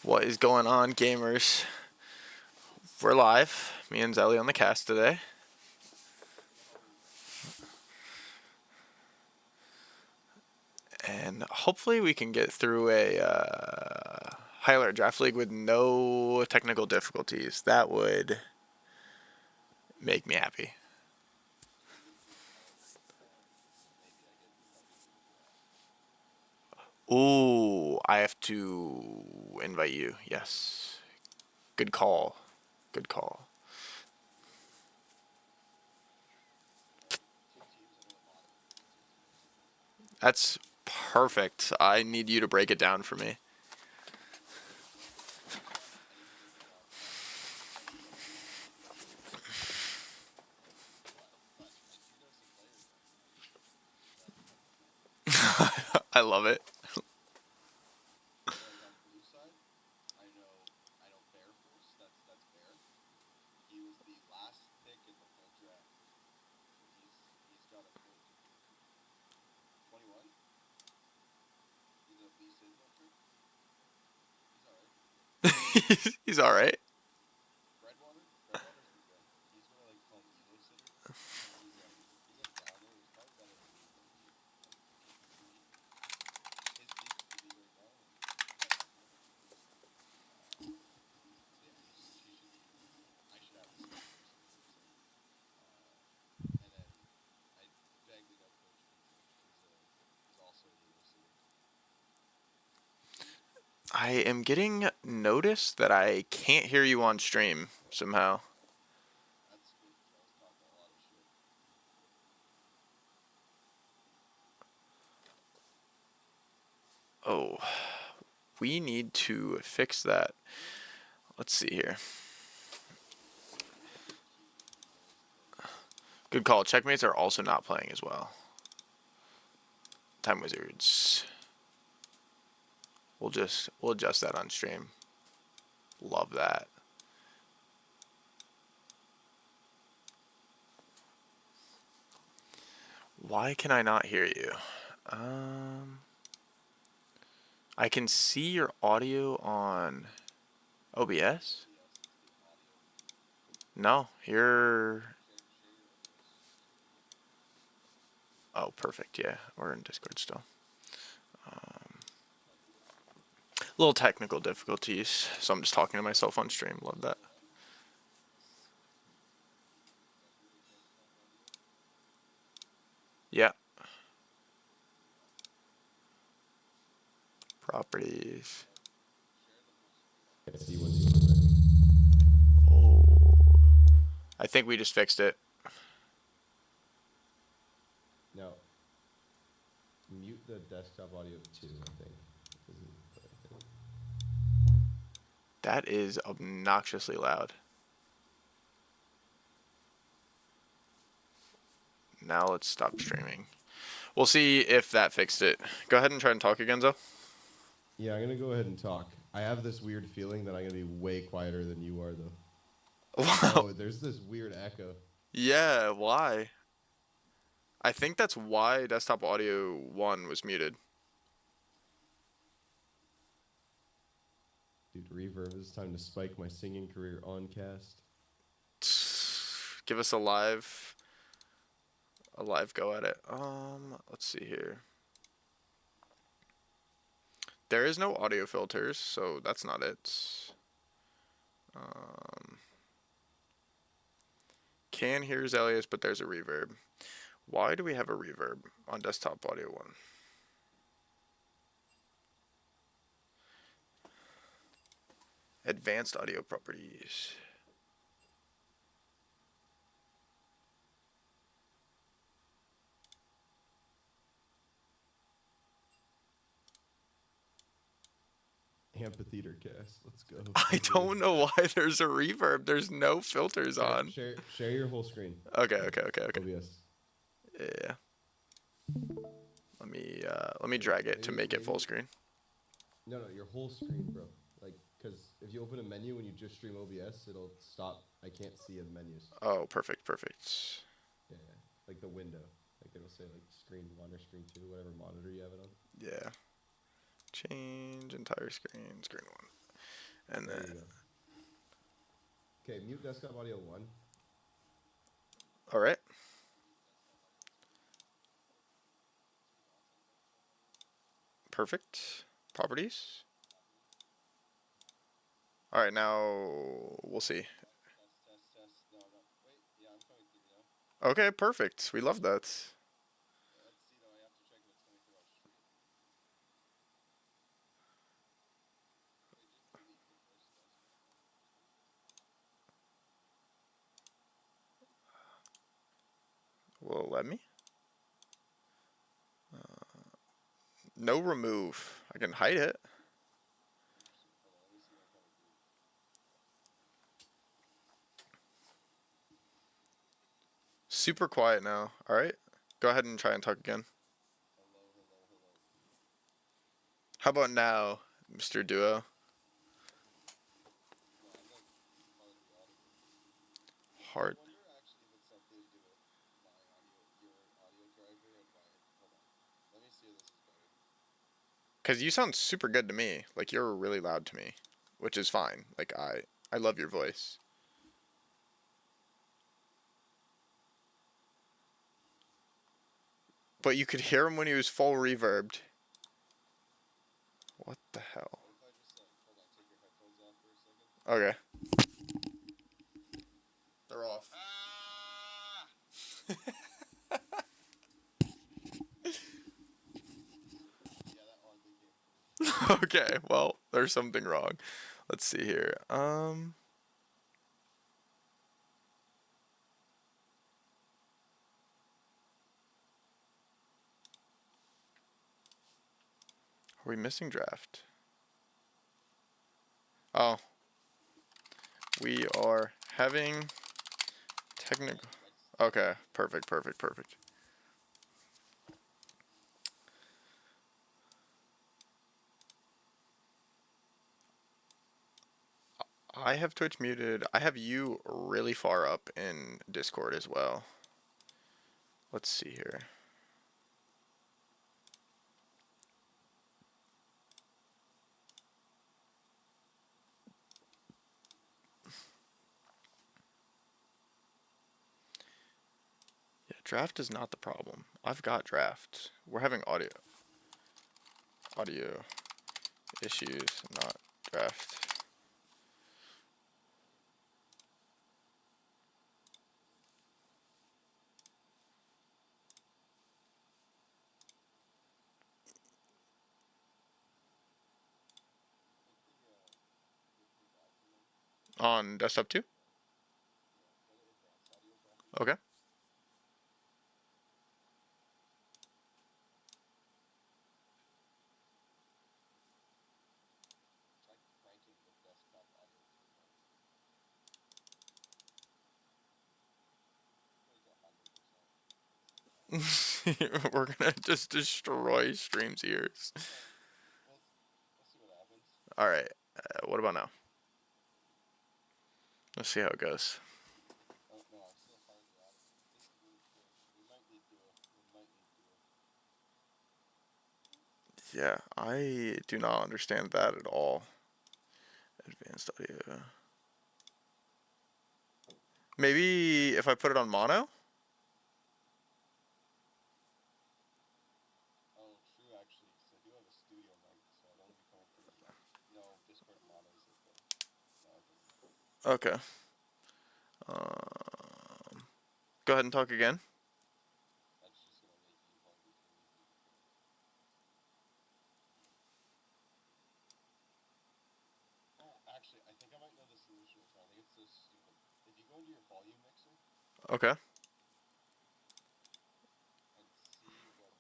What is going on, gamers? We're live. Me and Zelly on the cast today. And hopefully we can get through a highlight draft league with no technical difficulties. That would make me happy. Ooh, I have to invite you. Yes. Good call. Good call. That's perfect. I need you to break it down for me. I love it. He's all right. I am getting notice that I can't hear you on stream somehow. Oh, we need to fix that. Let's see here. Good call. Checkmates are also not playing as well. Time Wizards. We'll adjust that on stream. Love that. Why can I not hear you? I can see your audio on OBS. No, you're... Oh, perfect. Yeah, we're in Discord still. Little technical difficulties, so I'm just talking to myself on stream. Love that. Yeah. Properties. Oh, I think we just fixed it. No. Mute the desktop audio too, I think. That is obnoxiously loud. Now let's stop streaming. We'll see if that fixed it. Go ahead and try and talk again, Zo. Yeah, I'm going to go ahead and talk. I have this weird feeling that I'm going to be way quieter than you are, though. Wow. Oh, there's this weird echo. Yeah, why? I think that's why desktop audio 1 was muted. Dude, reverb, it's time to spike my singing career on cast. Give us a live go at it. Let's see here. There is no audio filters, so that's not it. Can hear Zelius, but there's a reverb. Why do we have a reverb on desktop audio 1? Advanced audio properties. Amphitheater cast. Let's go. I don't know why there's a reverb. There's no filters on. Share your whole screen. Okay. OBS. Yeah. Let me drag it to make it full screen. No, your whole screen, bro. Like, because if you open a menu when you just stream OBS, it'll stop. I can't see the menus. Oh, perfect. Yeah, like the window. Like it'll say like screen 1 or screen 2, whatever monitor you have it on. Yeah. Change entire screen, screen 1. And There you go. Okay, mute desktop audio 1. all right. Perfect. Properties. All right, now we'll see. Test. No, no. Wait, yeah, I'm coming through now. Okay, perfect. We love that. Let's see though. I have to check if it's coming through on stream. Wait, just delete the first desktop. Will it let me? No remove. I can hide it. Interesting. Hold on, let me see if I'm coming through. Super quiet now. All right. Go ahead and try and talk again. Hello. How about now, Mr. Duo? No, I'm like hardly audible. I Hard. wonder actually if it's something to do with my audio, your audio driver, and why. Hold on. Let me see if this is better. Because you sound super good to me. Like, you're really loud to me, which is fine. Like, I love your voice. But you could hear him when he was full reverbed. What the hell? What if I just like hold on, take your headphones off for a second? Okay. They're off. Ah! Yeah, that oddly came through. Okay, well, there's something wrong. Let's see here. Are we missing draft? Oh. We are having technical. Okay, perfect. I have Twitch muted. I have you really far up in Discord as well. Let's see here. Yeah, draft is not the problem. I've got draft. We're having audio issues, not draft. On desktop too? Go to advanced audio properties. Okay. Try cranking the desktop audio to the max. Put it to 100%. We're gonna just destroy streams ears. We'll see what happens. All right. What about now? Let's see how it goes. Oh no, I'm still hardly audible. This is really strange. We might need duo. Yeah, I do not understand that at all. Advanced audio. Maybe if I put it on mono? Oh, true actually, because I do have a studio mic, so I'd only be coming through. No, Discord monos it though. No, it doesn't matter. Okay. Go ahead and talk again. That's just gonna make you hungry for me, to be fair. Oh, actually, I think I might know the solution to this. I think it's so stupid. If you go into your volume mixer Okay. and see what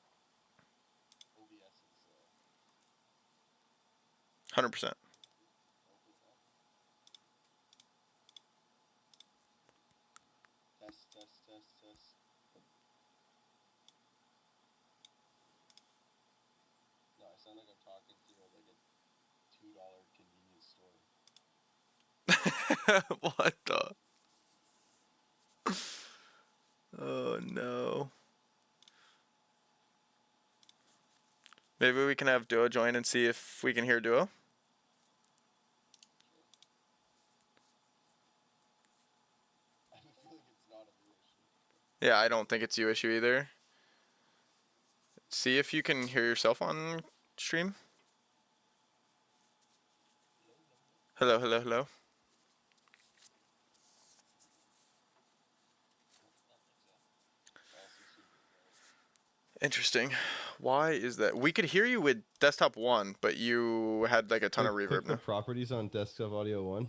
OBS is 100%. open it up. Test. No, I sound like I'm talking through like a $2 convenience store. What the? Oh no. Maybe we can have Duo join and see if we can hear Duo. Sure. Yeah, I don't think it's you issue either. See if you can hear yourself on stream. Hello, hello, hello. Interesting. Why is that? We could hear you with desktop 1, but you had like a ton of reverb Click the now. properties on desktop audio 1.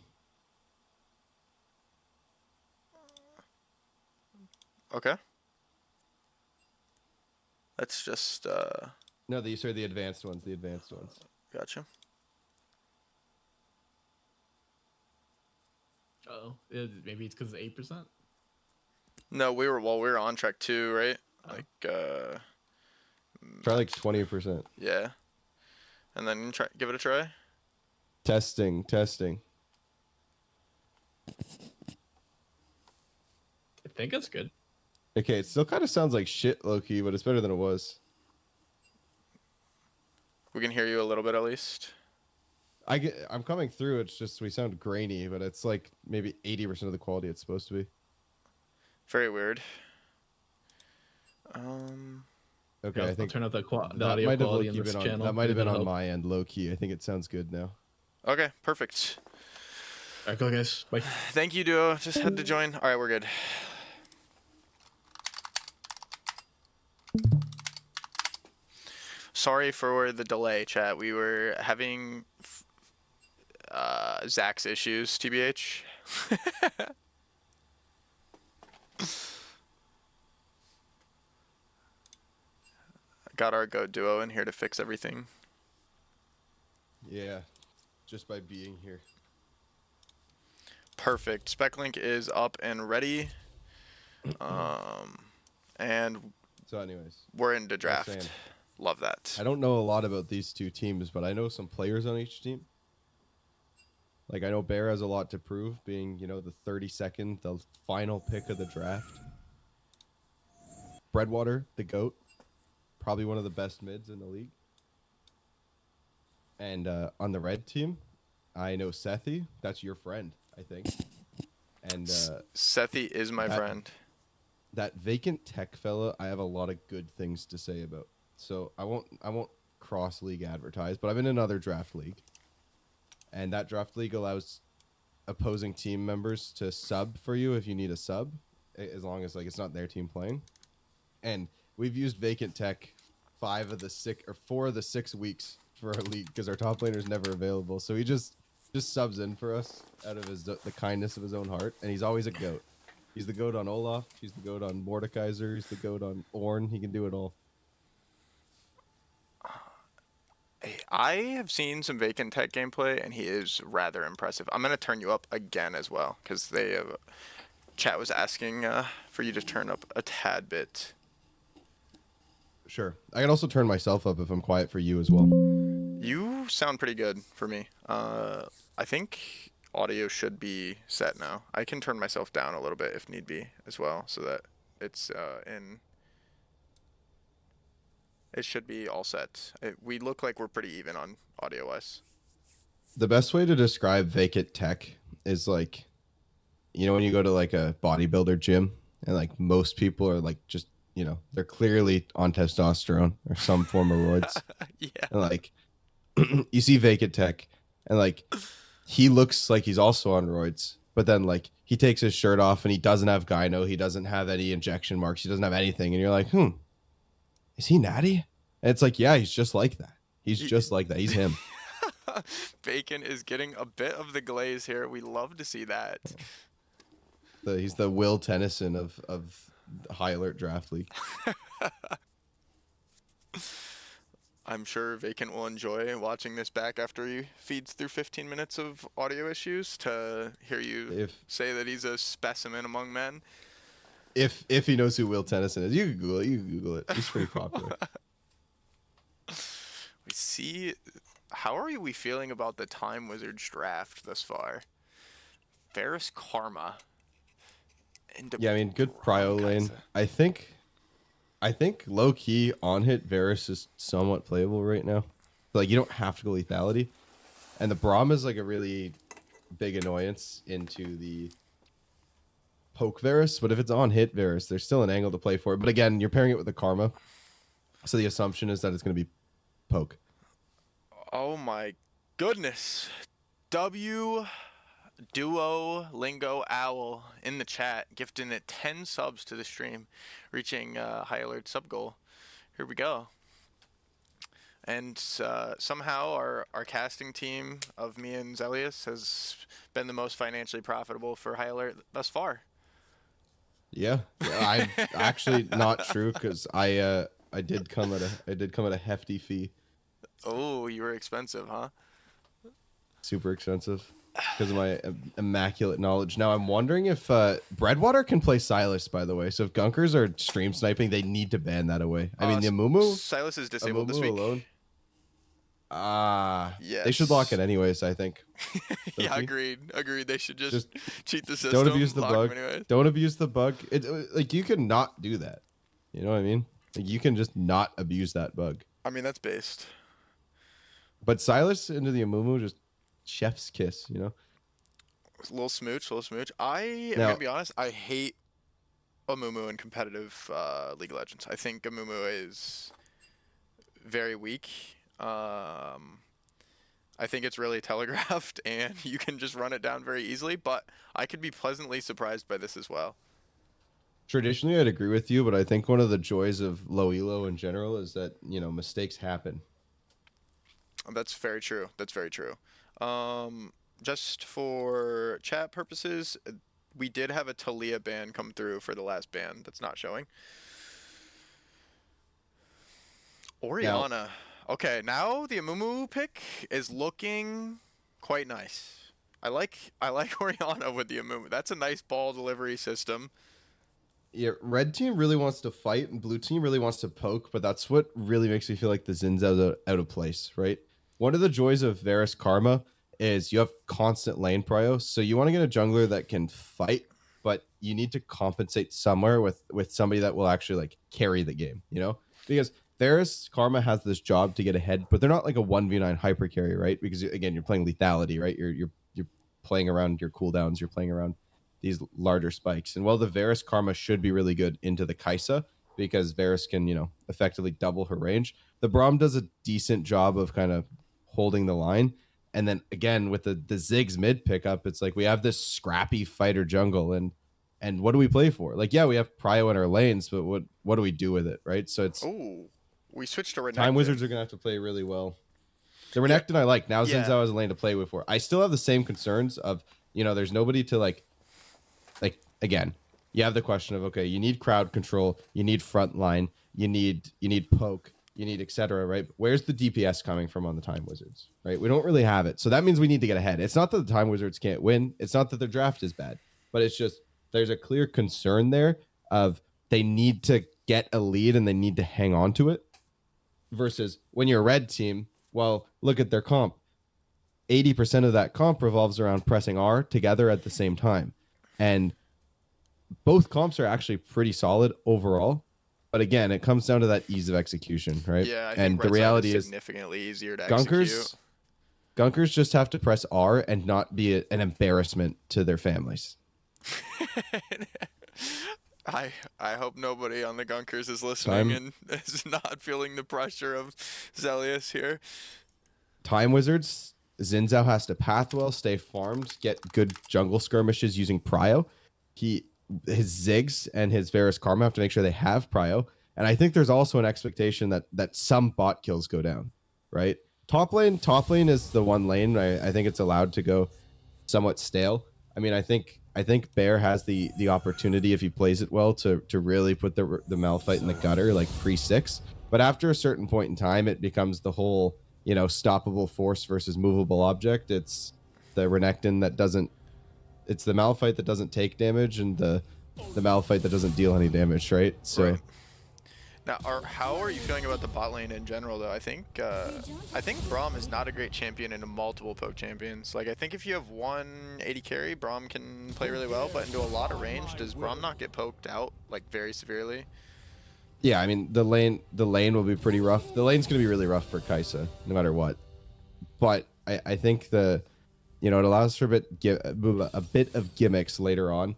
Okay. Let's just No, these are the advanced ones. The advanced ones. gotcha. Oh, maybe it's because it's 8%. No, we were on track 2, right? Oh. Like Try like 20%. yeah. And then give it a try. Testing, testing. I think it's good. Okay, it still kind of sounds like shit, low key, but it's better than it was. We can hear you a little bit at least. I'm coming through. It's just we sound grainy, but it's like maybe 80% of the quality it's supposed to be. Very weird. Okay, Yeah, I I'll think turn up the that audio might have quality low-key in this been channel. that might have Maybe been on that'll my end, low key. I think it sounds good now. Okay, perfect. help. All right, go guys. Bye. Thank you, Duo. Just had to join. All right, we're good. Sorry for the delay, chat. We were having Zach's issues, TBH. Got our Go Duo in here to fix everything. Yeah, just by being here. Perfect. SpecLink is up and ready. And So, anyways, we're into saying, draft. Love that. I don't know a lot about these two teams, but I know some players on each team. Like I know Bear has a lot to prove, being the 32nd, the final pick of the draft. Breadwater, the GOAT, probably one of the best mids in the league. And on the red team, I know Sethi. That's your friend, I think. And Sethi is my friend. That vacant tech fella, I have a lot of good things to say about. So I won't cross league advertise, but I'm in another draft league. And that draft league allows opposing team members to sub for you if you need a sub, as long as like it's not their team playing. And we've used vacant tech 4 of the 6 weeks for our league because our top laner is never available. So he just subs in for us out of the kindness of his own heart, and he's always a goat. He's the goat on Olaf. He's the goat on Mordekaiser. He's the goat on Ornn. He can do it all. I have seen some vacant tech gameplay, and he is rather impressive. I'm gonna turn you up again as well because chat was asking for you to turn up a tad bit. Sure. I can also turn myself up if I'm quiet for you as well. You sound pretty good for me. I think audio should be set now. I can turn myself down a little bit if need be as well, so that it's in. It should be all set. We look like we're pretty even on audio-wise. The best way to describe vacant tech is like, when you go to like a bodybuilder gym and like most people are like just, they're clearly on testosterone or some form of roids. Yeah. And like, you see vacant tech and like, he looks like he's also on roids, but then like he takes his shirt off and he doesn't have gyno. He doesn't have any injection marks. He doesn't have anything. And you're like, is he natty? And it's like, yeah, he's just like that. He's just like that. He's him. Bacon is getting a bit of the glaze here. We love to see that. He's the Will Tennyson of the High Alert Draft League. I'm sure Vacant will enjoy watching this back after he feeds through 15 minutes of audio issues to hear you say that he's a specimen among men. If he knows who Will Tennyson is, you can Google it. He's pretty popular. We see. How are we feeling about the Time Wizards draft thus far? Ferris Karma. Yeah, I mean, good prio lane. I think low key on hit Varus is somewhat playable right now. Like you don't have to go lethality, and the Braum is like a really big annoyance into the poke Varus, but if it's on hit Varus, there's still an angle to play for it. But again, you're pairing it with the Karma, so the assumption is that it's going to be poke. Oh my goodness. W Duo Lingo Owl in the chat, gifting it 10 subs to the stream, reaching high alert sub goal. Here we go. And somehow our casting team of me and Zelius has been the most financially profitable for high alert thus far. Yeah, I actually not true because I did come at a hefty fee. Oh, you were expensive, huh? Super expensive because of my immaculate knowledge. Now I'm wondering if Breadwater can play Silas, by the way. So if Gunkers are stream sniping, they need to ban that away. I mean, the Amumu Silas is disabled this week. alone. Yes. They should lock it anyways, I think. Yeah, agreed. They should just cheat the system. Don't abuse the lock bug. them anyways. Don't abuse the bug. It like you can not do that. You know what I mean? Like you can just not abuse that bug. I mean, that's based. But Silas into the Amumu, just chef's kiss, you know? A little smooch. I am going to be honest, I hate Amumu in competitive League of Legends. I think Amumu is very weak. I think it's really telegraphed, and you can just run it down very easily, but I could be pleasantly surprised by this as well. Traditionally, I'd agree with you, but I think one of the joys of low elo in general is that, you know, mistakes happen. That's very true. Just for chat purposes, we did have a Talia ban come through for the last ban that's not showing. Orianna. Okay, now the Amumu pick is looking quite nice. I like Orianna with the Amumu. That's a nice ball delivery system. Yeah, red team really wants to fight and blue team really wants to poke, but that's what really makes me feel like the Zin's out of place, right? One of the joys of Varus Karma is you have constant lane prio, so you want to get a jungler that can fight, but you need to compensate somewhere with somebody that will actually like carry the game, you know? Because Varus Karma has this job to get ahead, but they're not like a 1v9 hyper carry, right? Because again, you're playing lethality, right? You're playing around your cooldowns, you're playing around these larger spikes. And while the Varus Karma should be really good into the Kai'Sa, because Varus can, you know, effectively double her range, the Braum does a decent job of kind of holding the line. And then again, with the Ziggs mid pickup, it's like we have this scrappy fighter jungle, and what do we play for? Like, yeah, we have prio in our lanes, but what do we do with it, right? So it's we switched to Renekton. Time Wizards are gonna have to play really well. The Renekton I like. Now since I was a lane to play with for. I still have the same concerns of, you know, there's nobody to like again, you have the question of, okay, you need crowd control, you need front line, you need poke, you need etc. right? But where's the DPS coming from on the Time Wizards, right? We don't really have it. So that means we need to get ahead. It's not that the Time Wizards can't win. It's not that their draft is bad, but it's just there's a clear concern there of they need to get a lead and they need to hang on to it. Versus when you're a red team, well, look at their comp. 80% of that comp revolves around pressing R together at the same time. And both comps are actually pretty solid overall. But again, it comes down to that ease of execution, right? Yeah, I think and the reality is significantly easier to execute. Gunkers just have to press R and not be an embarrassment to their families. I hope nobody on the Gunkers is listening and is not feeling the pressure of Zelius here. Time Wizards, Zinzao has to path well, stay farmed, get good jungle skirmishes using prio. His Ziggs and his Varus Karma have to make sure they have prio. And I think there's also an expectation that some bot kills go down, right? Top lane is the one lane. I think it's allowed to go somewhat stale. I mean, I think Bear has the opportunity, if he plays it well, to really put the Malphite in the gutter, like pre-6. But after a certain point in time, it becomes the whole, you know, stoppable force versus movable object. It's the Renekton that doesn't... It's the Malphite that doesn't take damage and the Malphite that doesn't deal any damage, right? So... Right. Now, how are you feeling about the bot lane in general, though? I think Braum is not a great champion in multiple poke champions. Like, I think if you have one 80 carry, Braum can play really well, but into a lot of range, does Braum not get poked out, like, very severely? Yeah, I mean, the lane will be pretty rough. The lane's going to be really rough for Kai'Sa, no matter what. But I think it allows for a bit of gimmicks later on.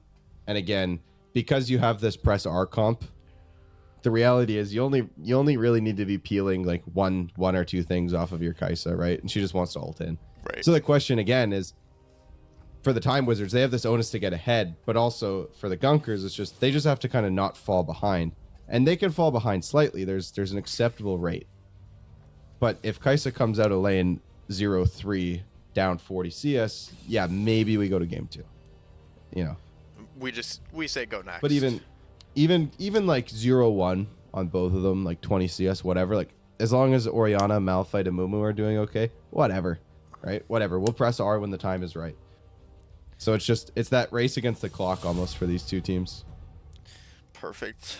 And again, because you have this press R comp, the reality is you only really need to be peeling like one or two things off of your Kaisa, right? And she just wants to ult in. Right. So the question again is, for the Time Wizards, they have this onus to get ahead, but also for the Gunkers, it's just they just have to kind of not fall behind, and they can fall behind slightly. There's an acceptable rate, but if Kaisa comes out of lane 0-3 down 40 CS, yeah, maybe we go to game 2. You know, We say go next. but even like 0-1 on both of them, like 20 CS, whatever. Like as long as Orianna, Malphite, and Mumu are doing okay, whatever, right? Whatever. We'll press R when the time is right. So it's that race against the clock almost for these two teams. Perfect.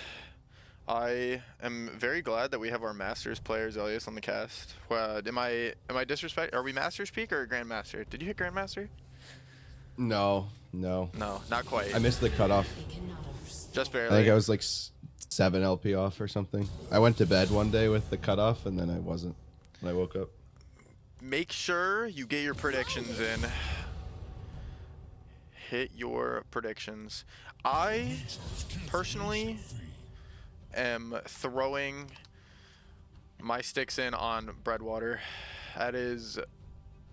I am very glad that we have our Masters players, Elias, on the cast. Am I disrespect? Are we Masters peak or Grandmaster? Did you hit Grandmaster? No. No, not quite. I missed the cutoff. Just I barely. think I was like 7 LP off or something. I went to bed one day with the cutoff, and then I wasn't when I woke up. Make sure you get your predictions in. Hit your predictions. I personally am throwing my sticks in on Breadwater.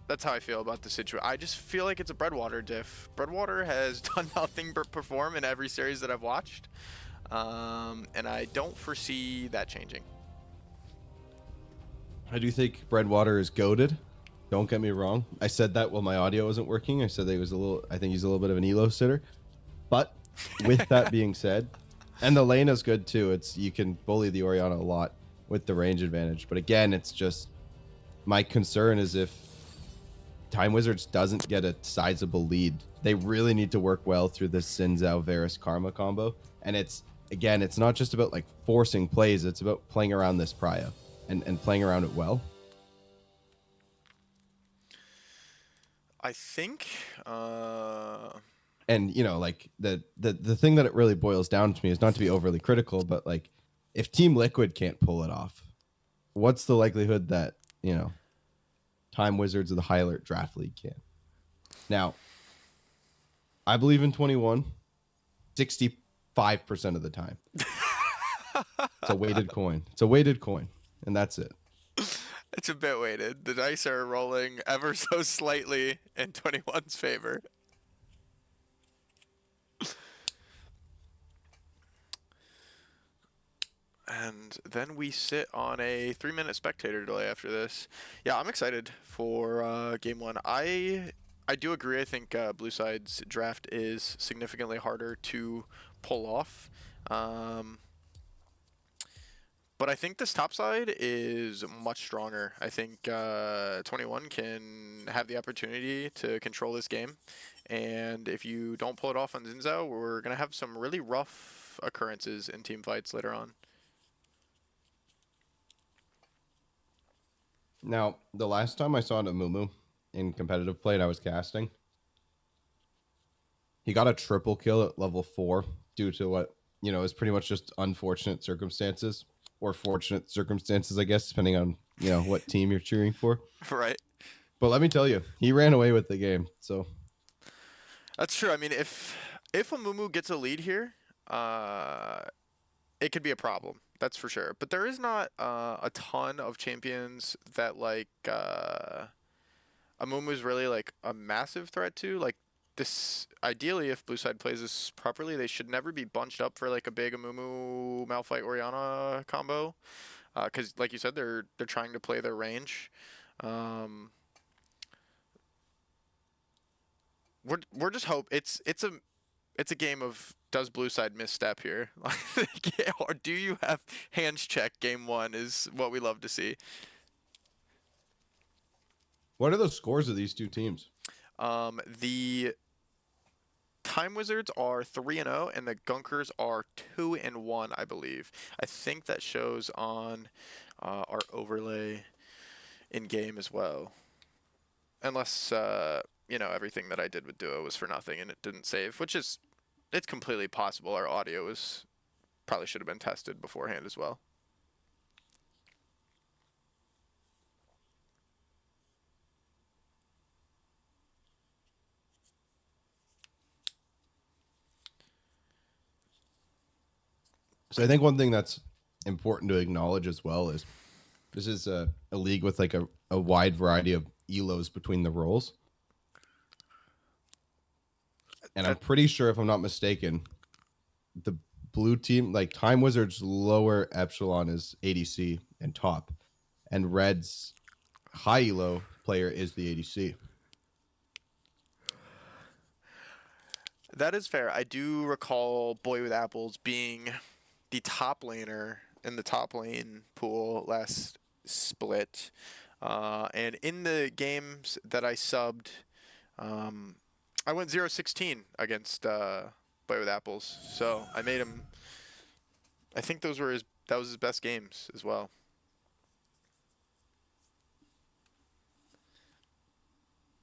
That's how I feel about the situation. I just feel like it's a Breadwater diff. Breadwater has done nothing but perform in every series that I've watched, and I don't foresee that changing. I do think Breadwater is goated. Don't get me wrong. I said that while my audio wasn't working. I said that I think he's a little bit of an elo sitter. But with that being said, and the lane is good too. You can bully the Orianna a lot with the range advantage. But again, it's just my concern is if Time Wizards doesn't get a sizable lead, they really need to work well through this Xin Zhao Varus Karma combo. And it's not just about like forcing plays, it's about playing around this Pria and playing around it well. I think And like the thing that it really boils down to me is not to be overly critical, but like if Team Liquid can't pull it off, what's the likelihood that Time Wizards of the High Alert Draft League can? Now, I believe in 21 65% of the time. It's a weighted coin. And that's it. it's a bit weighted. The dice are rolling ever so slightly in 21's favor. And then we sit on a 3-minute spectator delay after this. Yeah, I'm excited for game 1. I do agree. I think Blue Side's draft is significantly harder to pull off. But I think this top side is much stronger. I think 21 can have the opportunity to control this game. And if you don't pull it off on Xin Zhao, we're going to have some really rough occurrences in team fights later on. Now, the last time I saw Namumu in competitive play and I was casting, he got a triple kill at level 4 due to what, is pretty much just unfortunate circumstances. Or fortunate circumstances, I guess, depending on, what team you're cheering for. Right. But let me tell you, he ran away with the game. So that's true. I mean, if Amumu gets a lead here, it could be a problem. That's for sure. But there is not a ton of champions that like Amumu is really like a massive threat to. Like this, ideally, if Blue Side plays this properly, they should never be bunched up for like a big Amumu Malphite Orianna combo, because like you said, they're trying to play their range. We're just hope it's a game of does Blue Side misstep here, or do you have hands check game 1 is what we love to see. what are the scores of these two teams? The Time Wizards are 3-0, and the Gunkers are 2-1, I believe. I think that shows on our overlay in game as well, unless everything that I did with Duo was for nothing and it didn't save, which is it's completely possible. Our audio probably should have been tested beforehand as well. So I think one thing that's important to acknowledge as well is this is a league with like a wide variety of elos between the roles. And I'm pretty sure, if I'm not mistaken, the blue team, like Time Wizard's lower echelon is ADC and top, and Red's high elo player is the ADC. That is fair. I do recall Boy with Apples being the top laner in the top lane pool last split. And in the games that I subbed, I went 0-16 against Boy with Apples. So I made him. I think that was his best games as well.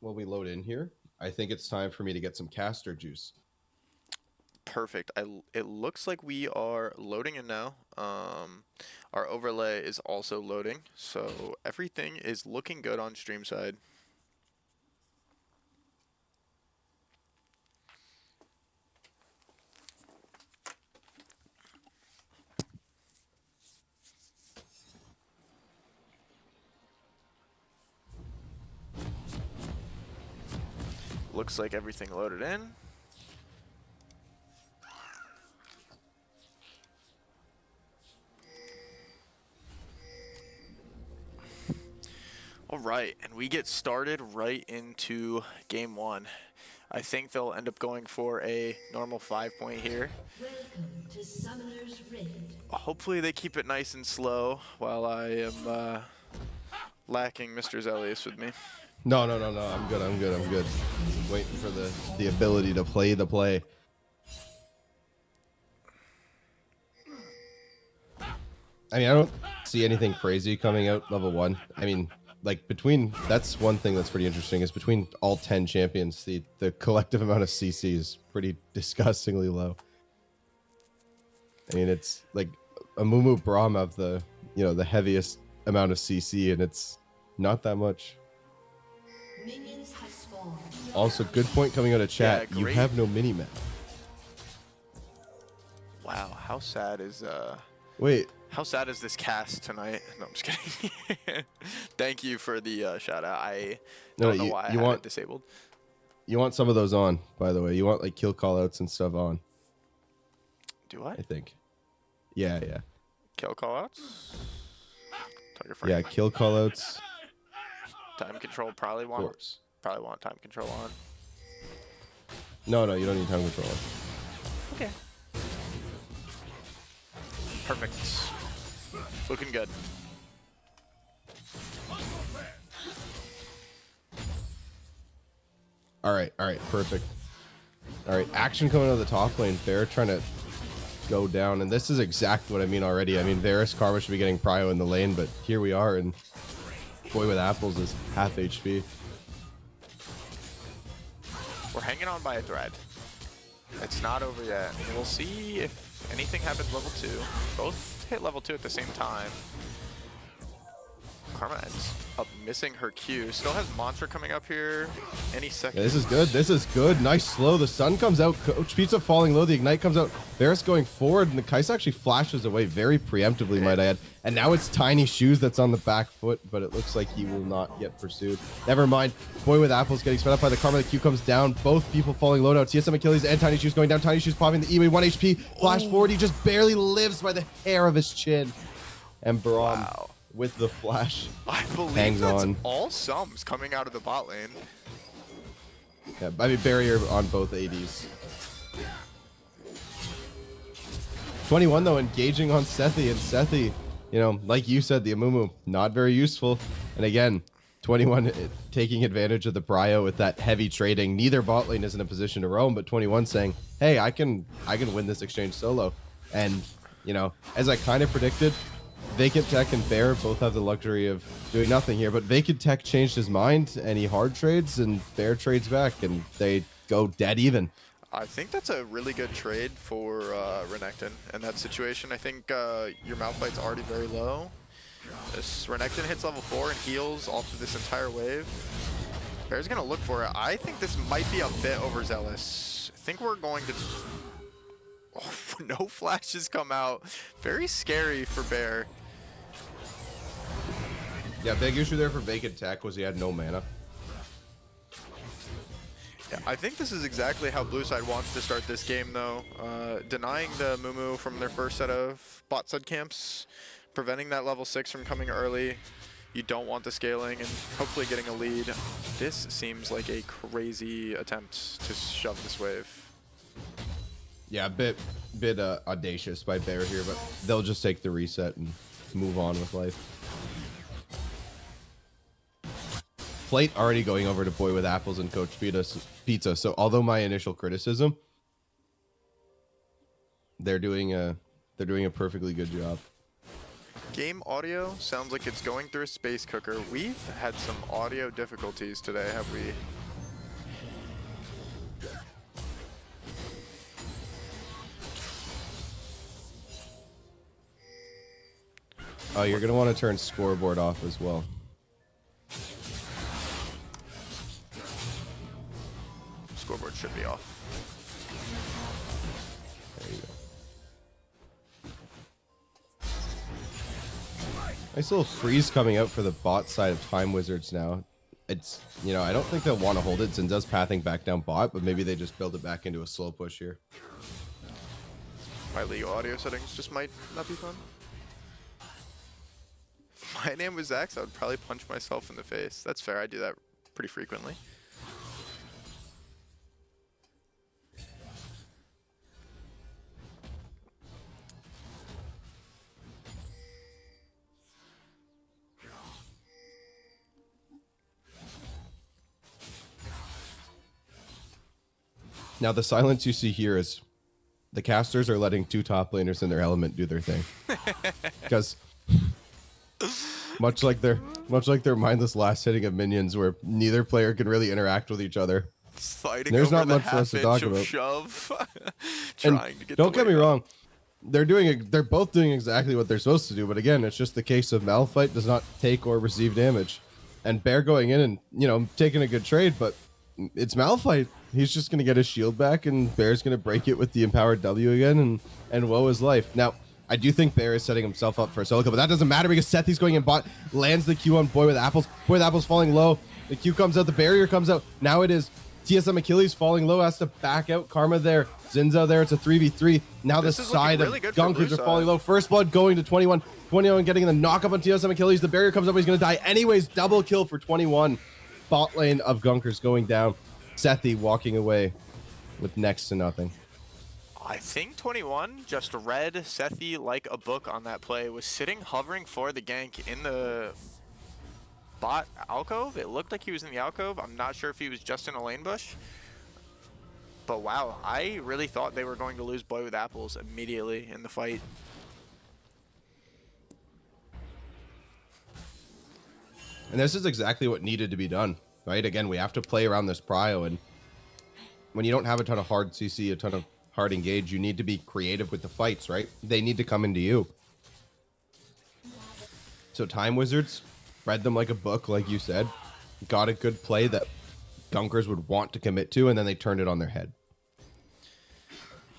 When we load in here, I think it's time for me to get some caster juice. Perfect. It looks like we are loading in now. Our overlay is also loading, so everything is looking good on stream side. Looks like everything loaded in. All right, and we get started right into game one. I think they'll end up going for a normal 5-point here. Welcome to Summoner's Rift. Hopefully they keep it nice and slow while I am lacking Mr. Zelius with me. No. I'm good. Waiting for the ability to play the play. I mean, I don't see anything crazy coming out level 1. I mean, like that's one thing that's pretty interesting is between all 10 champions, the collective amount of CC is pretty disgustingly low. I mean, it's like Amumu Braum have the heaviest amount of CC, and it's not that much. Minions have spawned. Also, good point coming out of chat. Yeah, you great. have no mini-map. Wow, how sad is Wait, how sad is this cast tonight? No, I'm just kidding. Thank you for the shout out. I don't know why I had it disabled. you want some of those on, by the way. You want like kill callouts and stuff on, Do I? I think. Yeah. Kill callouts? Target frame. Yeah, kill callouts. Time control probably Of want course. time control on. No, you don't need time control. Okay. Perfect. Looking good. All right, perfect. All right, action coming out of the top lane. Bear trying to go down, and this is exactly what I mean already. I mean, Varus Karma should be getting prio in the lane, but here we are, and Boy with Apples is half HP. We're hanging on by a thread. It's not over yet. We'll see if anything happens level 2. Both hit level 2 at the same time. Karma ends up missing her Q. Still has Monster coming up here any second. Yeah, this is good. Nice slow. The sun comes out. Coach Pizza falling low. The ignite comes out. Varus going forward, and the Kais actually flashes away very preemptively, might I add. And now it's Tiny Shoes that's on the back foot, but it looks like he will not get pursued. Never mind. Boy with Apples getting sped up by the Karma. The Q comes down. Both people falling low now. TSM Achilles and Tiny Shoes going down. Tiny Shoes popping the E-Way 1 HP. Flash forward. He just barely lives by the hair of his chin. And Braum. Wow. With the flash, I believe hangs that's on. all sums coming out of the bot lane. Yeah, I mean, barrier on both ADs. 21 though, engaging on Sethi, and Sethi, like you said, the Amumu, not very useful. And again, 21 taking advantage of the prio with that heavy trading. Neither bot lane is in a position to roam, but 21 saying, hey, I can win this exchange solo. And, as I kind of predicted, Vacant Tech and Bear both have the luxury of doing nothing here, but Vacant Tech changed his mind and he hard trades, and Bear trades back, and they go dead even. I think that's a really good trade for Renekton in that situation. I think your Malphite's already very low. This Renekton hits level 4 and heals all through this entire wave. Bear's going to look for it. I think this might be a bit overzealous. I think we're going to... Oh, no flashes come out. Very scary for Bear. Yeah, big issue there for Vacant Tech was he had no mana. Yeah, I think this is exactly how Blue Side wants to start this game, though. Denying the Mumu from their first set of bot side camps, preventing that level 6 from coming early. You don't want the scaling, and hopefully getting a lead. This seems like a crazy attempt to shove this wave. Yeah, a bit audacious by Bear here, but they'll just take the reset and move on with life. Plate already going over to Boy with Apples and Coach Pizza. So although my initial criticism, they're doing a perfectly good job. Game audio sounds like it's going through a space cooker. We've had some audio difficulties today, have we? Oh, you're gonna want to turn scoreboard off as well. Scoreboard should be off. There you go. Nice little freeze coming out for the bot side of Time Wizards now. It's, you know, I don't think they'll want to hold it since does pathing back down bot, but maybe they just build it back into a slow push here. My legal audio settings just might not be fun. If my name was Zax, I would probably punch myself in the face. That's fair, I do that pretty frequently. Now the silence you see here is the casters are letting two top laners in their element do their thing. Because much like their mindless last hitting of minions where neither player can really interact with each other. Fighting There's over not the much for us to talk about. shove. And Trying to get don't the get me weight up. wrong, they're both doing exactly what they're supposed to do, but again, it's just the case of Malphite does not take or receive damage. And Bear going in and, you know, taking a good trade, but it's Malphite. He's just going to get his shield back, and Bear's going to break it with the empowered W again, and woe is life. Now, I do think Bear is setting himself up for a solo kill, but that doesn't matter because Sethi's going in bot, lands the Q on Boy with Apples. Boy with Apples falling low. The Q comes out, the barrier comes out. Now it is TSM Achilles falling low, has to back out. Karma there, Zinza there. It's a 3v3. Now This the is looking side really of good for Blue Gunkers are side. falling low. First blood going to 21. 21 getting the knock up on TSM Achilles. The barrier comes up, he's going to die. Anyways, double kill for 21. Bot lane of Gunkers going down. Sethi walking away with next to nothing. I think 21 just read Sethi like a book on that play, was sitting hovering for the gank in the bot alcove. It looked like he was in the alcove. I'm not sure if he was just in a lane bush. But wow, I really thought they were going to lose Boy with Apples immediately in the fight. And this is exactly what needed to be done, right? Again, we have to play around this prio, and when you don't have a ton of hard CC, a ton of hard engage, you need to be creative with the fights, right? They need to come into you. So Time Wizards read them like a book, like you said, got a good play that Gunkers would want to commit to, and then they turned it on their head.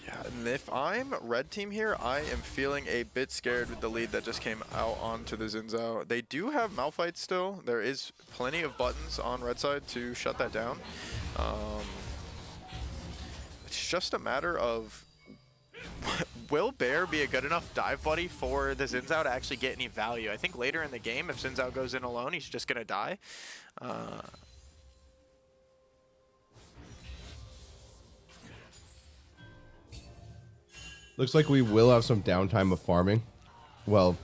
Yeah, and if I'm red team here, I am feeling a bit scared with the lead that just came out onto the Zinzao. They do have Malphite still. There is plenty of buttons on red side to shut that down. It's just a matter of will Bear be a good enough dive buddy for the Zinzao to actually get any value? I think later in the game, if Zinzao goes in alone, he's just going to die. Looks like we will have some downtime of farming. Well,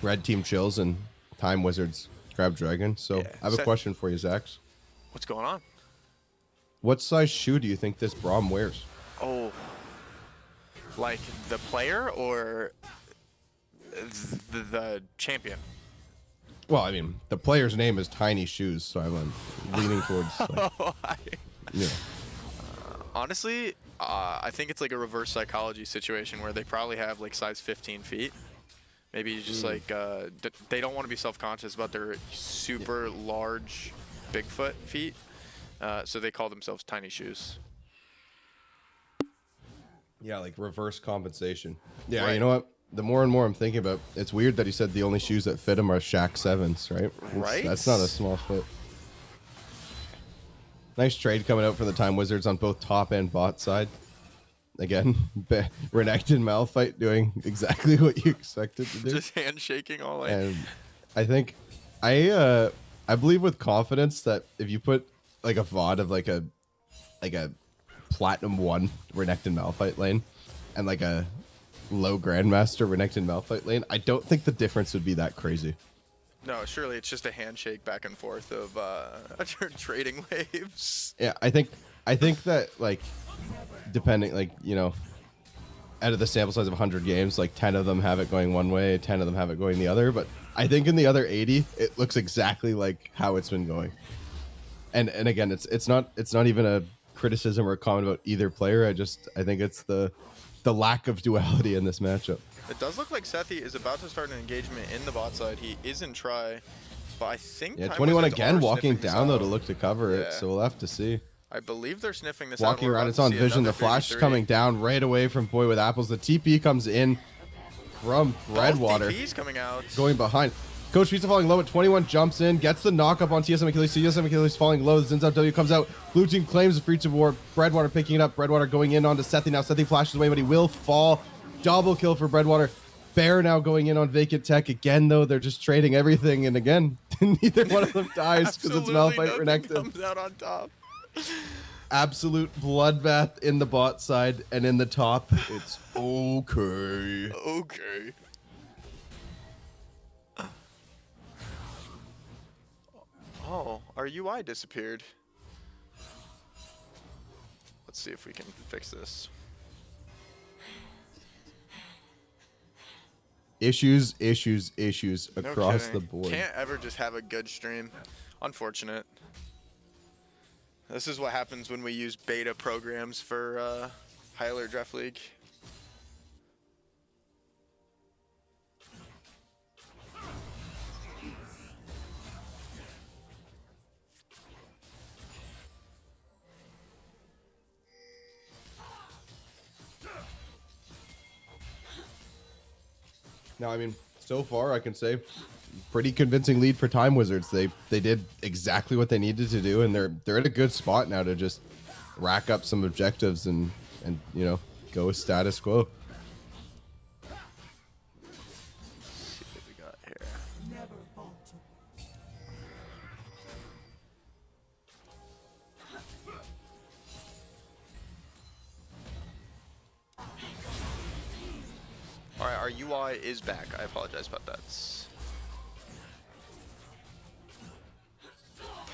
red team chills and Time Wizards grab Dragon. So Yeah, I have a question for you, Zax. What's going on? What size shoe do you think this Braum wears? Oh, like the player or the champion? Well, I mean, the player's name is Tiny Shoes, so I'm leaning towards, like, you know. Honestly, I think it's like a reverse psychology situation where they probably have like size 15 feet. Maybe just like they don't want to be self-conscious about their super large Bigfoot feet, so they call themselves Tiny Shoes. Yeah, like reverse compensation. Yeah, Right. you know what? The more and more I'm thinking about, it's weird that he said the only shoes that fit him are Shaq 7s, right? Right? That's not a small fit. Nice trade coming out from the Time Wizards on both top and bot side. Again, Renekton Malphite doing exactly what you expected to do. Just handshaking all like. And I think I believe with confidence that if you put like a VOD of like a Platinum 1 Renekton Malphite lane and like a low Grandmaster Renekton Malphite lane, I don't think the difference would be that crazy. No, surely it's just a handshake back and forth of trading waves. Yeah, I think that like depending, like, you know, out of the sample size of 100 games, like 10 of them have it going one way, 10 of them have it going the other, but I think in the other 80 it looks exactly like how it's been going. And again, it's not even a criticism or a comment about either player. I think it's the lack of duality in this matchup. It does look like Sethi is about to start an engagement in the bot side. He is in try, but I think Yeah, Time 21 Wizards again are walking sniffing this down though out. to look to cover Yeah. it, so we'll have to see. I believe they're sniffing this Walking out. We're around, about it's to on see Vision. The another flash 3v3. coming down right away from Boy with Apples. The TP comes in from Redwater. Both DPs coming out. Going behind. Coach Pizza falling low at 21, jumps in, gets the knock up on TSM Achilles. TSM Achilles falling low. The Zinzao W comes out. Blue team claims the free to war. Breadwater picking it up. Breadwater going in onto Sethi. Now Sethi flashes away, but he will fall. Double kill for Breadwater. Bear now going in on Vacant Tech. Again, though, they're just trading everything. And again, neither one of them dies because it's Absolutely Malphite nothing Renekton. comes out on top. Absolute bloodbath in the bot side, and in the top, it's okay. Okay. Oh, our UI disappeared. Let's see if we can fix this. Issues No across kidding. the board. Can't ever just have a good stream. Unfortunate. This is what happens when we use beta programs for High Alert Draft League. Now, I mean, so far I can say pretty convincing lead for Time Wizards. They did exactly what they needed to do, and they're in a good spot now to just rack up some objectives and you know, go status quo. Let's see what we got here. Alright, our UI is back. I apologize about that.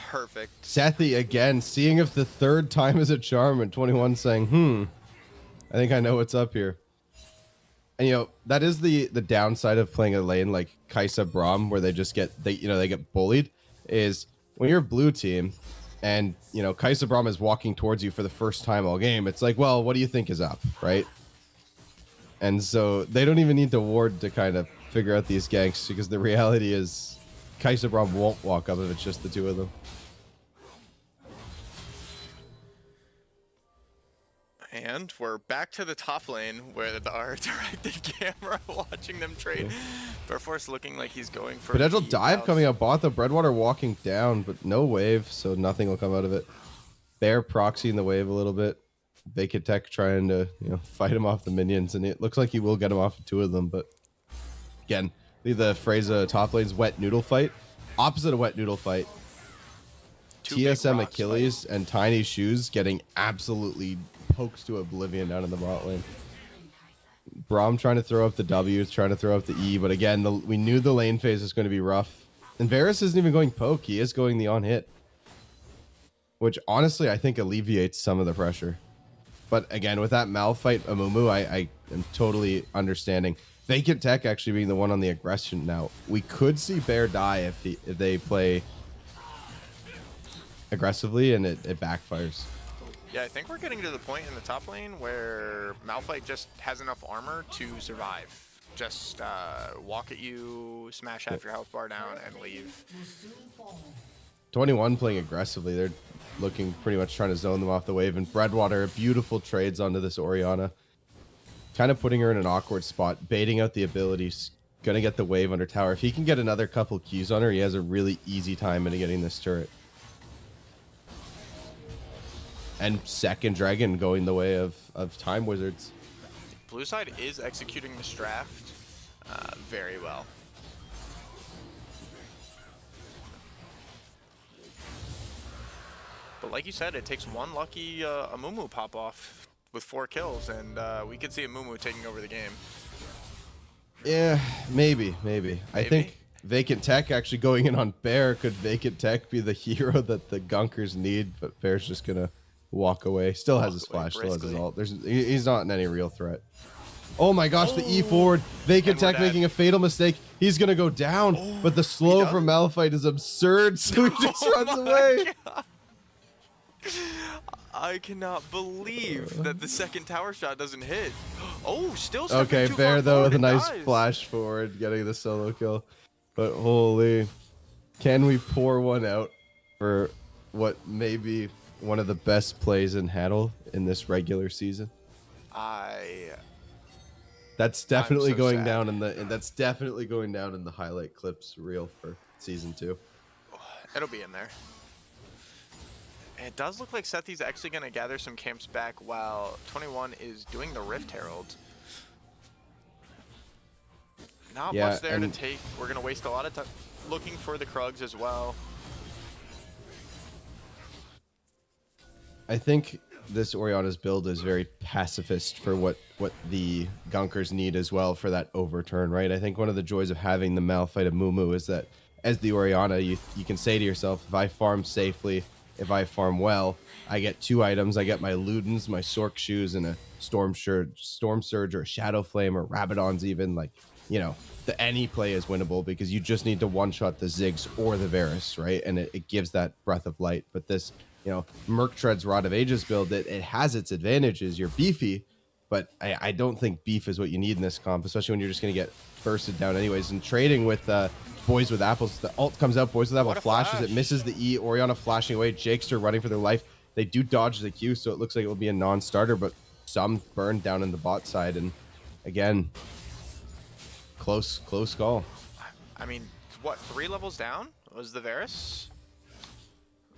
Perfect. Sethi again, seeing if the third time is a charm, and 21 saying, I think I know what's up here. And you know, that is the downside of playing a lane like Kaisa Braum, where they just get they get bullied, is when you're blue team and you know Kaisa Braum is walking towards you for the first time all game, it's like, well, what do you think is up, right? And so they don't even need to ward to kind of figure out these ganks, because the reality is Kaisa Braum won't walk up if it's just the two of them. And we're back to the top lane where our directed camera watching them trade. Bearforce looking like he's going for Potential the dive house. coming out bot, the Breadwater walking down, but no wave, so nothing will come out of it. Bear proxying the wave a little bit. Vacant Tech trying to, you know, fight him off the minions, and it looks like he will get him off of two of them, but again, the Freyza top lane's wet noodle fight. Opposite of wet noodle fight. Two big TSM rocks Achilles and Tiny Shoes getting absolutely poked to oblivion down in the bot lane. Braum trying to throw up the W, trying to throw up the E, but again, we knew the lane phase was going to be rough. And Varus isn't even going poke, he is going the on hit. Which honestly, I think alleviates some of the pressure. But again, with that Malphite Amumu, I am totally understanding. Vacant Tech actually being the one on the aggression now. We could see Bear die if they play aggressively and it backfires. Yeah, I think we're getting to the point in the top lane where Malphite just has enough armor to survive. Just walk at you, smash half your health bar down, and leave. 21 playing aggressively. They're looking pretty much trying to zone them off the wave. And Breadwater, beautiful trades onto this Orianna. kind of putting her in an awkward spot, baiting out the abilities, gonna get the wave under tower. If he can get another couple Qs on her, he has a really easy time into getting this turret. And second dragon going the way of Time Wizards. Blue side is executing this draft very well. But like you said, it takes one lucky Amumu pop off with 4 kills, and we could see Amumu taking over the game. Yeah, maybe. I think Vacant Tech actually going in on Bear. Could Vacant Tech be the hero that the Gunkers need? But Bear's just gonna walk away. Still has his flash, still has his ult. He's not in any real threat. Oh my gosh, the E forward. Vacant Tech making a fatal mistake. He's gonna go down, but the slow from Malphite is absurd, so he just runs away. God. I cannot believe that the second tower shot doesn't hit. Oh, still okay. too Bear far though with a nice dies. flash forward, getting the solo kill. But holy, can we pour one out for what may be one of the best plays in Haddle in this regular season? That's definitely going down in the highlight clips reel for season 2. It'll be in there. It does look like Sethi's actually going to gather some camps back while 21 is doing the Rift Herald. Not much there to take. We're going to waste a lot of time looking for the Krugs as well. I think this Orianna's build is very pacifist for what the Gunkers need as well for that overturn, right? I think one of the joys of having the Malphite of Mumu is that as the Orianna, you can say to yourself, if I farm safely, if I farm well, I get 2 items. I get my Ludens, my Sork shoes, and a Storm Surge or a Shadow Flame or Rabadons even. Like, you know, any play is winnable because you just need to one-shot the Ziggs or the Varus, right? And it gives that breath of light. But this, you know, Merc Tread's Rod of Ages build, it has its advantages. You're beefy, but I don't think beef is what you need in this comp, especially when you're just going to get bursted down anyways. And trading with Boys with Apples, the ult comes out, Boys with Apple flashes, it misses the E, Orianna flashing away, Jakester running for their life. They do dodge the Q, so it looks like it will be a non-starter, but some burned down in the bot side. And again, close call. I mean, what, 3 levels down was the Varus?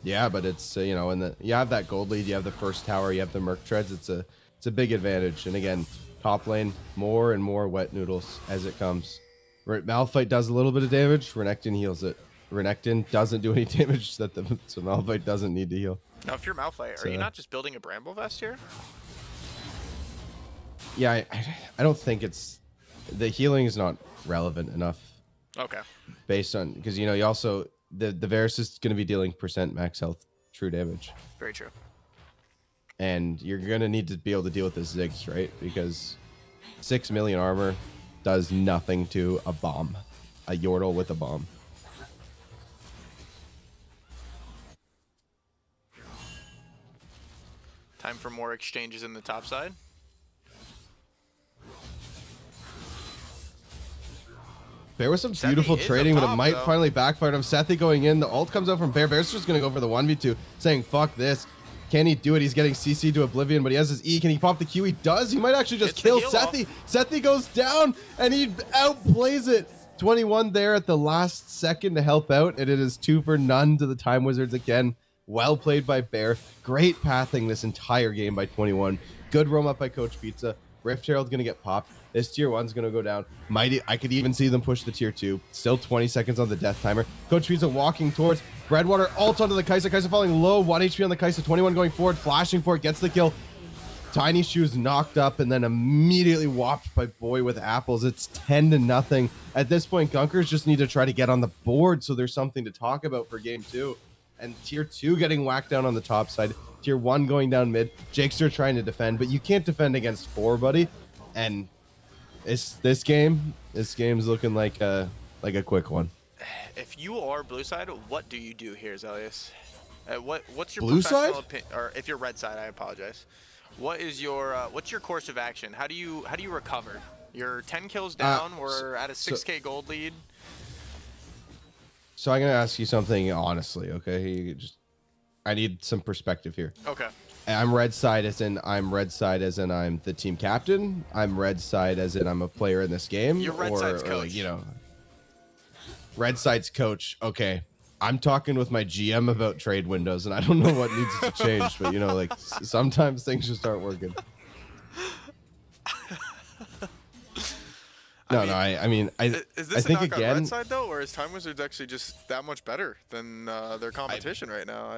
Yeah, but it's you know, and you have that gold lead, you have the first tower, you have the Merc Treads. It's a big advantage. And again, top lane, more and more wet noodles as it comes. Malphite does a little bit of damage. Renekton heals it. Renekton doesn't do any damage, so Malphite doesn't need to heal. Now, if you're Malphite, are you not just building a Bramble Vest here? Yeah, I don't think it's... The healing is not relevant enough. Okay. Based on... Because, you know, you also... The Varus is going to be dealing % max health true damage. Very true. And you're going to need to be able to deal with the Ziggs, right? Because 6 million armor does nothing to a bomb. A Yordle with a bomb. Time for more exchanges in the top side. There was some beautiful trading, but it might finally backfire on him. Sethi going in. The ult comes out from Bear. Bear's just going to go for the 1v2, saying, fuck this. Can he do it? He's getting CC to Oblivion, but he has his E. Can he pop the Q? He does. He might actually just kill Sethi. Sethi goes down, and he outplays it. 21 there at the last second to help out, and it is 2 for none to the Time Wizards again. Well played by Bear. Great pathing this entire game by 21. Good roam up by Coach Pizza. Rift Herald's going to get popped. This tier 1's going to go down. I could even see them push the tier 2. Still 20 seconds on the death timer. Coach Pizza walking towards Breadwater. Ult onto the Kai'Sa. Kai'Sa falling low. 1 HP on the Kai'Sa. 21 going forward. Flashing for it. Gets the kill. Tiny Shoes knocked up and then immediately whopped by Boy with Apples. It's 10-0. At this point, Gunkers just need to try to get on the board so there's something to talk about for game 2. And tier 2 getting whacked down on the top side. Tier 1 going down mid. Jakester trying to defend, but you can't defend against 4, buddy. And this game's looking like a quick one. If you are blue side, what do you do here, Zelius? What's your blue side? Or if you're red side, I apologize. What is your what's your course of action? How do you recover? You're 10 kills down. We're at a 6K gold lead. So I'm gonna ask you something honestly, okay? I need some perspective here. Okay. I'm red side as in I'm red side as in I'm the team captain. I'm red side as in I'm a player in this game. You're red side's or like, coach. red side's coach. Okay. I'm talking with my GM about trade windows, and I don't know what needs to change, but like sometimes things just aren't working. I mean, is I this a think knock on again, red side though, or is Time Wizards actually just that much better than their competition right now?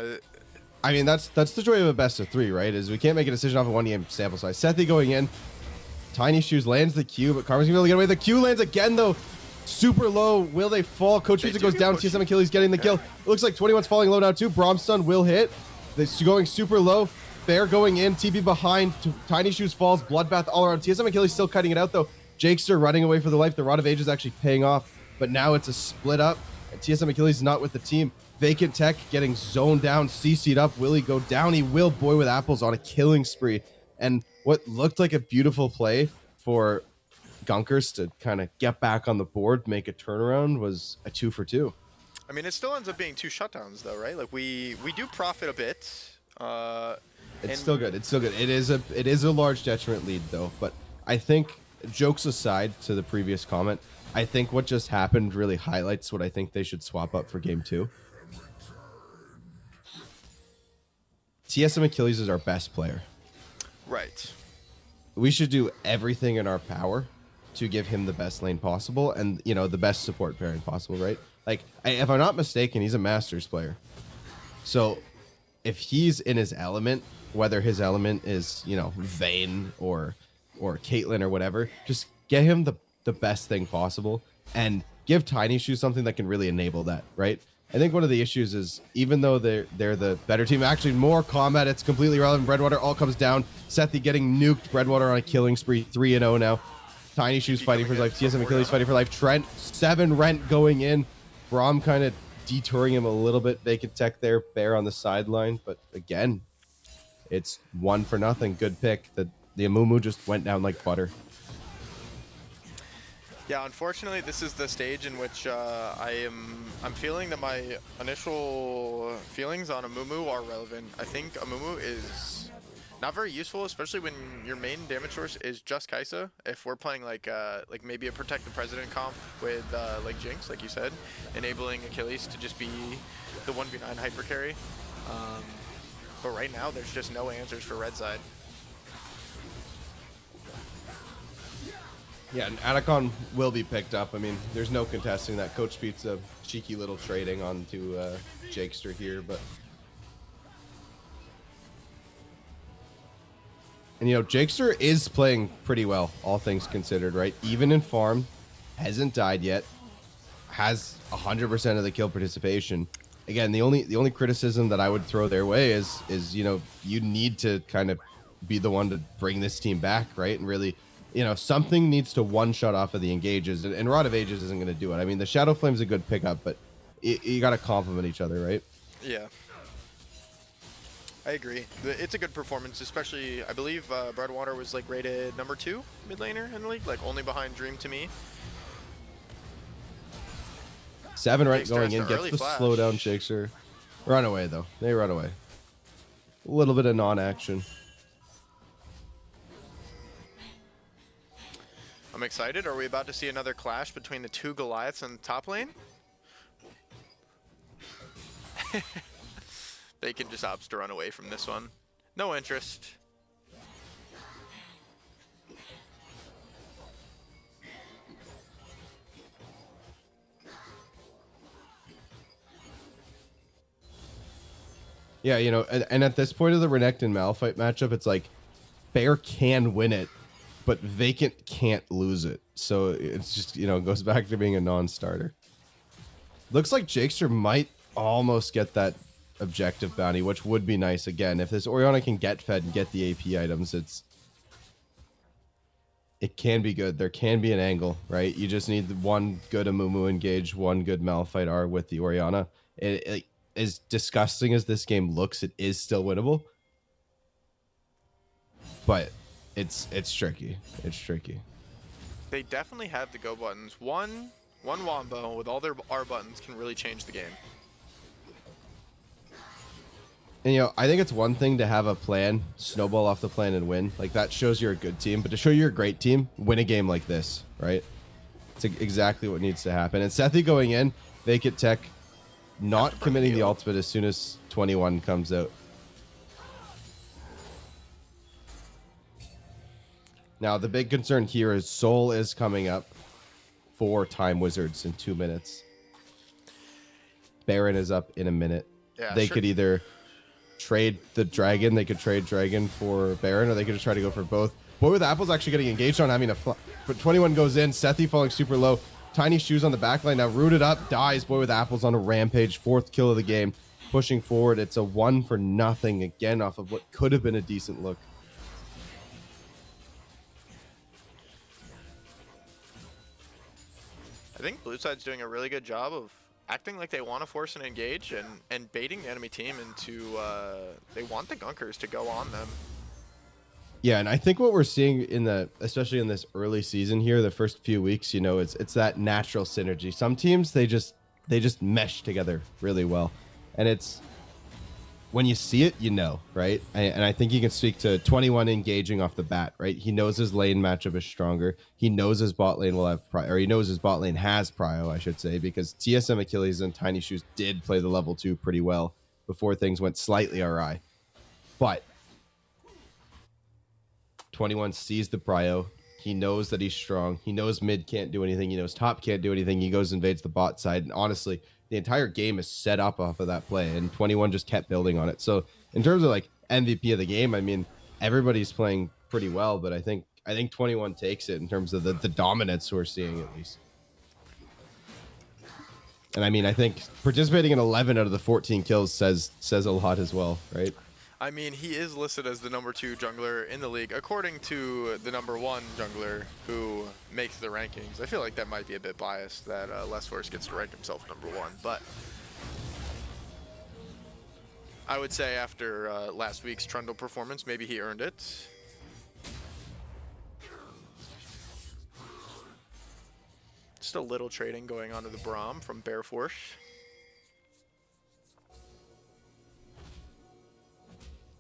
I mean that's the joy of a best of 3, right? Is we can't make a decision off of 1 game sample size. Sethi going in, Tiny Shoes lands the Q, but Karma's gonna be able to get away. The Q lands again though. Super low. Will they fall? Coach Pizza goes down. TSM Achilles getting the kill. It looks like 21's falling low now too. Bromstun will hit. This going super low. Bear going in. TP behind. Tiny Shoes falls. Bloodbath all around. TSM Achilles still cutting it out though. Jakester running away for the life. The Rod of Age is actually paying off. But now it's a split up. And TSM Achilles is not with the team. Vacant Tech getting zoned down. CC'd up. Will he go down? He will. Boy with Apples on a killing spree. And what looked like a beautiful play for Gunkers to kind of get back on the board, make a turnaround, was a 2 for 2. I mean, it still ends up being 2 shutdowns though, right? Like we do profit a bit. It's still good. It's still good. It is a large detriment lead though, but I think, jokes aside to the previous comment, I think what just happened really highlights what I think they should swap up for game 2. TSM Achilles is our best player. Right. We should do everything in our power to give him the best lane possible and the best support pairing possible, right? Like, if I'm not mistaken, he's a Masters player. So if he's in his element, whether his element is Vayne or Caitlyn or whatever, just get him the best thing possible and give Tiny Shoes something that can really enable that, right? I think one of the issues is, even though they're the better team, actually more combat, it's completely irrelevant. Breadwater all comes down. Sethi getting nuked. Breadwater on a killing spree, 3-0 now. Tiny Shoes fighting for his life. TSM Achilles fighting for life. Trent, 7 Rent going in. Braum kind of detouring him a little bit. Vacant Tech there. Bear on the sideline. But again, it's 1 for nothing. Good pick. The Amumu just went down like butter. Yeah, unfortunately, this is the stage in which I'm feeling that my initial feelings on Amumu are relevant. I think Amumu is not very useful, especially when your main damage source is just Kaisa. If we're playing like maybe a Protect the President comp with like Jinx, like you said, enabling Achilles to just be the 1v9 hyper carry. But right now, there's just no answers for red side. Yeah, and Atacon will be picked up. I mean, there's no contesting that. Coach Pizza, cheeky little trading onto Jakester here, but... And, Jakester is playing pretty well, all things considered, right? Even in farm, hasn't died yet, has 100% of the kill participation. Again, the only criticism that I would throw their way is you need to kind of be the one to bring this team back, right? And really... something needs to one-shot off of the engages, and Rod of Ages isn't going to do it. I mean, the Shadow Flame's a good pickup, but you got to complement each other, right? Yeah. I agree. It's a good performance, especially, I believe Breadwater was like rated number 2 mid laner in the league, like only behind Dream to me. 7 right Jakester going has in, the gets early the flash. slowdown Jakester. Run away, though. They run away. A little bit of non-action. I'm excited. Are we about to see another clash between the 2 Goliaths in the top lane? They can just opts to run away from this one. No interest. Yeah, and at this point of the Renekton Malphite matchup, it's like Bear can win it, but Vacant can't lose it. So it's just, goes back to being a non-starter. Looks like Jakester might almost get that objective bounty, which would be nice. Again, if this Orianna can get fed and get the AP items, it can be good. There can be an angle, right? You just need one good Amumu engage, one good Malphite R with the Orianna. As disgusting as this game looks, it is still winnable. But it's tricky. It's tricky. They definitely have the go buttons. One Wombo with all their R buttons can really change the game. And I think it's one thing to have a plan, snowball off the plan and win. Like that shows you're a good team, but to show you're a great team, win a game like this, right? It's exactly what needs to happen. And Sethi going in, Vacant Tech not committing the ultimate as soon as 21 comes out. Now, the big concern here is Soul is coming up for Time Wizards in 2 minutes. Baron is up in a minute. Yeah, they sure. could either trade the Dragon, they could trade Dragon for Baron, or they could just try to go for both. Boy with Apple's actually getting engaged on having a but 21 goes in. Sethi falling super low. Tiny Shoes on the backline now, rooted up, dies. Boy with Apple's on a rampage. 4th kill of the game. Pushing forward. It's a 1-for-0 again off of what could have been a decent look. I think Blue Side's doing a really good job of acting like they want to force an engage and baiting the enemy team into they want the Gunkers to go on them. Yeah, and I think what we're seeing especially in this early season here, the first few weeks, it's that natural synergy. Some teams they just mesh together really well, and it's when you see it, right? And I think you can speak to 21 engaging off the bat, right? He knows his lane matchup is stronger. He knows his bot lane will have or he knows his bot lane has prio, I should say, because TSM Achilles and Tiny Shoes did play the level 2 pretty well before things went slightly awry. But 21 sees the prio. He knows that he's strong. He knows mid can't do anything. He knows top can't do anything. He goes and invades the bot side. And honestly, the entire game is set up off of that play, and 21 just kept building on it. So in terms of like MVP of the game, I mean, everybody's playing pretty well, but I think 21 takes it in terms of the dominance we're seeing at least. And I mean, I think participating in 11 out of the 14 kills says a lot as well, right? I mean, he is listed as the number 2 jungler in the league, according to the number 1 jungler who makes the rankings. I feel like that might be a bit biased that Les Force gets to rank himself number 1, but I would say after last week's Trundle performance, maybe he earned it. Just a little trading going on to the Braum from Bear Force.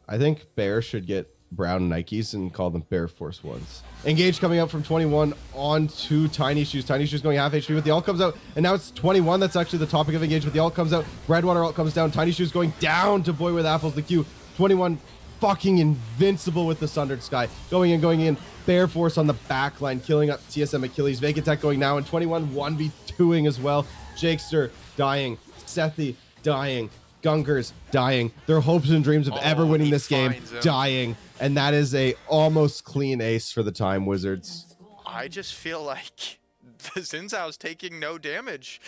I think Bear should get brown Nikes and call them Bear Force Ones. Engage coming up from 21 on to Tiny Shoes. Tiny Shoes going half HP, but the ult comes out, and now it's 21. That's actually the topic of engage, but the ult comes out. Redwater ult comes down. Tiny Shoes going down to Boy with Apples, the Q. 21 fucking invincible with the Sundered Sky. Going in. Bear Force on the back line, killing up TSM Achilles. Vacant Tech going now, and 21 1v2ing as well. Jakester dying. Sethi dying. Gunkers dying. Their hopes and dreams of ever winning this game dying. And that is a almost clean ace for the Time Wizards. I just feel like the Xin Zhao's taking no damage.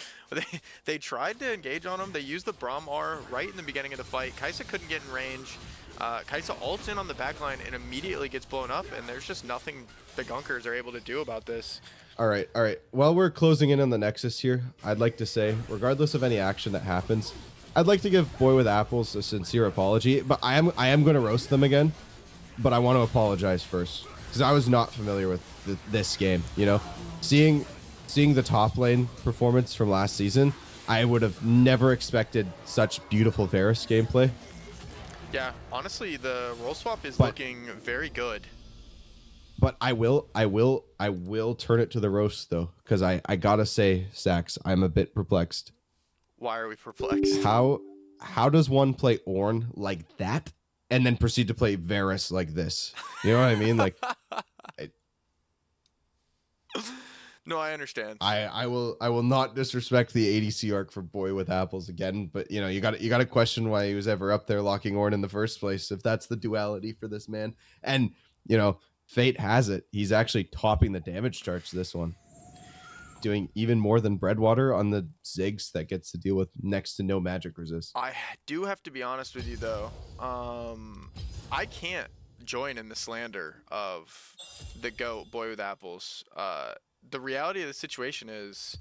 They tried to engage on him. They used the Braum R right in the beginning of the fight. Kai'Sa couldn't get in range. Kai'Sa ults in on the backline and immediately gets blown up, and there's just nothing the Gunkers are able to do about this. All right. While we're closing in on the Nexus here, I'd like to say, regardless of any action that happens, I'd like to give Boy with Apples a sincere apology, but I am going to roast them again, but I want to apologize first because I was not familiar with this game. Seeing the top lane performance from last season, I would have never expected such beautiful Varus gameplay. Yeah, honestly, the role swap is looking very good. But I will turn it to the roast though, because I gotta say, Sax, I'm a bit perplexed. Why are we perplexed? How does one play Ornn like that and then proceed to play Varus like this? You know what I mean? Like, no, I understand. I will not disrespect the ADC arc for Boy with Apples again, but you got to question why he was ever up there locking Ornn in the first place if that's the duality for this man. And fate has it, he's actually topping the damage charts this one, doing even more than Breadwater on the Ziggs that gets to deal with next to no magic resist. I do have to be honest with you though. I can't join in the slander of the GOAT Boy with Apples. The reality of the situation is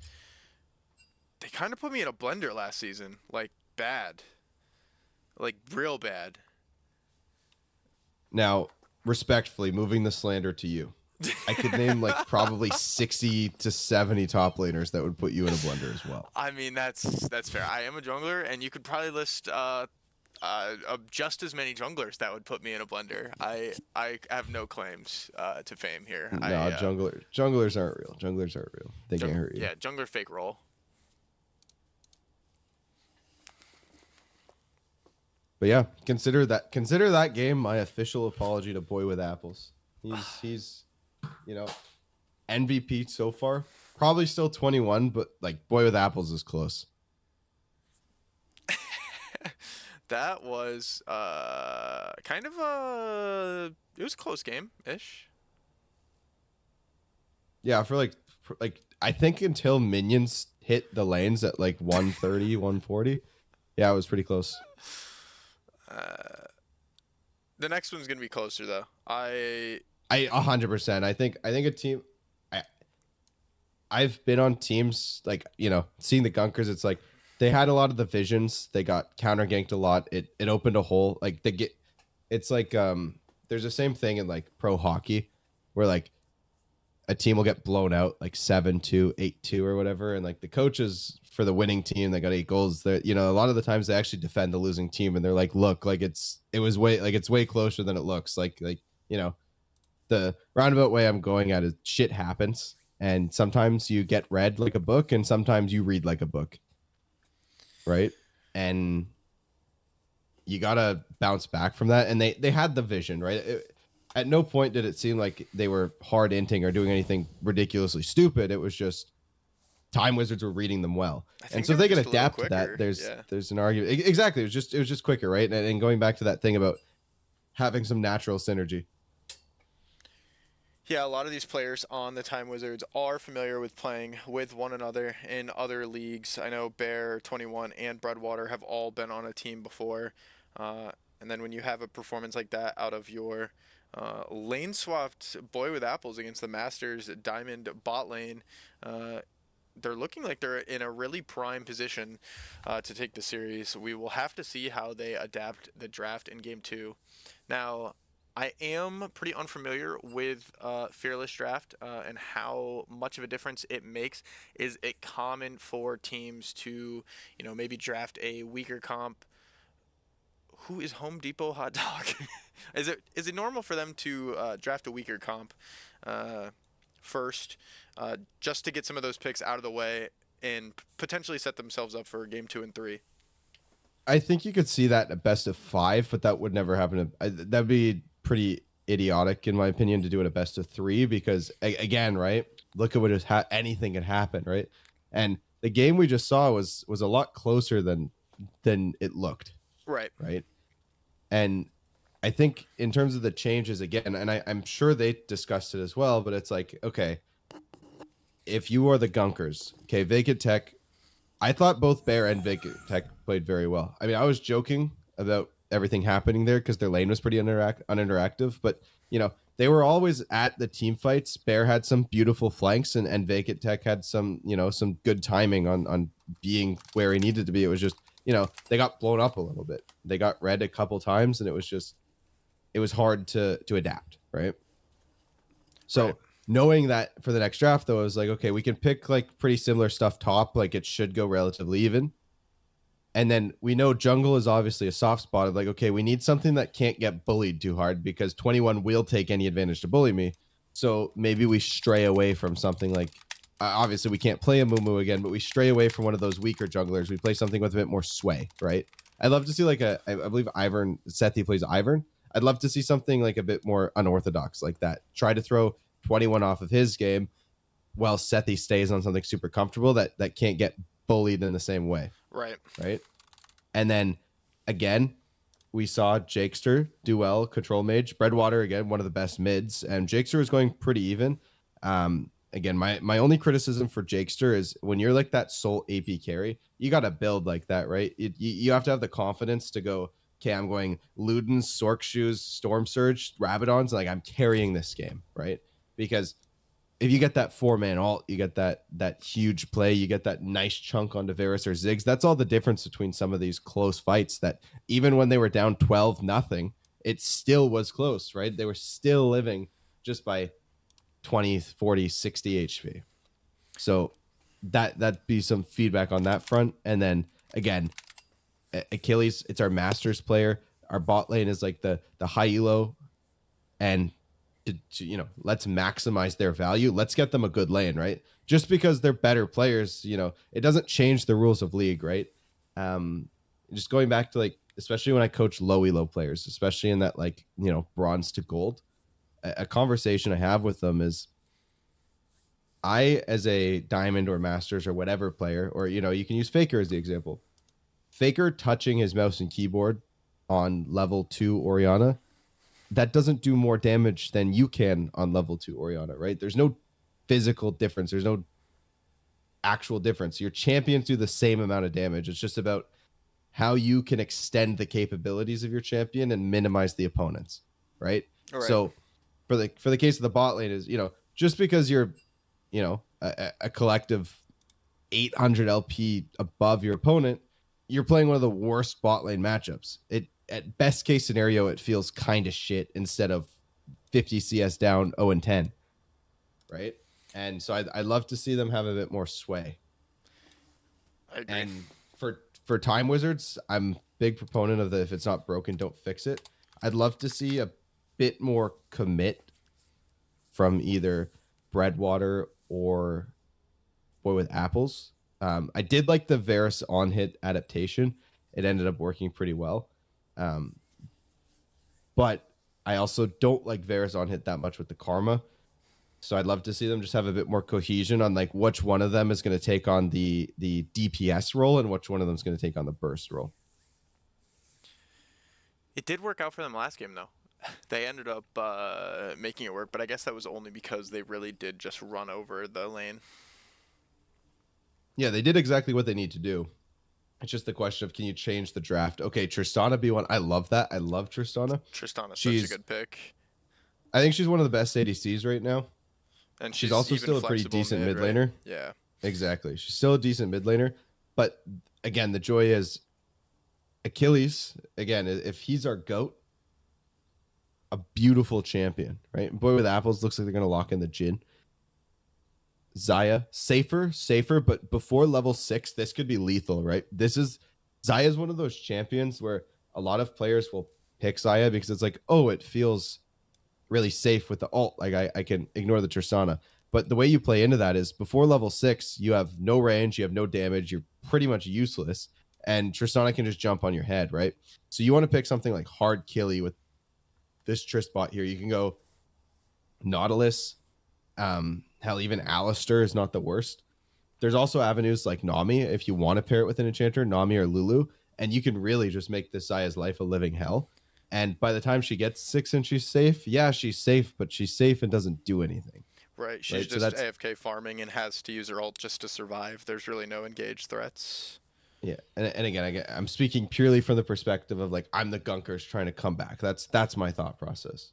they kind of put me in a blender last season, like bad, like real bad. Now, respectfully, moving the slander to you, I could name like probably 60 to 70 top laners that would put you in a blender as well. I mean, that's fair. I am a jungler, and you could probably list Just as many junglers that would put me in a blender. I have no claims to fame here. No, junglers aren't real. Junglers aren't real. They can't hurt you. Yeah, jungler fake roll. But yeah, consider that game my official apology to Boy with Apples. He's MVP so far. Probably still 21, but like Boy with Apples is close. That was kind of it was a close game ish. Yeah, for like I think until minions hit the lanes at like 130, 140. Yeah, it was pretty close. The next one's gonna be closer though. I 100%. I think a team. I've been on teams like seeing the Gunkers. It's like they had a lot of the visions. They got counter ganked a lot. It opened a hole. Like they get. It's like there's the same thing in like pro hockey, where like a team will get blown out like 7-2, 8-2 or whatever, and like the coaches for the winning team that got 8 goals, they're a lot of the times they actually defend the losing team, and they're like, look, like it's way closer than it looks. Like the roundabout way I'm going at is shit happens, and sometimes you get read like a book, and sometimes you read like a book, right? And you gotta bounce back from that. And they had the vision, right? At no point did it seem like they were hard inting or doing anything ridiculously stupid. It was just Time Wizards were reading them well, and so if they can adapt to that. There's an argument. Exactly, it was just quicker, right? And going back to that thing about having some natural synergy. Yeah, a lot of these players on the Time Wizards are familiar with playing with one another in other leagues. I know Bear, 21, and Breadwater have all been on a team before. And then when you have a performance like that out of your lane swapped Boy with Apples against the Masters Diamond bot lane, they're looking like they're in a really prime position to take the series. We will have to see how they adapt the draft in Game 2. Now, I am pretty unfamiliar with Fearless Draft and how much of a difference it makes. Is it common for teams to, maybe draft a weaker comp? Who is Home Depot Hot Dog? Is it normal for them to draft a weaker comp first, just to get some of those picks out of the way and potentially set themselves up for Game 2 and 3? I think you could see that in a best of 5, but that would never happen. That'd be pretty idiotic, in my opinion, to do in a best of 3, because again, right? Look at what anything can happen, right? And the game we just saw was a lot closer than it looked. Right. And I think in terms of the changes again, and I'm sure they discussed it as well, but it's like, okay, if you are the Gunkers, okay, Vacant Tech, I thought both Bear and Vacant Tech played very well. I mean, I was joking about everything happening there because their lane was pretty uninteractive, but they were always at the team fights. Bear had some beautiful flanks, and Vacant Tech had some some good timing on being where he needed to be. It was just they got blown up a little bit. They got red a couple times, and it was hard to adapt, right? So. Right. Knowing that for the next draft, though, I was like, okay, we can pick like pretty similar stuff top. Like it should go relatively even. And then we know jungle is obviously a soft spot of like, okay, we need something that can't get bullied too hard because 21 will take any advantage to bully me. So maybe we stray away from something like, obviously we can't play a Mumu again, but we stray away from one of those weaker junglers. We play something with a bit more sway, right? I'd love to see like I believe Sethi plays Ivern. I'd love to see something like a bit more unorthodox like that. Try to throw 21 off of his game while Sethi stays on something super comfortable that can't get bullied in the same way. Right. And then again, we saw Jakester do well, control mage. Breadwater, again, one of the best mids, and Jakester was going pretty even. Again, my only criticism for Jakester is when you're like that sole AP carry, you got to build like that, right? You have to have the confidence to go, okay, I'm going Ludens, Sork Shoes, Storm Surge, Rabadons, like I'm carrying this game, right? Because if you get that 4-man ult, you get that huge play, you get that nice chunk onto Varus or Ziggs. That's all the difference between some of these close fights that even when they were down 12-0, it still was close, right? They were still living just by 20, 40, 60 HP. So that'd be some feedback on that front. And then again, Achilles, it's our Masters player. Our bot lane is like the high elo, and let's maximize their value. Let's get them a good lane, right? Just because they're better players, it doesn't change the rules of League, right? Just going back to like, especially when I coach low elo players, especially in that like bronze to gold, a conversation I have with them is, I, as a diamond or masters or whatever player, or you can use Faker as the example. Faker touching his mouse and keyboard on level 2 Oriana, that doesn't do more damage than you can on level 2 Oriana, right? There's no physical difference. There's no actual difference. Your champions do the same amount of damage. It's just about how you can extend the capabilities of your champion and minimize the opponents, right? All right. So for the case of the bot lane is, just because you're, a collective 800 LP above your opponent, you're playing one of the worst bot lane matchups. At best case scenario, it feels kind of shit instead of 50 CS down 0-10, right? And so I'd love to see them have a bit more sway. I agree. And for Time Wizards, I'm big proponent of the if it's not broken, don't fix it. I'd love to see a bit more commit from either Breadwater or Boy with Apples. I did like the Varus on hit adaptation. It ended up working pretty well. But I also don't like Varus on hit that much with the Karma. So I'd love to see them just have a bit more cohesion on like which one of them is going to take on the DPS role and which one of them is going to take on the burst role. It did work out for them last game, though. They ended up making it work, but I guess that was only because they really did just run over the lane. Yeah, they did exactly what they need to do. It's just the question of, can you change the draft? Okay, Tristana B1. I love that. I love Tristana. Tristana's She's such a good pick. I think she's one of the best ADCs right now. And She's also even still a pretty flexible decent mid right? laner. Yeah. Exactly. She's still a decent mid laner. But again, the joy is Achilles, again, if he's our GOAT, a beautiful champion, right? Boy with Apples looks like they're going to lock in the Jhin. Xayah, safer, but before level 6, this could be lethal, right? Xayah is one of those champions where a lot of players will pick Xayah because it's like, oh, it feels really safe with the ult. Like I can ignore the Tristana. But the way you play into that is before level 6, you have no range, you have no damage, you're pretty much useless, and Tristana can just jump on your head, right? So you want to pick something like hard killy with this Trist bot here. You can go Nautilus, hell, even Alistair is not the worst. There's also avenues like Nami if you want to pair it with an enchanter, Nami or Lulu, and you can really just make this Xayah's life a living hell. And by the time she gets 6 and she's safe, yeah, she's safe, but she's safe and doesn't do anything. Right, she's Right, so just that's- AFK farming and has to use her ult just to survive. There's really no engaged threats. Yeah, and again, I'm speaking purely from the perspective of like I'm the Gunkers trying to come back. That's my thought process.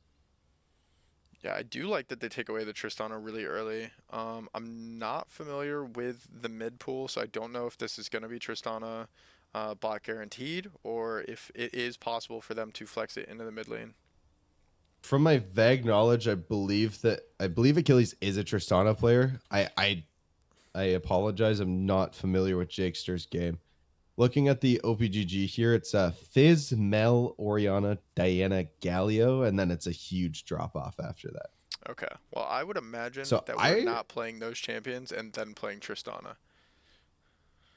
Yeah, I do like that they take away the Tristana really early. I'm not familiar with the mid pool, so I don't know if this is going to be Tristana bot guaranteed or if it is possible for them to flex it into the mid lane. From my vague knowledge, I believe Achilles is a Tristana player. I apologize, I'm not familiar with Jakster's game. Looking at the OPGG here, it's Fizz, Mel, Oriana, Diana, Galio, and then it's a huge drop off after that. Okay, well, I would imagine So that we're not playing those champions and then playing Tristana.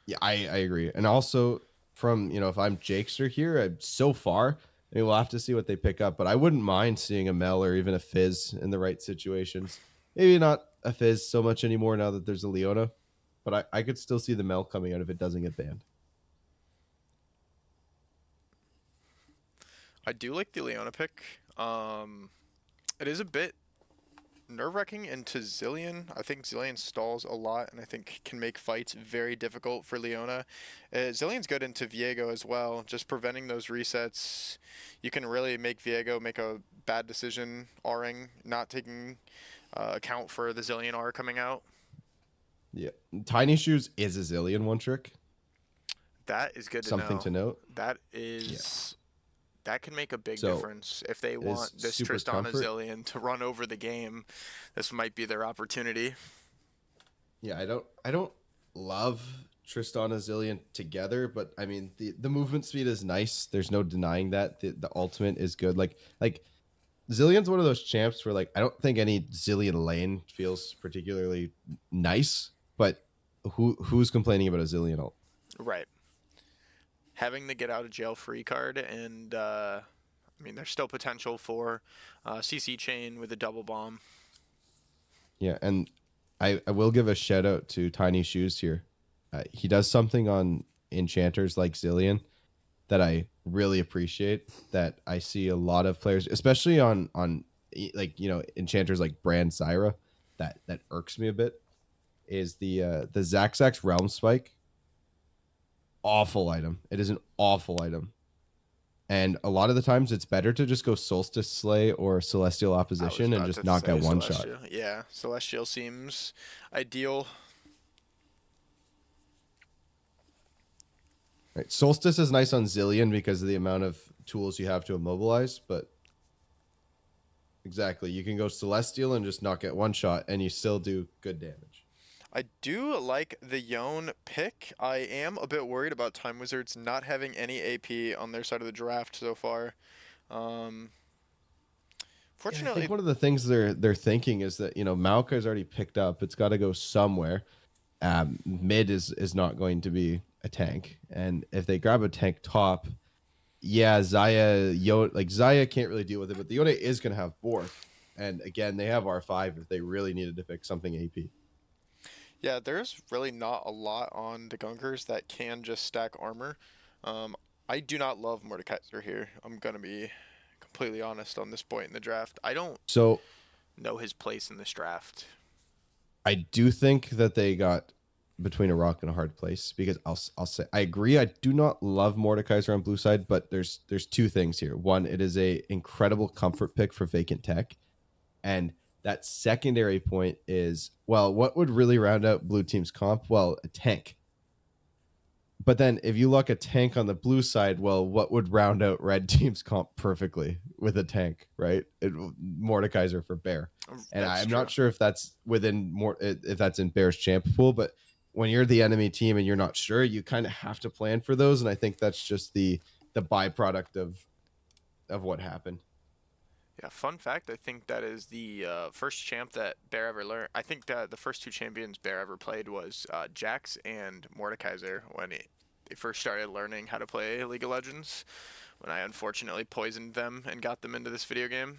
Yeah, I agree. And also from, if I'm Jakester here, so far, I mean, we'll have to see what they pick up, but I wouldn't mind seeing a Mel or even a Fizz in the right situations. Maybe not a Fizz so much anymore now that there's a Leona, but I could still see the Mel coming out if it doesn't get banned. I do like the Leona pick. It is a bit nerve-wracking into Zillion. I think Zillion stalls a lot and I think can make fights very difficult for Leona. Zillion's good into Viego as well, just preventing those resets. You can really make Viego make a bad decision R-ing, not taking account for the Zillion R coming out. Yeah. Tiny Shoes is a Zillion one trick. That is good to Something know. to note. That is... Yeah. That can make a big So, difference. If they want this super Tristana comfort. Zillion to run over the game, this might be their opportunity. Yeah, I don't love Tristana Zillion together, but I mean the movement speed is nice. There's no denying that. The ultimate is good. Like Zillion's one of those champs where like I don't think any Zillion lane feels particularly nice, but who's complaining about a Zillion ult? Right. Having the get out of jail free card, and I mean, there's still potential for CC chain with a double bomb. Yeah, and I will give a shout out to Tiny Shoes here. He does something on enchanters like Zillion that I really appreciate. That I see a lot of players, especially on like enchanters like Brand Zyra, that irks me a bit. Is the Zaxax Realm Spike awful item? It is an awful item, and a lot of the times it's better to just go Solstice Slay or Celestial I was Opposition and about just to knock say out one shot. Celestial. Yeah, Celestial seems ideal. Right. Solstice is nice on Zillion because of the amount of tools you have to immobilize, but exactly, you can go Celestial and just knock out one shot, and you still do good damage. I do like the Yone pick. I am a bit worried about Time Wizards not having any AP on their side of the draft so far. I Fortunately, think one of the things they're thinking is that Maokai's already picked up. It's got to go somewhere. Mid is not going to be a tank, and if they grab a tank top, yeah, Zaya can't really deal with it, but the Yone is going to have Bork, and again they have R5 if they really needed to pick something AP. yeah, there's really not a lot on the Gunkers that can just stack armor. Um, I do not love Mordekaiser here. I'm gonna be completely honest on this point in the draft. I don't So know his place in this draft. I do think that they got between a rock and a hard place because I'll say I agree. I do not love Mordekaiser on blue side, but there's two things here. One, it is a incredible comfort pick for vacant tech, and that secondary point is, well, what would really round out blue team's comp? Well, a tank. But then if you look at tank on the blue side, well, what would round out red team's comp perfectly with a tank, right? Mordekaiser for Bear. And That's I'm true. not sure if that's within more if that's in Bear's champ pool, but when you're the enemy team and you're not sure, you kind of have to plan for those. And I think that's just the byproduct of what happened. Yeah, fun fact, I think that is the first champ that Bear ever learned. I think that the first two champions Bear ever played was Jax and Mordekaiser when they first started learning how to play League of Legends, when I unfortunately poisoned them and got them into this video game.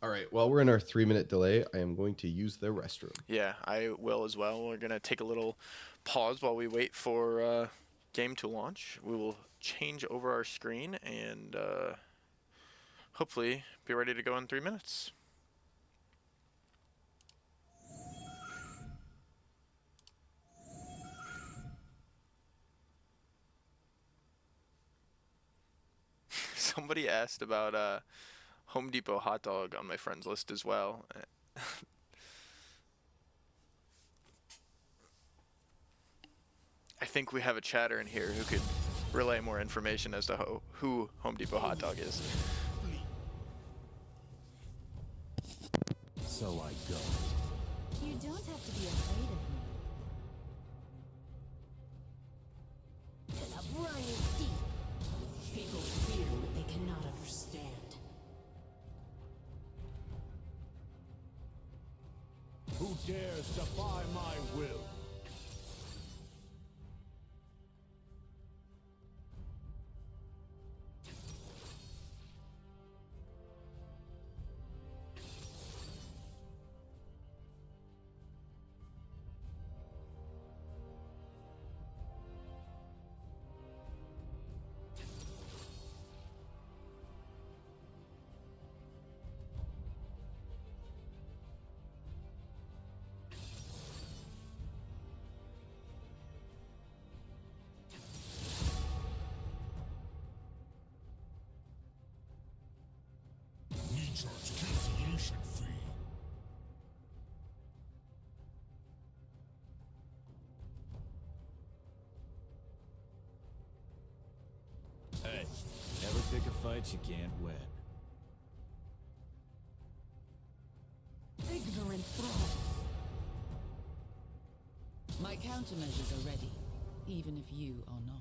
All right. While we're in our 3-minute delay, I am going to use the restroom. Yeah, I will as well. We're going to take a little pause while we wait for game to launch. We will change over our screen and hopefully be ready to go in 3 minutes. Somebody asked about Home Depot hot dog on my friends list as well. I think we have a chatter in here who could relay more information as to who Home Depot hot dog is. So I go. You don't have to be afraid of me. To the briny deep. People fear what they cannot understand. Who dares defy my will? Hey, never pick a fight you can't win. countermeasures are ready, even if you are not.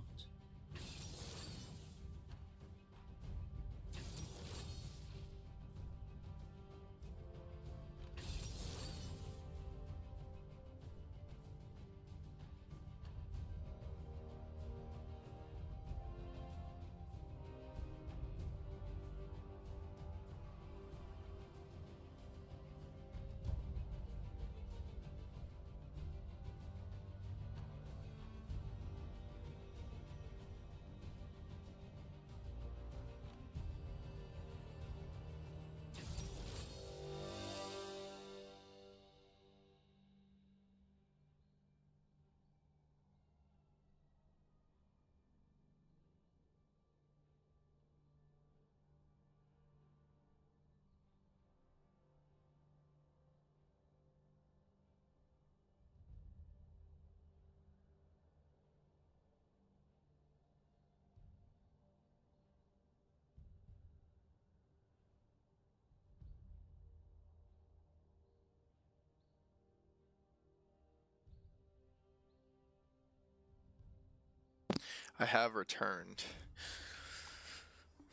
I have returned.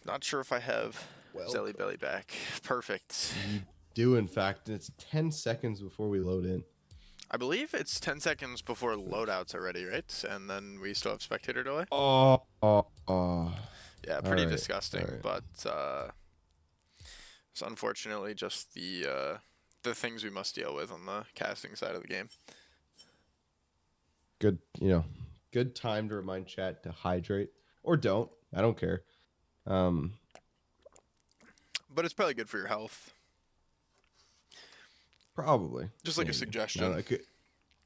Not sure if I have Welcome. Zelly Belly back. Perfect. You do, in fact, and it's 10 seconds before we load in. I believe it's 10 seconds before loadouts already, right? And then we still have spectator delay? Oh. Yeah, pretty Alright, disgusting, alright. but it's unfortunately just the things we must deal with on the casting side of the game. Good, good time to remind chat to hydrate. Or don't. I don't care. But it's probably good for your health. Probably. Just like a Maybe. I don't suggestion. know, it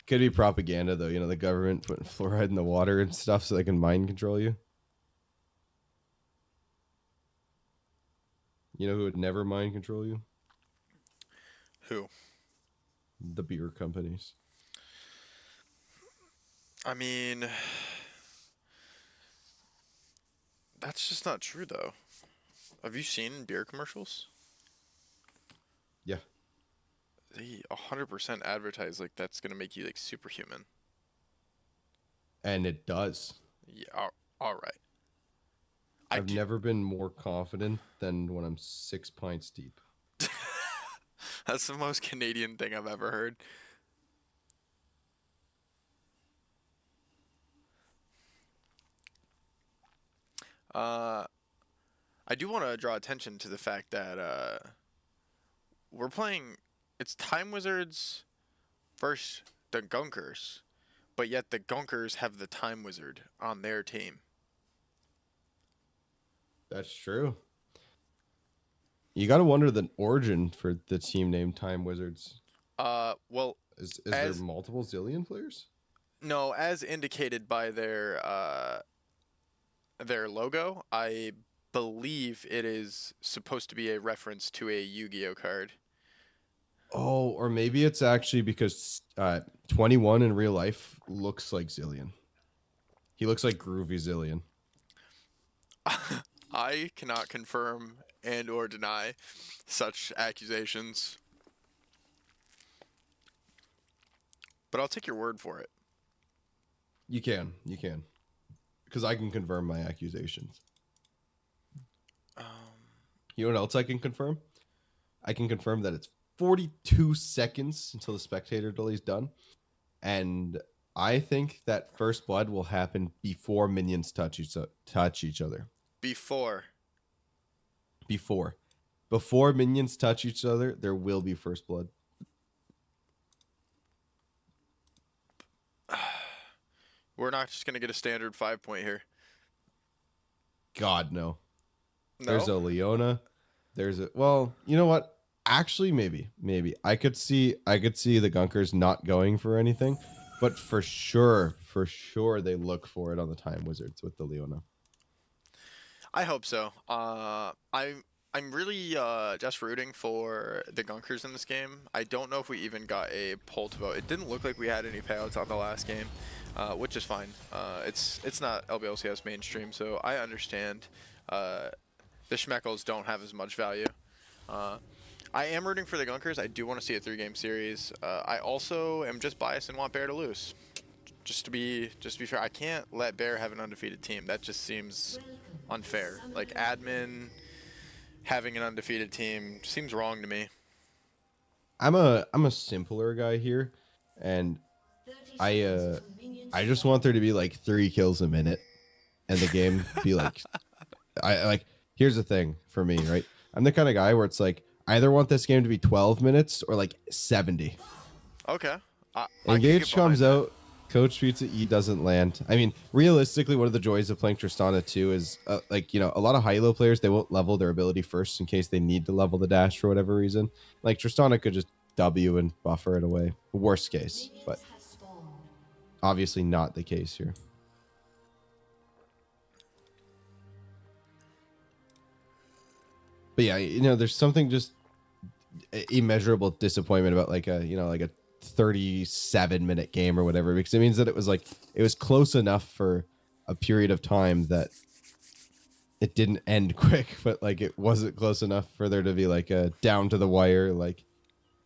could be propaganda, though. The government putting fluoride in the water and stuff so they can mind control you. You know who would never mind control you? Who? The beer companies. I mean, that's just not true, though. Have you seen beer commercials? Yeah. They 100% advertise like that's gonna make you like superhuman. And it does. Yeah, all right. I've never been more confident than when I'm 6 pints deep. That's the most Canadian thing I've ever heard. I do want to draw attention to the fact that we're playing. It's Time Wizards versus the Gunkers, but yet the Gunkers have the Time Wizard on their team. That's true. You got to wonder the origin for the team name Time Wizards. Well, Is there multiple Zillion players? no, as indicated by their logo, I believe it is supposed to be a reference to a Yu-Gi-Oh card. Oh, or maybe it's actually because 21 in real life looks like Zillion. He looks like Groovy Zillion. I cannot confirm and or deny such accusations. But I'll take your word for it. You can. Because I can confirm my accusations. You know what else I can confirm? I can confirm that it's 42 seconds until the spectator delay is done. And I think that first blood will happen before minions touch each other. Before minions touch each other, there will be first blood. We're not just going to get a standard 5-point here. God, no. No? There's a Leona. Well, you know what? Actually, maybe. I could see the Gunkers not going for anything, but for sure they look for it on the Time Wizards with the Leona. I hope so. I'm really just rooting for the Gunkers in this game. I don't know if we even got a poll to vote. It didn't look like we had any payouts on the last game, which is fine. It's not LBLCS mainstream, so I understand. The Schmeckles don't have as much value. I am rooting for the Gunkers. I do want to see a 3-game series. I also am just biased and want Bear to lose. Just to be fair, I can't let Bear have an undefeated team. That just seems unfair. Like admin having an undefeated team seems wrong to me. I'm a simpler guy here, and I just want there to be like 3 kills a minute, and the game be like, I like. Here's the thing for me, right? I'm the kind of guy where it's like I either want this game to be 12 minutes or like 70. Okay. I can Engage get behind comes that. out. Coach Pizza E doesn't land. I mean, realistically, one of the joys of playing Tristana too is like, you know, a lot of high-low players, they won't level their ability first in case they need to level the dash for whatever reason. Like Tristana could just W and buffer it away. Worst case, but obviously not the case here. But yeah, you know, there's something just immeasurable disappointment about like a, you know, like a 37-minute game or whatever, because it means that it was close enough for a period of time that it didn't end quick, but like it wasn't close enough for there to be like a down to the wire like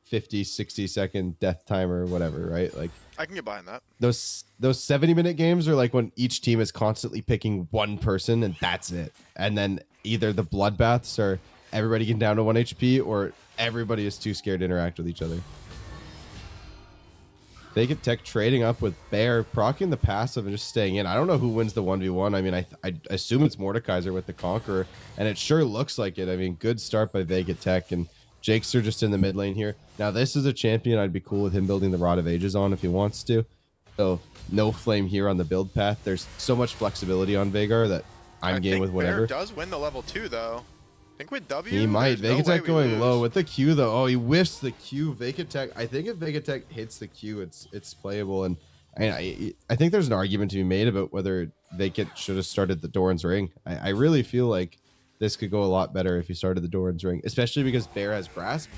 50-60 second death timer or whatever, right? Like I can get behind that. those 70-minute games are like when each team is constantly picking one person and that's it, and then either the bloodbaths are everybody getting down to 1 HP or everybody is too scared to interact with each other. Vacant Tech trading up with Bear, proccing the passive and just staying in. I don't know who wins the 1v1. I mean, I assume it's Mordekaiser with the Conqueror, and it sure looks like it. I mean, good start by Vacant Tech, and Jakester just in the mid lane here. Now, this is a champion I'd be cool with him building the Rod of Ages on if he wants to. So, no flame here on the build path. There's so much flexibility on Vagar that I'm game with whatever. Bear does win the level 2, though. I think with W, He might. there's no Vacant way Tech we going lose. low with the Q though. Oh, he whiffs the Q. Vacant Tech. I think if Vacant Tech hits the Q, it's playable. And I think there's an argument to be made about whether Vacant should have started the Doran's Ring. I really feel like this could go a lot better if he started the Doran's Ring, especially because Bear has Grasp,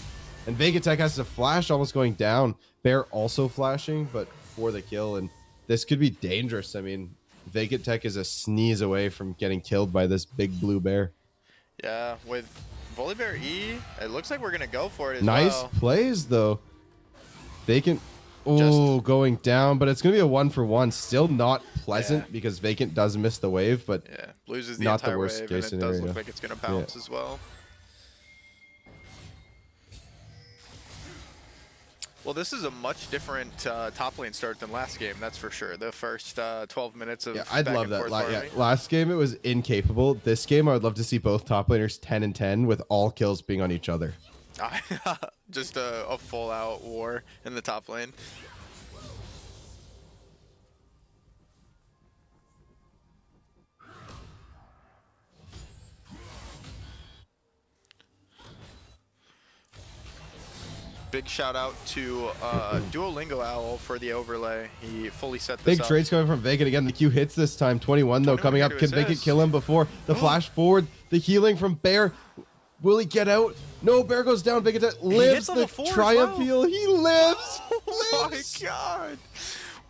and Vacant Tech has to flash almost going down. Bear also flashing, but for the kill, and this could be dangerous. I mean, Vacant Tech is a sneeze away from getting killed by this big blue bear. Yeah, with Volibear E, it looks like we're going to go for it as Nice well. plays though. Vacant. Oh, going down, but it's gonna be a 1-for-1. Still not pleasant because Vacant does miss the wave, but Yeah, loses the not the entire worst wave, case and it does scenario. look like it's going to bounce as well. Well, this is a much different top lane start than last game, that's for sure. The first 12 minutes of I'd back love and that. forth Yeah, farming. last game it was incapable. This game I would love to see both top laners 10 and 10 with all kills being on each other. Just a full-out war in the top lane. Big shout out to Duolingo Owl for the overlay. He fully set this Big up. trades coming from Vacant again. The Q hits this time. 21 though 21 coming here up. to Can Vacant assist. kill him before the flash forward? The healing from Bear. Will he get out? No, Bear goes down. Vacant lives level the 4 as triumph well. heal. He lives. Oh my Lives. god.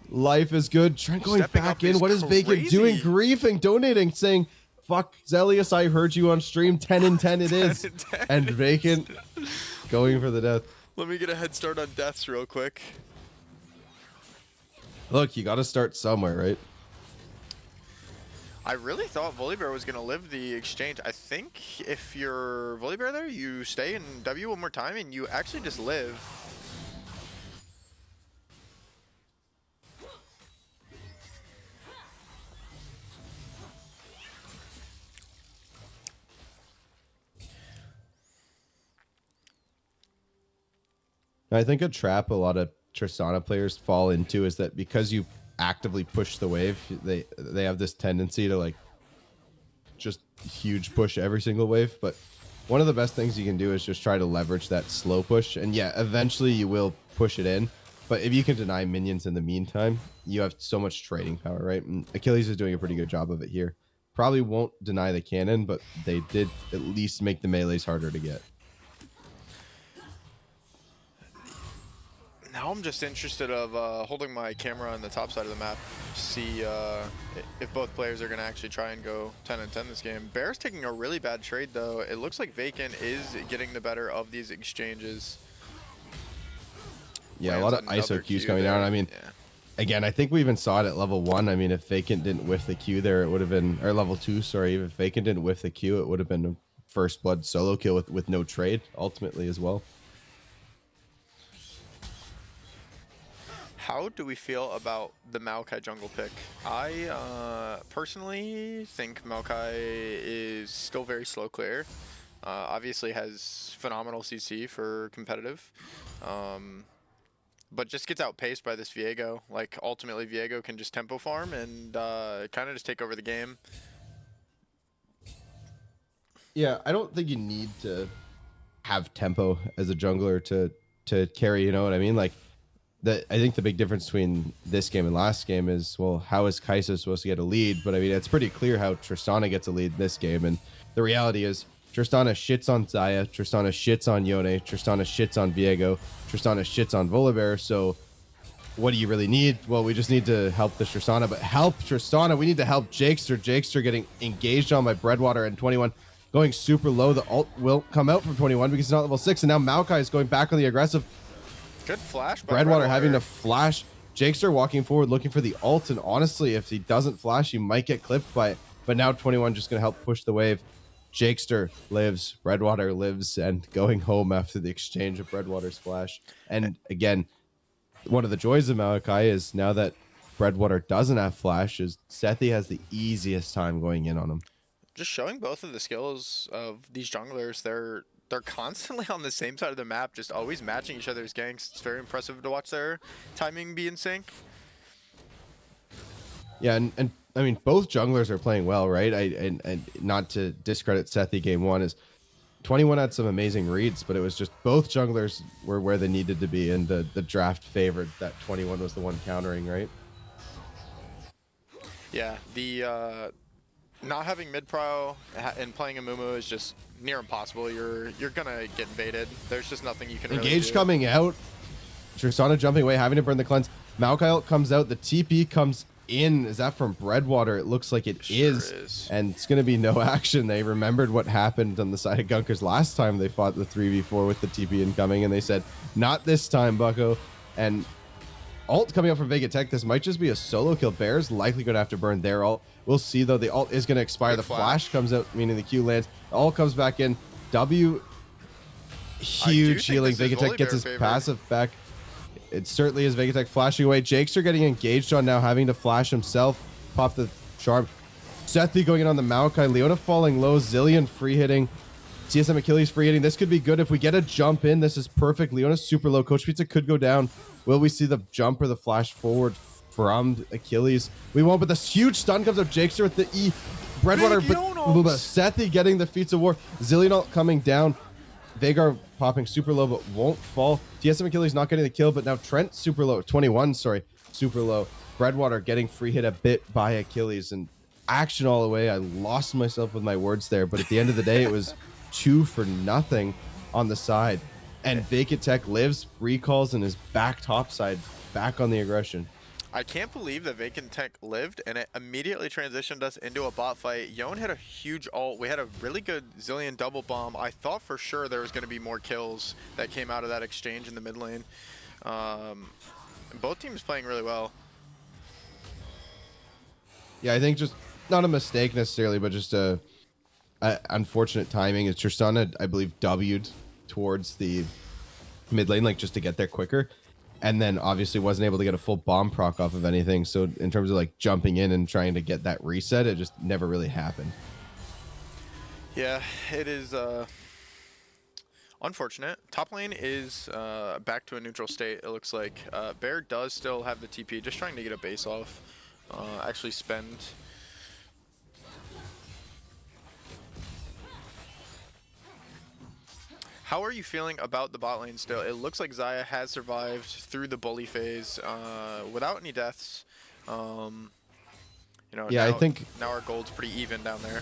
Life is good. Trent going Stepping back up in. is What is Vacant doing? crazy. Griefing, donating, saying, fuck Zelius, I heard you on stream. 10 and 10 it is. 10 and 10 And it Vacant going for the death. Let me get a head start on deaths real quick. Look, you got to start somewhere, right? I really thought Volibear was going to live the exchange. I think if you're Volibear there, you stay in W one more time and you actually just live. I think a trap a lot of Tristana players fall into is that because you actively push the wave, they have this tendency to like just huge push every single wave. But one of the best things you can do is just try to leverage that slow push. And yeah, eventually you will push it in. But if you can deny minions in the meantime, you have so much trading power, right? And Achilles is doing a pretty good job of it here. Probably won't deny the cannon, but they did at least make the melees harder to get. Now I'm just interested of holding my camera on the top side of the map to see if both players are going to actually try and go 10 and 10 this game. Bear's taking a really bad trade though. It looks like Vacant is getting the better of these exchanges. Yeah, a Lands lot of ISO another Qs Q coming there. down. I mean, Yeah. again, I think we even saw it at level 1. I mean, if Vacant didn't whiff the Q there, it would have been, or level 2, sorry. If Vacant didn't whiff the Q, it would have been a first blood solo kill with no trade ultimately as well. How do we feel about the Maokai jungle pick? I personally think Maokai is still very slow clear. Obviously has phenomenal CC for competitive. But just gets outpaced by this Viego. Like, ultimately, Viego can just tempo farm and kind of just take over the game. Yeah, I don't think you need to have tempo as a jungler to carry, you know what I mean? Like, I think the big difference between this game and last game is, well, how is Kai'Sa supposed to get a lead? But I mean, it's pretty clear how Tristana gets a lead this game. And the reality is, Tristana shits on Xayah, Tristana shits on Yone, Tristana shits on Viego, Tristana shits on Volibear. So what do you really need? Well, we just need to help the Tristana, but help Tristana. We need to help Jakester. Jakester getting engaged on by Breadwater and 21 going super low. The ult will come out from 21 because it's not level 6. And now Maokai is going back on the aggressive. Good flash by Breadwater having to flash. Jakester walking forward looking for the ult. And honestly, if he doesn't flash, he might get clipped by it. But now 21 just going to help push the wave. Jakester lives, Breadwater lives, and going home after the exchange of Breadwater's flash. And again, one of the joys of Maokai is now that Breadwater doesn't have flash, is Sethi has the easiest time going in on him. Just showing both of the skills of these junglers. They're constantly on the same side of the map, just always matching each other's ganks. It's very impressive to watch their timing be in sync. Yeah, and I mean, both junglers are playing well, right? And not to discredit Sethi game 1, is 21 had some amazing reads, but it was just both junglers were where they needed to be, and the draft favored that 21 was the one countering, right? Yeah, the not having mid pro and playing a Mumu is just near impossible. You're gonna get invaded. There's just nothing you can really Engage do. coming out, Tristana jumping away, having to burn the cleanse. Maokai ult comes out, the TP comes in. Is that from Breadwater? It looks like it is. And it's going to be no action. They remembered what happened on the side of Gunkers last time they fought the 3v4 with the TP incoming, and they said, not this time, bucko. And ult coming up from Vega Tech. This might just be a solo kill. Bear's likely going to have to burn their ult. We'll see, though. The ult is going to expire. The flash comes out, meaning the Q lands. The ult comes back in. W, huge healing. Vega Tech gets his passive back. It certainly is. Vega Tech flashing away. Jakester getting engaged on now, having to flash himself. Pop the charm. Sethi going in on the Maokai. Leona falling low. Zillion free hitting. CSM Achilles free hitting. This could be good. If we get a jump in, this is perfect. Leona's super low. Coach Pizza could go down. Will we see the jump or the flash forward from Achilles? We won't, but this huge stun comes up. Jakester with the E. Breadwater, but Sethi getting the feats of war. Zillion ult coming down. Vagar popping super low, but won't fall. TSM Achilles not getting the kill, but now Trent super low. 21, sorry, super low. Breadwater getting free hit a bit by Achilles, and action all the way. I lost myself with my words there, but at the end of the day, it was 2 for nothing on the side. And Vacant Tech lives, recalls, and is back topside, back on the aggression. I can't believe that Vacant Tech lived, and it immediately transitioned us into a bot fight. Yon had a huge ult. We had a really good Zillion double bomb. I thought for sure there was going to be more kills that came out of that exchange in the mid lane. Both teams playing really well. Yeah, I think just not a mistake necessarily, but just a unfortunate timing. Is Tristana, I believe, W'd towards the mid lane, like just to get there quicker. And then obviously wasn't able to get a full bomb proc off of anything. So in terms of like jumping in and trying to get that reset, it just never really happened. Yeah, it is unfortunate. Top lane is back to a neutral state, it looks like. Bear does still have the TP, just trying to get a base off. Actually spend... How are you feeling about the bot lane still? It looks like Xayah has survived through the bully phase without any deaths. You know, yeah, now, I think now our gold's pretty even down there.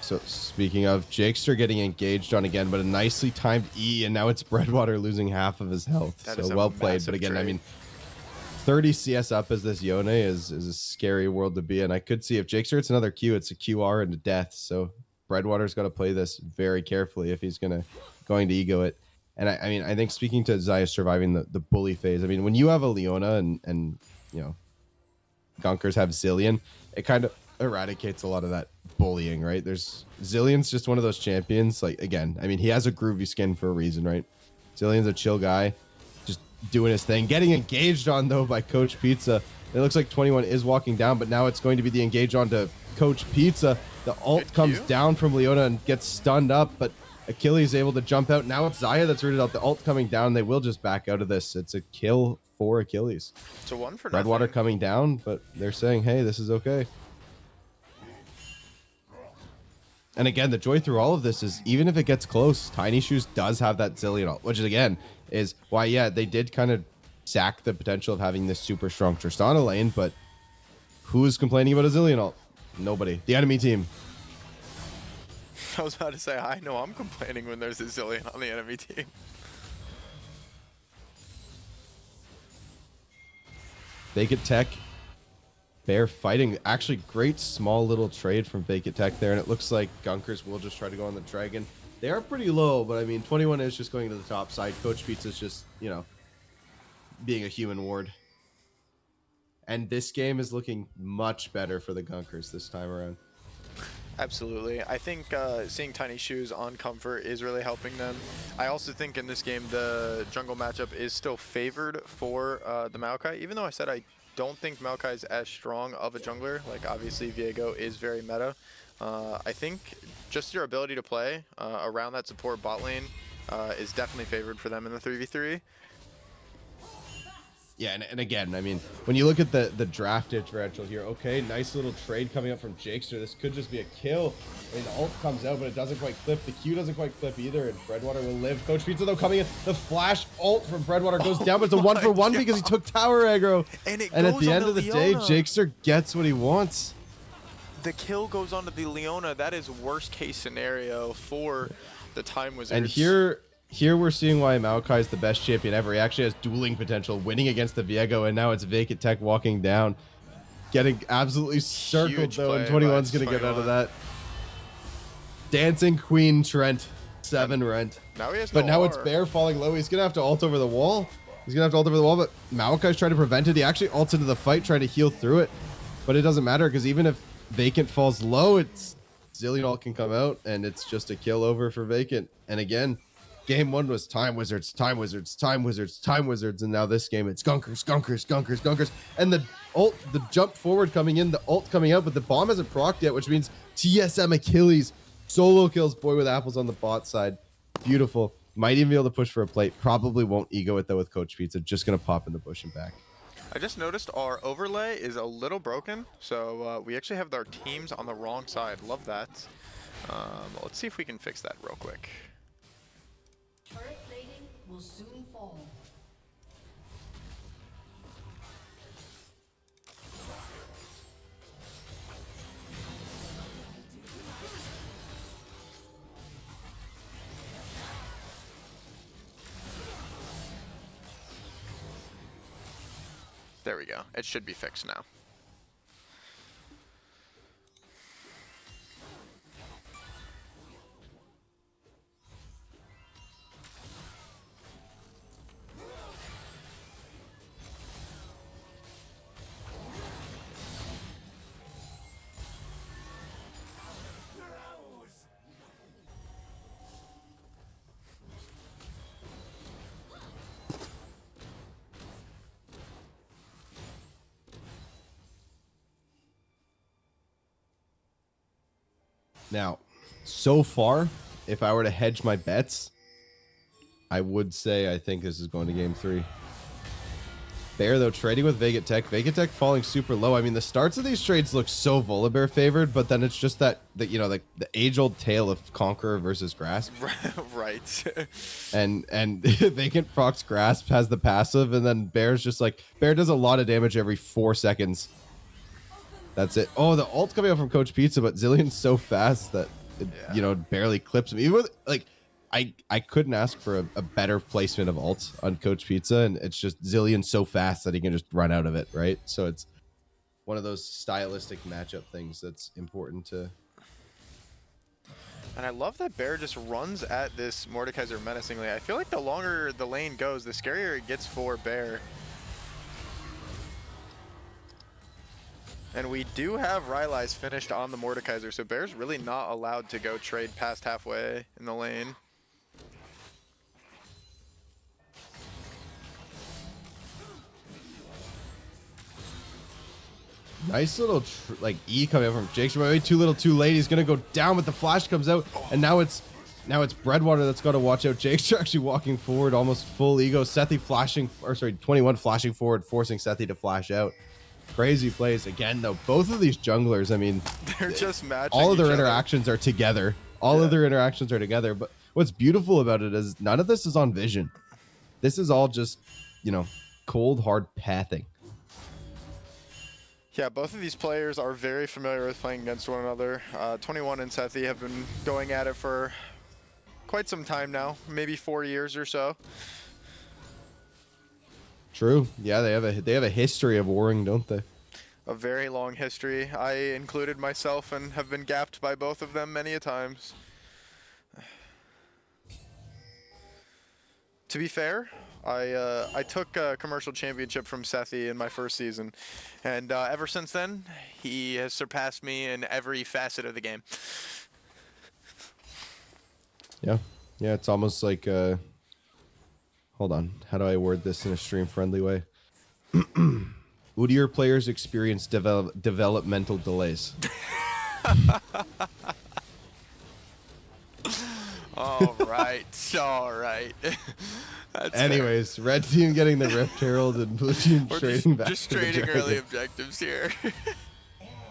So speaking of, Jakester getting engaged on again, but a nicely timed E, and now it's Breadwater losing half of his health. That so is a well played. But again, trade. I mean, 30 CS up as this Yone is a scary world to be in. I could see if Jakester hits another Q, it's a QR and a death. So Breadwater's got to play this very carefully if he's going to ego it. And I mean, I think speaking to Xayah surviving the bully phase, I mean, when you have a Leona and you know, Gunkers have Zillion, it kind of eradicates a lot of that bullying, right? There's Zillion's just one of those champions. Like, again, I mean, he has a groovy skin for a reason, right? Zillion's a chill guy, just doing his thing. Getting engaged on, though, by Coach Pizza. It looks like 21 is walking down, but now it's going to be the engage on to Coach Pizza. The ult comes down from Leona and gets stunned up, but Achilles able to jump out. Now it's Zaya that's rooted out. The ult coming down. They will just back out of this. It's a kill for Achilles. It's a 1 for nothing. Redwater coming down, but they're saying, hey, this is okay. And again, the joy through all of this is even if it gets close, Tiny Shoes does have that Zillion ult, which again is why, yeah, they did kind of sack the potential of having this super strong Tristana lane, but who's complaining about a Zillion ult? Nobody. The enemy team. I was about to say, I know I'm complaining when there's a Zillion on the enemy team. Vacant Tech, Bear fighting. Actually, great small little trade from Vacant Tech there, and it looks like Gunkers will just try to go on the Dragon. They are pretty low, but I mean, 21 is just going to the top side. Coach Pizza's just, you know, being a human ward. And this game is looking much better for the Gunkers this time around. Absolutely. I think seeing Tiny Shoes on Comfort is really helping them. I also think in this game the jungle matchup is still favored for the Maokai, even though I said I don't think Maokai is as strong of a jungler. Like, obviously Viego is very meta. I think just your ability to play around that support bot lane is definitely favored for them in the 3v3. Yeah, and again, I mean, when you look at the draft differential here, okay, nice little trade coming up from Jakester. This could just be a kill. And the ult comes out, but it doesn't quite clip. The Q doesn't quite clip either, and Breadwater will live. Coach Pizza, though, coming in. The flash ult from Breadwater goes down, but it's a 1-for-1 because he took tower aggro. And at the end of the day, Jakester gets what he wants. The kill goes onto the Leona. That is worst case scenario for the Time Wizards. And here we're seeing why Maokai is the best champion ever. He actually has dueling potential, winning against the Viego, and now it's Vacant Tech walking down, getting absolutely circled. Huge though, and play 21's by going to get out of 21. that. Dancing Queen Trent, 7 rent. Now he has But no now it's R. Bear falling low. He's going to have to ult over the wall. But Maokai's trying to prevent it. He actually ults into the fight, trying to heal through it. But it doesn't matter, because even if Vacant falls low, it's Zillion ult can come out, and it's just a kill over for Vacant. And again, Game 1 was Time Wizards, Time Wizards, Time Wizards, Time Wizards, and now this game it's Gunkers, Gunkers, Gunkers, Gunkers. And the ult, the jump forward coming in, the ult coming out, but the bomb hasn't procced yet, which means TSM Achilles solo kills Boy with Apples on the bot side. Beautiful. Might even be able to push for a plate. Probably won't ego it though with Coach Pizza. Just gonna pop in the bush and back. I just noticed our overlay is a little broken, so we actually have our teams on the wrong side. Love that. Let's see if we can fix that real quick. Turret plating will soon fall. There we go. It should be fixed now. Now, so far, if I were to hedge my bets, I would say I think this is going to game 3. Bear, though, trading with Vacant Tech. Vacant Tech falling super low. I mean, the starts of these trades look so Volibear favored, but then it's just that you know, the age-old tale of Conqueror versus Grasp. Right. and Vacant procs Grasp, has the passive, and then Bear's just like, Bear does a lot of damage every 4 seconds. That's it. Oh, the ult coming out from Coach Pizza, but Zillion's so fast that it, you know, barely clips him. Even with, like, I couldn't ask for a better placement of ult on Coach Pizza, and it's just Zillion so fast that he can just run out of it, right? So it's one of those stylistic matchup things that's important to. And I love that Bear just runs at this Mordekaiser menacingly. I feel like the longer the lane goes, the scarier it gets for Bear. And we do have Rylai's finished on the Mordekaiser, so Bear's really not allowed to go trade past halfway in the lane. Nice little like E coming out from Jake's. Maybe too little, too late. He's gonna go down, but the flash comes out, and now it's Breadwater that's got to watch out. Jake's actually walking forward, almost full ego. Sethi flashing, or sorry, 21 flashing forward, forcing Sethi to flash out. Crazy plays again, though. Both of these junglers, I mean, They're just matching. all of their each other. interactions are together. All of their interactions are together. But what's beautiful about it is none of this is on vision. This is all just, you know, cold hard pathing. Yeah, both of these players are very familiar with playing against one another. 21 and Sethi have been going at it for quite some time now, maybe 4 years or so. True. Yeah, they have a history of warring, don't they? A very long history. I included myself and have been gapped by both of them many a times. To be fair, I took a commercial championship from Sethi in my first season, and ever since then, he has surpassed me in every facet of the game. Yeah. Yeah, it's almost like hold on. How do I word this in a stream friendly way? Would your players experience developmental delays? All right, all right. That's Anyways, red team getting the Rift Herald and blue team We're trading back. just to the trading dragon. early objectives here.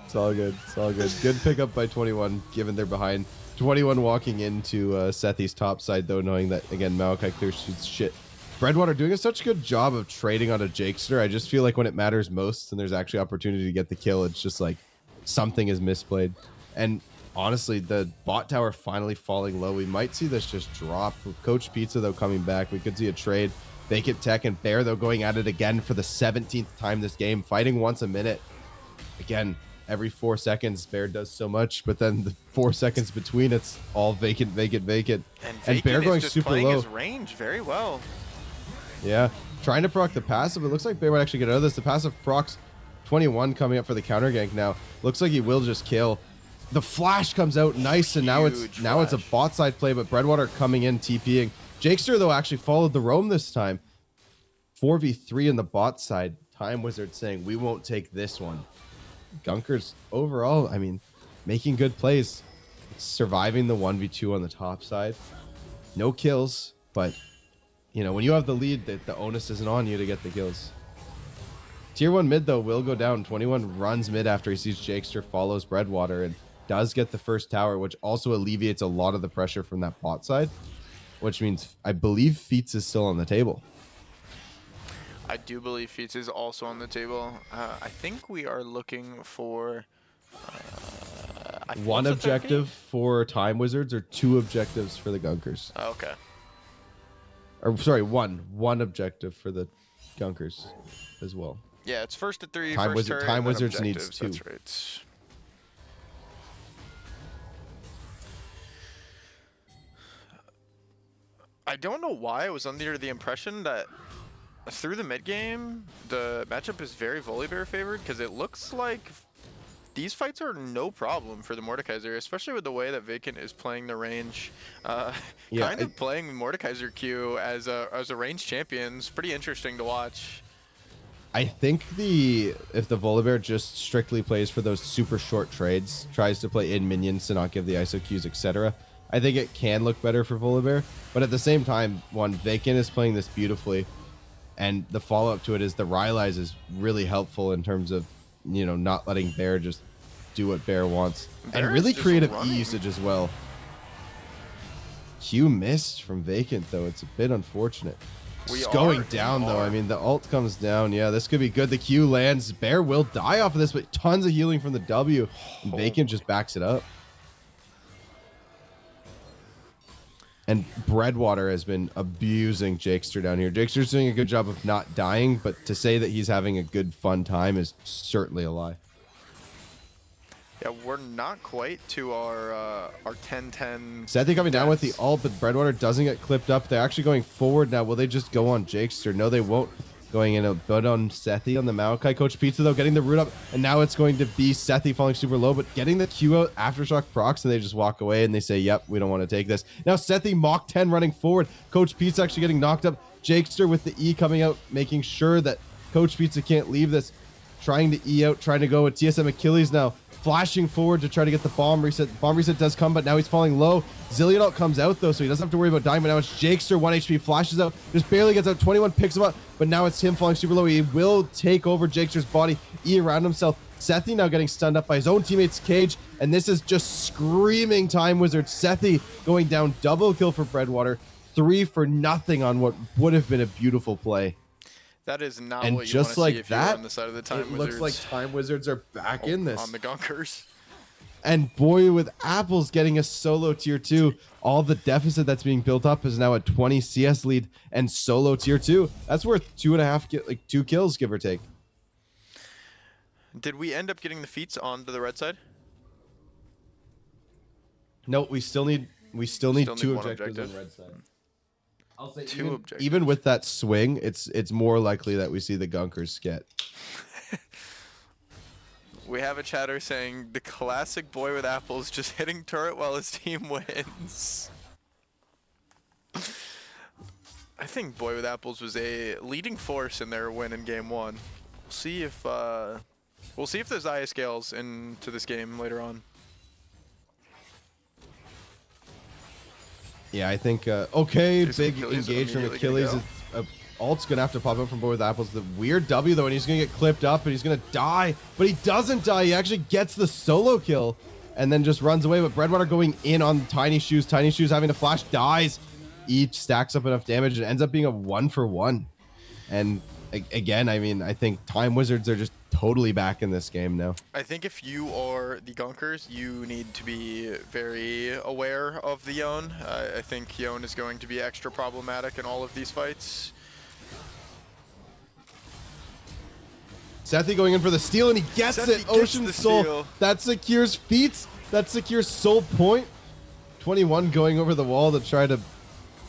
It's all good. It's all good. Good pickup by 21, given they're behind. 21 walking into Sethi's top side, though, knowing that, again, Maokai clears his shit. Breadwater doing such a good job of trading on a Jakester. I just feel like when it matters most and there's actually opportunity to get the kill, it's just like something is misplayed. And honestly, the bot tower finally falling low. We might see this just drop. With Coach Pizza, though, coming back. We could see a trade. Vacant Tech and Bear, though, going at it again for the 17th time this game, fighting once a minute. Again, every 4 seconds, Bear does so much, but then the 4 seconds between, it's all vacant, vacant, vacant. And Bear Vacant going is just super playing low. his range very well. Yeah, trying to proc the passive. It looks like Bear might actually get out of this. The passive procs 21 coming up for the counter gank now. Looks like he will just kill. The flash comes out nice, and now it's Huge a flash. bot side play, but Breadwater coming in, TPing. Jakester, though, actually followed the roam this time. 4v3 in the bot side. Time Wizard saying, we won't take this one. Gunkers, overall, I mean, making good plays. Surviving the 1v2 on the top side. No kills, but, you know, when you have the lead, the onus isn't on you to get the kills. Tier 1 mid, though, will go down. 21 runs mid after he sees Jakester, follows Breadwater, and does get the first tower, which also alleviates a lot of the pressure from that bot side, which means I believe Feats is still on the table. I do believe Feats is also on the table. I think we are looking for One what's the third objective for Time Wizards or 2 objectives for the Gunkers. game? Okay. Or sorry, one objective for the Gunkers as well. Yeah, it's first to 3. Time first Wizard- turret, Time and then Wizards needs objectives. 2. That's right. I don't know why I was under the impression that through the mid game, the matchup is very Volibear favored, because it looks like these fights are no problem for the Mordekaiser, especially with the way that Vacant is playing the range. Yeah, Kind of playing Mordekaiser Q as a range champion is pretty interesting to watch. I think if the Volibear just strictly plays for those super short trades, tries to play in minions to not give the ISO Qs, etc., I think it can look better for Volibear. But at the same time, Vacant is playing this beautifully, and the follow-up to it is the Rylai's is really helpful in terms of, you know, not letting Bear just do what Bear wants. Bear And is really just creative E running. usage as well. Q missed from Vacant, though. It's a bit unfortunate. We It's going are, down, we though. are. I mean, the ult comes down. Yeah, this could be good. The Q lands. Bear will die off of this, but tons of healing from the W. And Vacant just backs it up. And Breadwater has been abusing Jakester down here. Jakester's doing a good job of not dying, but to say that he's having a good, fun time is certainly a lie. Yeah, we're not quite to our 10-10. Sethi coming down with the deaths. ult, but Breadwater doesn't get clipped up. They're actually going forward now. Will they just go on Jakester? No, they won't. going in a bit on Sethi on the Maokai. Coach Pizza, though, getting the root up, and now it's going to be Sethi falling super low, but getting the Q out, Aftershock procs, and they just walk away, and they say, yep, we don't want to take this. Now Sethi Mach 10 running forward. Coach Pizza actually getting knocked up. Jakester with the E coming out, making sure that Coach Pizza can't leave this. Trying to E out, trying to go with TSM Achilles now. Flashing forward to try to get the bomb reset. Bomb reset does come, but now he's falling low. Zillion ult comes out though, so he doesn't have to worry about dying, but now it's Jakester, 1 HP, flashes out. Just barely gets out, 21 picks him up, but now it's him falling super low. He will take over Jakester's body, E around himself. Sethi now getting stunned up by his own teammate's cage, and this is just screaming Time Wizard. Sethi going down, double kill for Breadwater. 3 for nothing on what would have been a beautiful play. That is not And what you just want to like see if you're that, on the side of the Time it Wizards. looks like Time Wizards are back in this. On the Gunkers. And boy, with Apples getting a solo tier 2, all the deficit that's being built up is now a 20 CS lead and solo tier 2. That's worth 2 kills, give or take. Did we end up getting the feats onto the red side? No, we still need Still need 2 one objectives objective. on red side. I'll say Two objectives. even with that swing, it's more likely that we see the Gunkers get. We have a chatter saying the classic boy with apples just hitting turret while his team wins. I think boy with apples was a leading force in their win in game 1. We'll see if there's Zaya scales into this game later on. Yeah, I think okay, There's big Achilles engage from immediately Achilles. gonna Ult's gonna have to pop up from boy with apples. The weird W though, and he's gonna get clipped up, and he's gonna die. But he doesn't die. He actually gets the solo kill, and then just runs away. But Breadwater going in on Tiny Shoes. Tiny Shoes having to flash, dies. Each stacks up enough damage and ends up being a 1-for-1. And again, I mean, I think Time Wizards are just totally back in this game now. I think if you are the Gunkers, you need to be very aware of the Yone. I think Yone is going to be extra problematic in all of these fights. Sethi going in for the steal, and he gets Sethi it. gets Ocean the Soul. steal. That secures feats. That secures soul point. 21 going over the wall to try to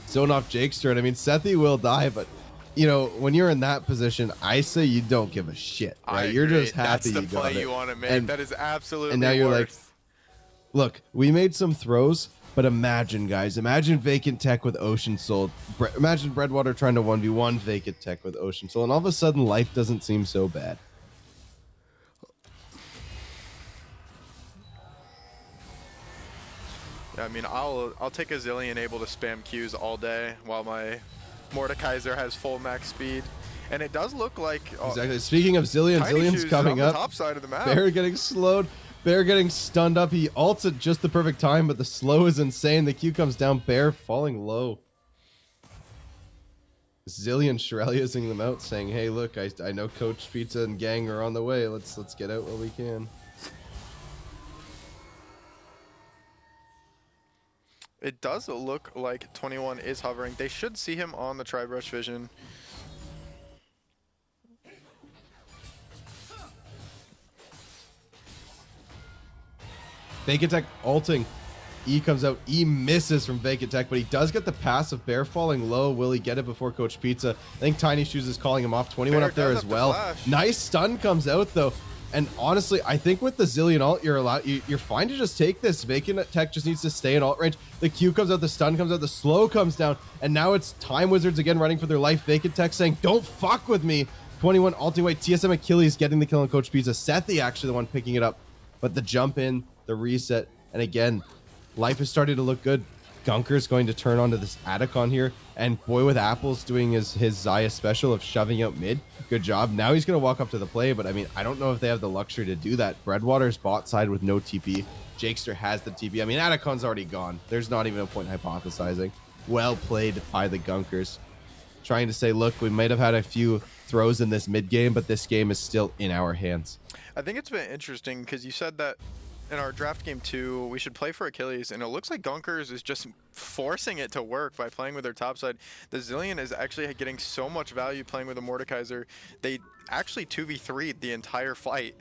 zone off Jakester. And I mean, Sethi will die, but you know, when you're in that position, I say you don't give a shit. Right? You're agree. just happy That's the you got play it. you want to make. And- That is absolutely and now you're like, worth. look, we made some throws, but imagine, guys, imagine Vacant Tech with Ocean Soul. Imagine Breadwater trying to 1v1 Vacant Tech with Ocean Soul, and all of a sudden, life doesn't seem so bad. I mean, I'll take a Zillion able to spam Qs all day while my Mordekaiser has full max speed, and it does look like Exactly. Speaking of Zillion, Tiny Shoes Zillion's is coming on the up. top side of the map. Bear getting slowed. Bear getting stunned up. He ults at just the perfect time, but the slow is insane. The Q comes down. Bear falling low. Zillion Shureliusing them out, saying, "Hey, look, I know Coach Pizza and gang are on the way. Let's get out while we can." It does look like 21 is hovering. They should see him on the Tri-Brush Vision. Vacant Tech ulting. E comes out. E misses from Vacant Tech, but he does get the pass of Bear falling low. Will he get it before Coach Pizza? I think Tiny Shoes is calling him off. 21 Bear up there does as have to well. flash. Nice stun comes out though. And honestly, I think with the Zillion ult, you're fine to just take this. Vacant Tech just needs to stay in ult range. The Q comes out, the stun comes out, the slow comes down, and now it's Time Wizards again running for their life. Vacant Tech saying, "Don't fuck with me." 21 ulting away. TSM Achilles getting the kill on Coach Pizza. Sethi actually the one picking it up, but the jump in, the reset, and again, life is starting to look good. Gunkers going to turn onto this Atacon here, and boy with apples doing his Zaya special of shoving out mid. Good job. Now he's going to walk up to the play, but I mean, I don't know if they have the luxury to do that. Breadwater's bot side with no TP. Jakester has the TP. I mean, Atacon's already gone. There's not even a point hypothesizing. Well played by the Gunkers. Trying to say, look, we might have had a few throws in this mid game, but this game is still in our hands. I think it's been interesting because you said that in our draft game 2, we should play for Achilles, and it looks like Gunkers is just forcing it to work by playing with their top side. The Zillion is actually getting so much value playing with a Mordekaiser. They actually 2v3'd the entire fight.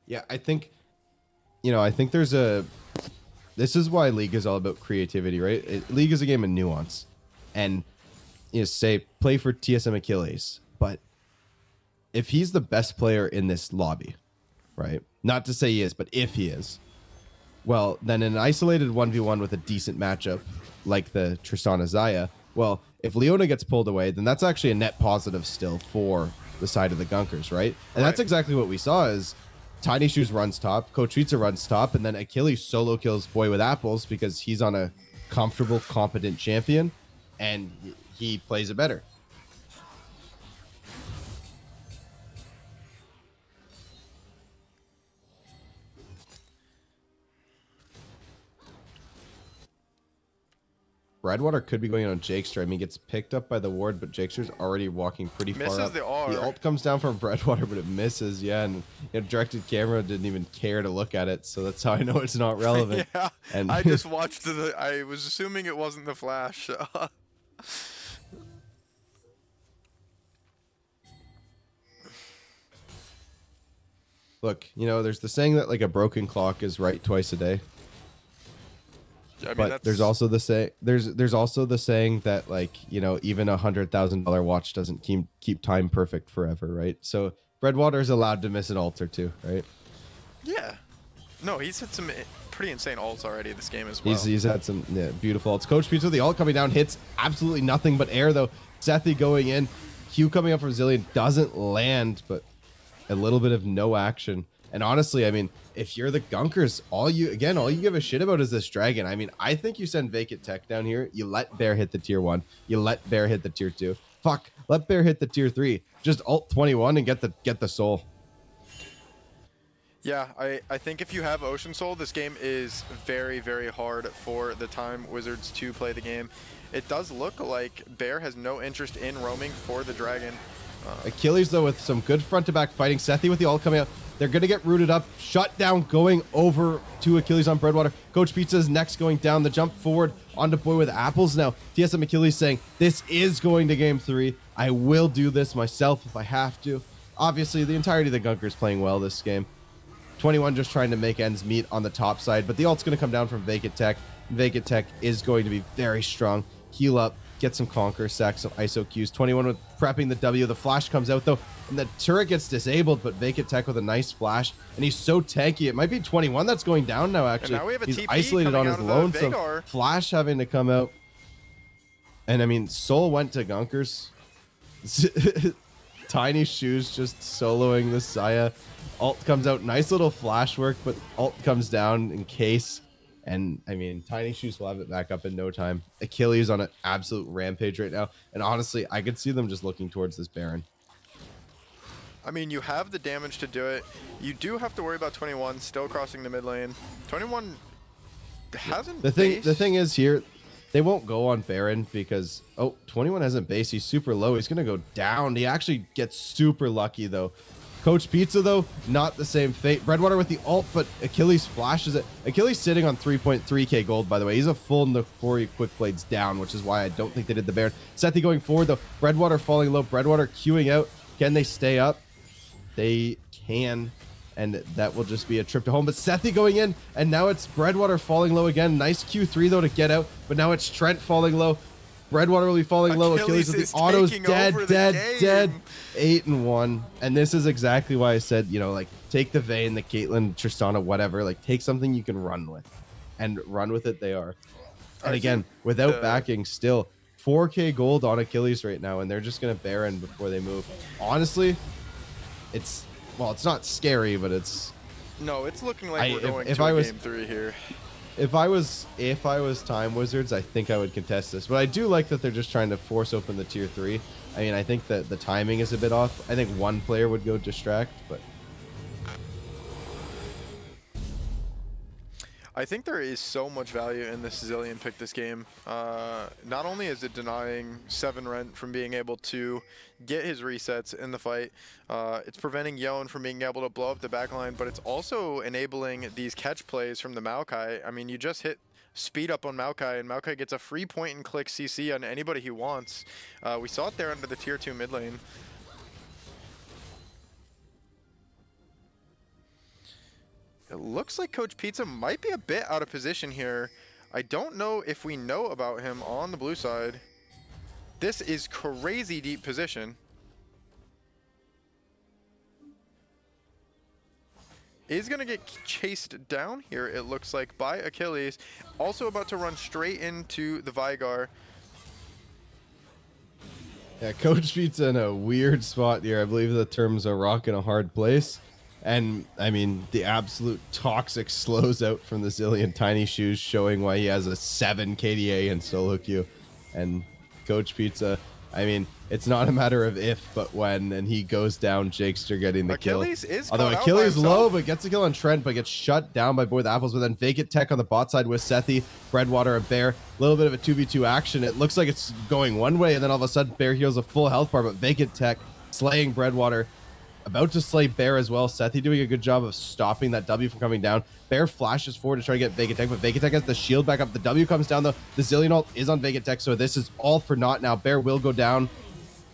Yeah, I think there's this is why League is all about creativity, right? League is a game of nuance. And say play for TSM Achilles, but if he's the best player in this lobby, right? Not to say he is, but if he is, well, then in an isolated 1v1 with a decent matchup like the Tristana Zaya, well, if Leona gets pulled away, then that's actually a net positive still for the side of the Gunkers, right? And that's exactly what we saw is Tiny Shoes runs top, Coach Pizza runs top, and then Achilles solo kills Boy with Apples because he's on a comfortable, competent champion, and he plays it better. Redwater could be going on Jakester. I mean, gets picked up by the ward, but Jakester's already walking pretty far Misses up. the R. The ult comes down from Redwater, but it misses. Yeah, and directed camera didn't even care to look at it, so that's how I know it's not relevant. Yeah, And I just watched the. I was assuming it wasn't the flash. look, there's the saying that like a broken clock is right twice a day. I mean, But there's also the there's also the saying that like even $100,000 watch doesn't keep time perfect forever, right? So Redwater is allowed to miss an ult or two, right? Yeah. No, he's hit some pretty insane ults already this game as well. He's had some beautiful ults. Coach Pizza with the ult coming down hits absolutely nothing but air though. Sethi going in, Q coming up from Zillion doesn't land, but a little bit of no action. And honestly, I mean, if you're the Gunkers, all you give a shit about is this dragon. I mean, I think you send Vacant Tech down here. You let Bear hit the tier 1. You let Bear hit the tier 2. Fuck, let Bear hit the tier 3. Just ult 21 and get the soul. Yeah, I think if you have Ocean Soul, this game is very, very hard for the Time Wizards to play the game. It does look like Bear has no interest in roaming for the dragon. Achilles, though, with some good front-to-back fighting. Sethi with the ult coming out. They're going to get rooted up. Shut down going over to Achilles on Breadwater. Coach Pizza's next going down. The jump forward onto Boy with Apples now. TSM Achilles saying, this is going to game 3. I will do this myself if I have to. Obviously, the entirety of the Gunkers playing well this game. 21 just trying to make ends meet on the top side, but the ult's going to come down from Vacant Tech. Vacant Tech is going to be very strong. Heal up, get some Conquer, sack some ISO Qs. 21 with prepping the W. The flash comes out though, and the turret gets disabled, but Vacant Tech with a nice flash, and he's so tanky. It might be 21 that's going down now, actually. And now we have a he's TP isolated on coming his out of the lonesome. Vagar. Flash having to come out. And I mean, Soul went to Gunkers. Tiny Shoes just soloing the Saya. Ult comes out, nice little flash work, but ult comes down in case. And I mean, Tiny Shoes will have it back up in no time. Achilles on an absolute rampage right now. And honestly, I could see them just looking towards this Baron. I mean, you have the damage to do it. You do have to worry about 21 still crossing the mid lane. 21 hasn't The thing is here, they won't go on Baron because 21 hasn't base. He's super low. He's gonna go down. He actually gets super lucky though. Coach Pizza though, not the same fate. Breadwater with the ult, but Achilles flashes it. Achilles sitting on 3.3k gold, by the way. He's a full Nokori quick blades down, which is why I don't think they did the Baron. Sethi going forward though. Breadwater falling low. Breadwater queuing out. Can they stay up? They can, and that will just be a trip to home. But Sethi going in, and now it's Breadwater falling low again. Nice Q3 though to get out, but now it's Trent falling low. Breadwater will be falling low. Achilles with the autos dead. 8-1. And this is exactly why I said, like take the Vayne, the Caitlyn, Tristana, whatever. Like take something you can run with, and run with it. They are. And again, without backing, still 4k gold on Achilles right now, and they're just gonna Baron before they move. Honestly, it's not scary, but it's. No, it's looking like we're going to game 3 here. If I was Time Wizards, I think I would contest this. But I do like that they're just trying to force open the tier 3. I mean, I think that the timing is a bit off. I think one player would go distract, but I think there is so much value in this Zillion pick this game. Not only is it denying 7 Rent from being able to get his resets in the fight, it's preventing Yon from being able to blow up the backline, but it's also enabling these catch plays from the Maokai. I mean, you just hit speed up on Maokai, and Maokai gets a free point and click CC on anybody he wants. We saw it there under the tier 2 mid lane. It looks like Coach Pizza might be a bit out of position here. I don't know if we know about him on the blue side. This is crazy deep position. Is going to get chased down here, it looks like, by Achilles. Also about to run straight into the Vigar. Yeah, Coach Pete's in a weird spot here. I believe the term's a rock in a hard place. And, I mean, the absolute toxic slows out from the Zillion Tiny Shoes, showing why he has a 7 KDA in solo queue. And Coach Pizza, I mean, it's not a matter of if, but when, and he goes down, Jakester getting the Achilles kill. is Although caught out Achilles by low, himself. but gets a kill on Trent, but gets shut down by Boy with Apples. But then Vacant Tech on the bot side with Sethi, Breadwater, and Bear. A little bit of a 2v2 action. It looks like it's going one way, and then all of a sudden Bear heals a full health bar, but Vacant Tech slaying Breadwater. About to slay Bear as well. Sethi doing a good job of stopping that W from coming down. Bear flashes forward to try to get Vacant Tech, but Vacant Tech has the shield back up. The W comes down though. The Zillion ult is on Vacant Tech, so this is all for naught now. Bear will go down,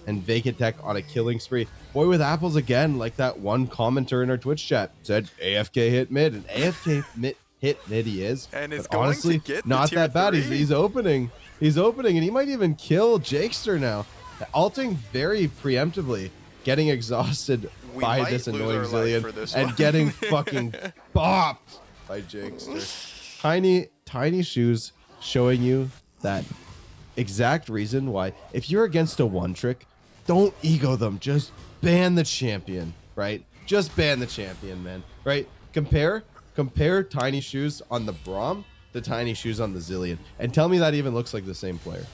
and Vacant Tech on a killing spree. Boy with Apples again, like that one commenter in our Twitch chat said, AFK hit mid, and AFK hit mid he is. And it's but going honestly, to get the not tier that bad. 3. He's opening, and he might even kill Jakester now. Alting very preemptively, getting exhausted We by might this lose annoying our life Zillion for this and one. getting fucking bopped by Jakester. Tiny Shoes showing you that exact reason why if you're against a one trick, don't ego them. Just ban the champion, right? Just ban the champion, man, right? Compare Tiny Shoes on the Braum to Tiny Shoes on the Zillion, and tell me that even looks like the same player.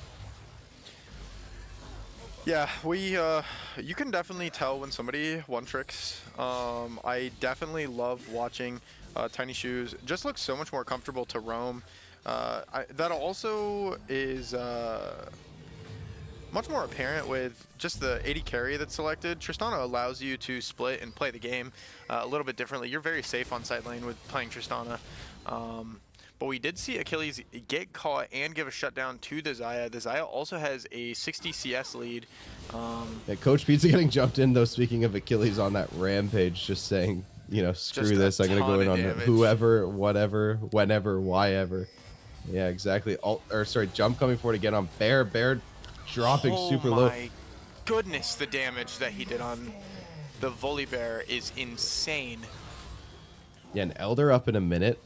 Yeah, you can definitely tell when somebody one tricks. I definitely love watching Tiny Shoes. Just looks so much more comfortable to roam. That also is much more apparent with just the 80 carry that's selected. Tristana allows you to split and play the game a little bit differently. You're very safe on side lane with playing Tristana. But we did see Achilles get caught and give a shutdown to the Xayah. The Xayah also has a 60 CS lead. Yeah, Coach Pizza getting jumped in though. Speaking of Achilles on that rampage, just saying, you know, screw Just a this. I'm gonna go ton in of on damage. whoever, whatever, whenever, why ever. Yeah, exactly. Jump coming forward again on Bear. Bear dropping super low. Oh my goodness, the damage that he did on the Volibear is insane. Yeah, an Elder up in a minute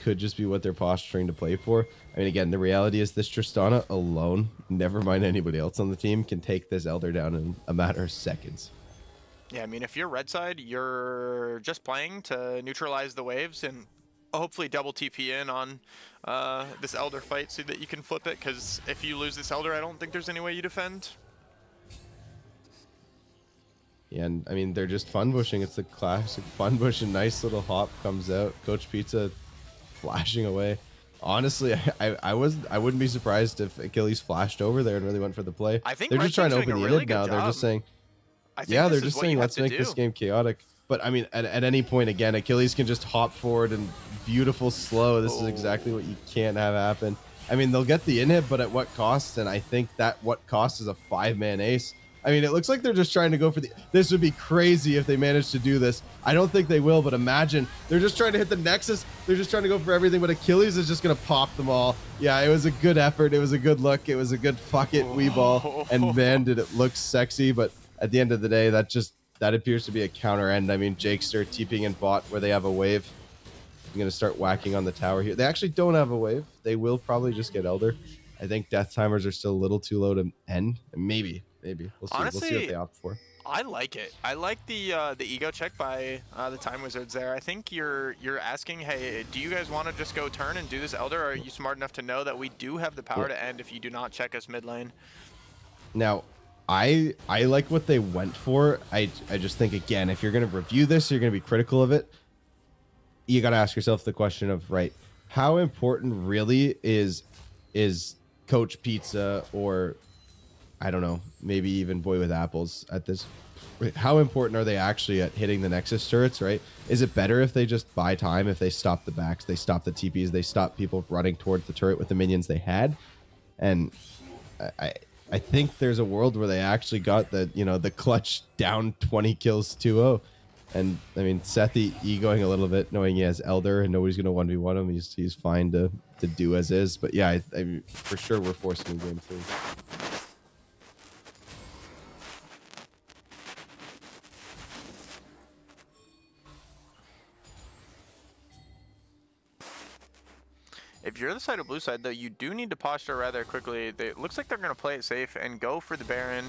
could just be what they're posturing to play for. I mean, again, the reality is this Tristana alone, never mind anybody else on the team, can take this Elder down in a matter of seconds. Yeah, I mean, if you're red side, you're just playing to neutralize the waves and hopefully double TP in on this Elder fight so that you can flip it, because if you lose this Elder, I don't think there's any way you defend. Yeah, and I mean, they're just fun bushing. It's the classic fun bush, and nice little hop comes out. Coach Pizza flashing away. Honestly, I wouldn't be surprised if Achilles flashed over there and really went for the play. I think they're Red just trying to Team's open doing the a really inhib now. good They're job. just saying, I think yeah, this they're is just what you saying, have let's to make do. this game chaotic. But I mean, at any point, again, Achilles can just hop forward and beautiful slow. This is exactly what you can't have happen. I mean, they'll get the inhib, but at what cost? And I think that what cost is a 5-man ace. I mean, it looks like they're just trying to go for the... This would be crazy if they managed to do this. I don't think they will, but imagine. They're just trying to hit the Nexus. They're just trying to go for everything, but Achilles is just going to pop them all. Yeah, it was a good effort. It was a good look. It was a good fuck it, wee ball. And man, did it look sexy. But at the end of the day, that appears to be a counter end. I mean, Jakester TPing in bot where they have a wave. I'm going to start whacking on the tower here. They actually don't have a wave. They will probably just get Elder. I think death timers are still a little too low to end. Maybe. We'll see. Honestly, we'll see what they opt for. I like it. I like the ego check by the Time Wizards there. I think you're asking, hey, do you guys want to just go turn and do this Elder? Or are you smart enough to know that we do have the power to end if you do not check us mid lane? Now, I like what they went for. I just think, again, if you're going to review this, you're going to be critical of it. You got to ask yourself the question of, right, how important really is Coach Pizza or, I don't know, maybe even Boy with Apples at this? How important are they actually at hitting the Nexus turrets, right? Is it better if they just buy time, if they stop the backs, they stop the TPs, they stop people running towards the turret with the minions they had? And I think there's a world where they actually got the clutch down 20 kills 2-0. And I mean, Sethi egoing a little bit, knowing he has Elder and nobody's going to 1v1 him. He's fine to do as is. But yeah, I for sure we're forcing game 3. If you're the side of blue side, though, you do need to posture rather quickly. It looks like they're going to play it safe and go for the Baron.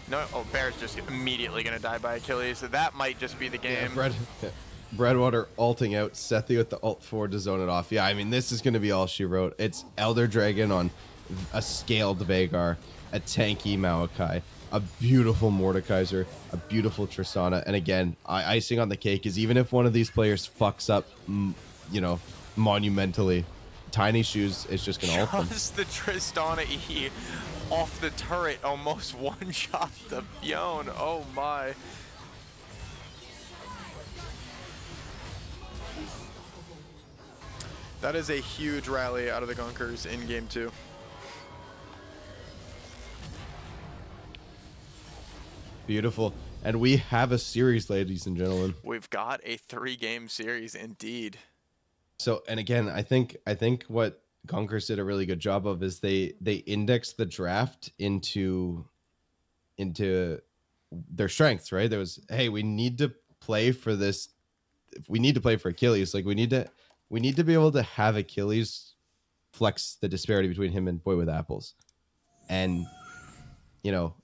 No, oh, Baron's just immediately going to die by Achilles. So that might just be the game. Yeah, Breadwater ulting out, Sethi with the ult 4 to zone it off. Yeah, I mean, this is going to be all she wrote. It's Elder Dragon on a scaled Vhagar, a tanky Maokai, a beautiful Mordekaiser, a beautiful Tristana. And again, icing on the cake is even if one of these players fucks up, you know, monumentally, Tiny Shoes is just going to ult them. Just the Tristana E off the turret, almost one-shot the Fionn. Oh my. That is a huge rally out of the Gunkers in game 2. Beautiful. And we have a series, ladies and gentlemen. We've got a 3-game series indeed. So, and again, I think what Gunkers did a really good job of is they indexed the draft into their strengths, right? There was, hey, we need to play for this. We need to play for Achilles. Like we need to be able to have Achilles flex the disparity between him and Boy with Apples. And, you know,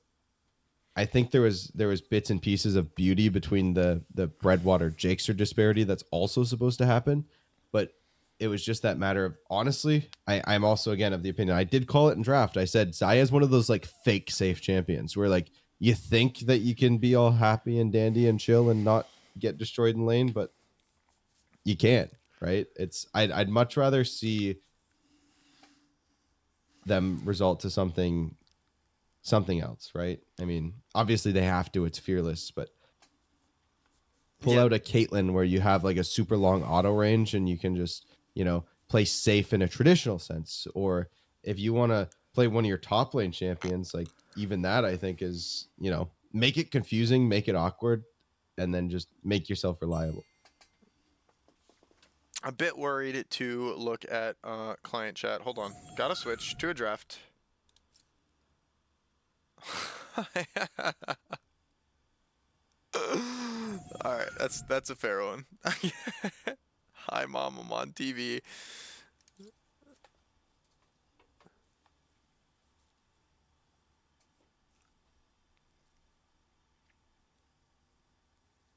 I think there was bits and pieces of beauty between the Breadwater Jakester disparity that's also supposed to happen, but it was just that matter of, honestly, I'm also again of the opinion, I did call it in draft. I said Xayah is one of those like fake safe champions where like you think that you can be all happy and dandy and chill and not get destroyed in lane, but you can't, right? I'd much rather see them result to something else, right? I mean, obviously they have to, it's fearless, but pull out a Caitlyn where you have like a super long auto range and you can just, you know, play safe in a traditional sense. Or if you want to play one of your top lane champions, like even that I think is, you know, make it confusing, make it awkward, and then just make yourself reliable. A bit worried to look at client chat. Hold on. Gotta switch to a draft. All right, that's a fair one. Hi, Mom. I'm on TV.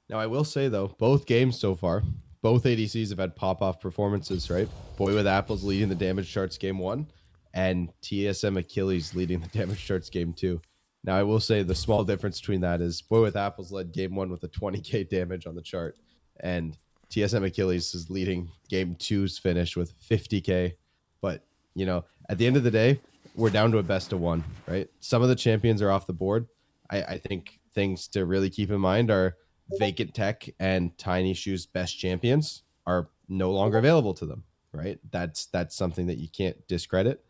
Now, I will say, though, both games so far, both ADCs have had pop-off performances, right? Boy with Apples leading the damage charts game 1, and TSM Achilles leading the damage charts game 2. Now, I will say the small difference between that is Boy with Apples led game 1 with a 20k damage on the chart, and TSM Achilles is leading game 2's finish with 50k. But, you know, at the end of the day, we're down to a best of 1, right? Some of the champions are off the board. I think things to really keep in mind are Vacant Tech and Tiny Shoes best champions are no longer available to them, right? That's something that you can't discredit.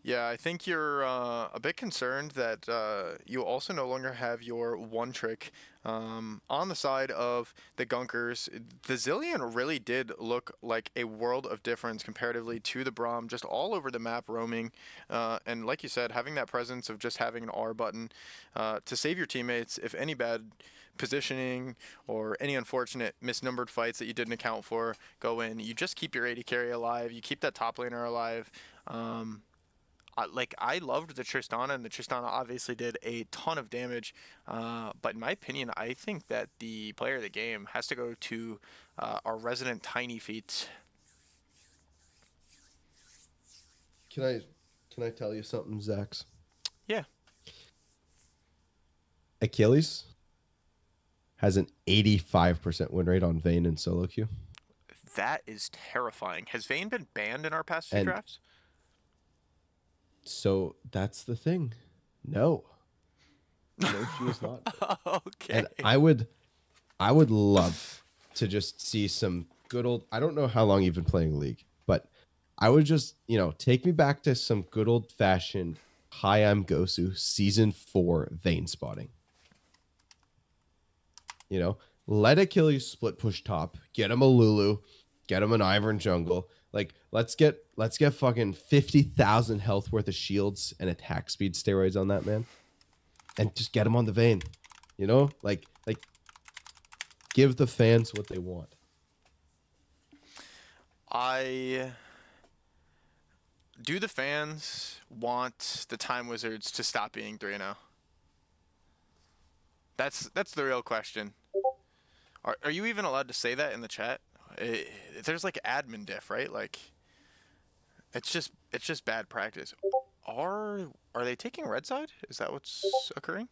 Yeah, I think you're a bit concerned that you also no longer have your one trick on the side of the Gunkers. The Zillion really did look like a world of difference comparatively to the Braum, just all over the map roaming. And like you said, having that presence of just having an R button to save your teammates if any bad positioning or any unfortunate misnumbered fights that you didn't account for go in. You just keep your AD carry alive. You keep that top laner alive. I loved the Tristana, and the Tristana obviously did a ton of damage. But in my opinion, I think that the player of the game has to go to our resident Tiny Feet. Can I tell you something, Zax? Yeah. Achilles has an 85% win rate on Vayne and solo queue. That is terrifying. Has Vayne been banned in our past few drafts? So that's the thing. No, she is not. Okay. And I would love to just see some good old. I don't know how long you've been playing League, but I would just, you know, take me back to some good old fashioned Hi, I'm Gosu season 4 Vayne spotting. You know, let Achilles split push top, get him a Lulu, get him an Ivern jungle. Like, let's get fucking 50,000 health worth of shields and attack speed steroids on that man, and just get him on the Vayne. You know, like give the fans what they want. I do the fans want the Time Wizards to stop being 3-0? That's the real question. Are you even allowed to say that in the chat? There's like admin diff, right? Like it's just bad practice. Are they taking red side? Is that what's occurring?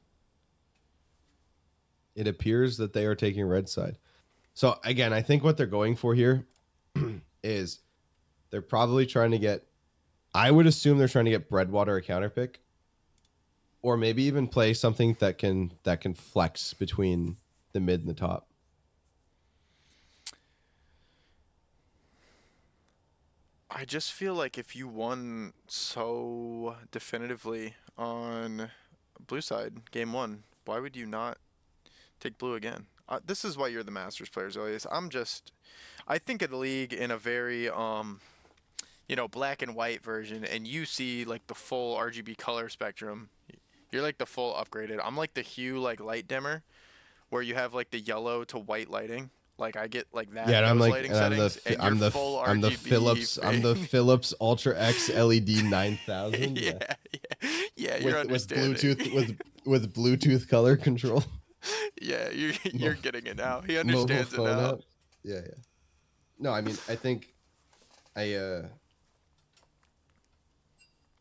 It appears that they are taking red side. So again, I think what they're going for here is they're probably trying to get. I would assume they're trying to get Breadwater a counter pick, or maybe even play something that can flex between the mid and the top. I just feel like if you won so definitively on blue side game 1, why would you not take blue again? This is why you're the Masters players, Elias. I think of the league in a very black and white version, and you see like the full RGB color spectrum. You're like the full upgraded. I'm like the hue like light dimmer, where you have like the yellow to white lighting. Like I get like that. Yeah, and I'm those like, lighting and settings, and I'm you're the full I'm the RGB. Philips Ultra X LED 9000. Yeah, yeah. You're With understanding. with Bluetooth color control. Yeah, you're getting it now. He Mobile understands it phone now. app. Yeah. No, I mean, I think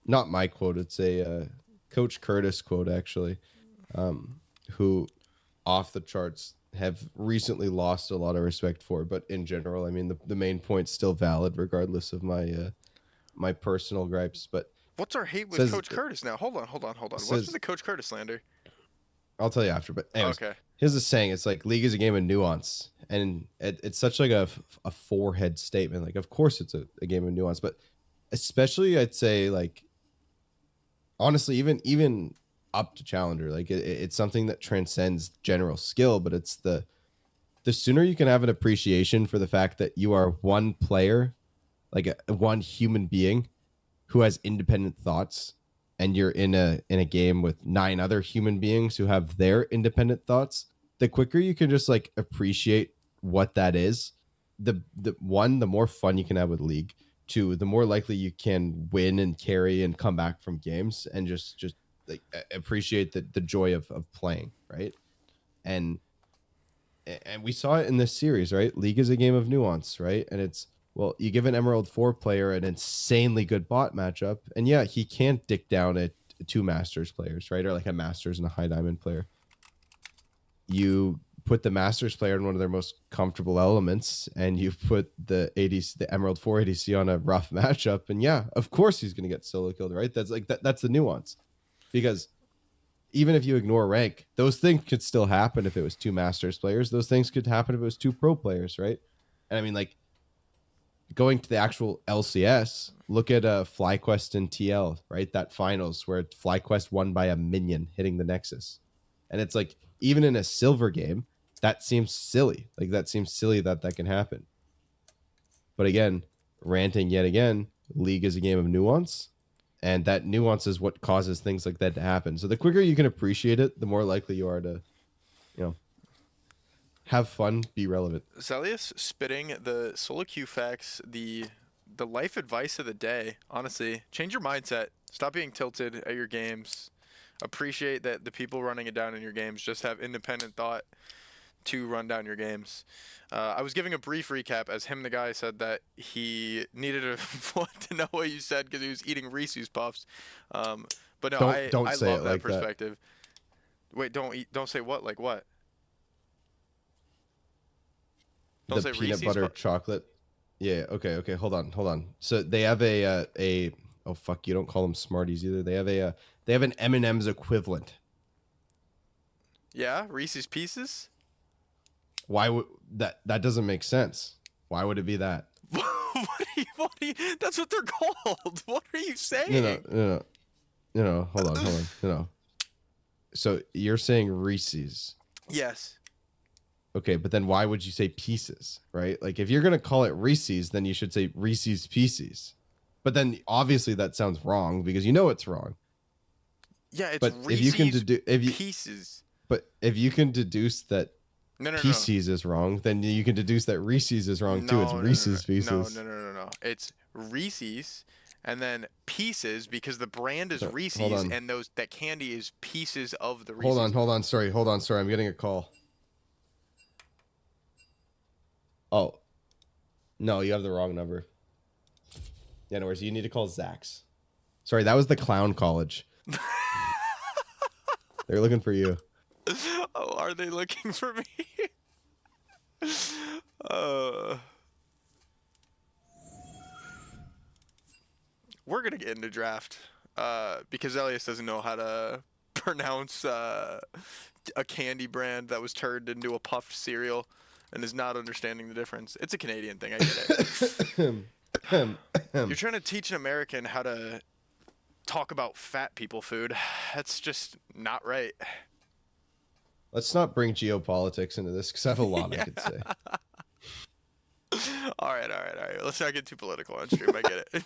not my quote. It's a Coach Curtis quote actually, who off the charts have recently lost a lot of respect for. But in general, I mean, the main point's still valid regardless of my my personal gripes. But What's our hate with says, Coach Curtis now? Hold on. What's says- with the Coach Curtis slander? I'll tell you after. But anyways, Okay. here's the saying: it's like league is a game of nuance, and it's such like a forehead statement. Like, of course, it's a game of nuance, but especially I'd say like honestly, even up to challenger, like it's something that transcends general skill. But it's the sooner you can have an appreciation for the fact that you are one player, like one human being who has independent thoughts, and you're in a game with 9 other human beings who have their independent thoughts, the quicker you can just like appreciate what that is, the more fun you can have with league. 2, the more likely you can win and carry and come back from games, and just like appreciate the joy of playing, right? And we saw it in this series, right? League is a game of nuance, right? And it's, well, you give an Emerald 4 player an insanely good bot matchup, and yeah, he can't dick down at 2 Masters players, right? Or like a Masters and a High Diamond player. You put the Masters player in one of their most comfortable elements, and you put the Emerald 4 ADC on a rough matchup, and yeah, of course he's going to get solo killed, right? That's like that's the nuance. Because even if you ignore rank, those things could still happen if it was 2 Masters players. Those things could happen if it was 2 pro players, right? And I mean, like, going to the actual LCS, look at FlyQuest and TL, right? That finals where FlyQuest won by a minion hitting the Nexus. And it's like, even in a silver game, that seems silly. Like, that seems silly that can happen. But again, ranting yet again, League is a game of nuance. And that nuance is what causes things like that to happen. So the quicker you can appreciate it, the more likely you are to, have fun, be relevant. Zelius spitting the solo queue facts, the life advice of the day. Honestly, change your mindset. Stop being tilted at your games. Appreciate that the people running it down in your games just have independent thought to run down your games. I was giving a brief recap as the guy said that he needed to know what you said because he was eating Reese's Puffs. But no, I say love it that like that. perspective. Wait, don't say what? Like what? Don't The say peanut Reese's butter chocolate. Yeah. Okay. Hold on. So they have a oh fuck, you don't call them Smarties either. They have an M&M's equivalent. Yeah, Reese's Pieces. Why would that doesn't make sense? Why would it be that? what are you, that's what they're called. What are you saying? No. Hold on. No. So you're saying Reese's. Yes. Okay, but then why would you say pieces, right? Like, if you're going to call it Reese's, then you should say Reese's Pieces. But then obviously that sounds wrong because you know it's wrong. Yeah, it's but Reese's if you can Pieces. But if you can deduce that No, no, no. Pieces is wrong, then you can deduce that Reese's is wrong too. It's No, no, no, Reese's no, Pieces. no. It's Reese's, and then Pieces because the brand is No, hold Reese's, on. and that candy is pieces of the Hold Reese's. on, hold on. Sorry, hold on. Sorry, I'm getting a call. Oh, no, you have the wrong number. Yeah, no worries. You need to call Zach's. Sorry, that was the clown college. They're looking for you. Oh, are they looking for me? uh, we're gonna get into draft because Elias doesn't know how to pronounce a candy brand that was turned into a puffed cereal and is not understanding the difference. It's a Canadian thing, I get it. You're trying to teach an American how to talk about fat people food. That's just not right. Let's not bring geopolitics into this because I have a lot I could say. All right. Let's not get too political on stream. I get it.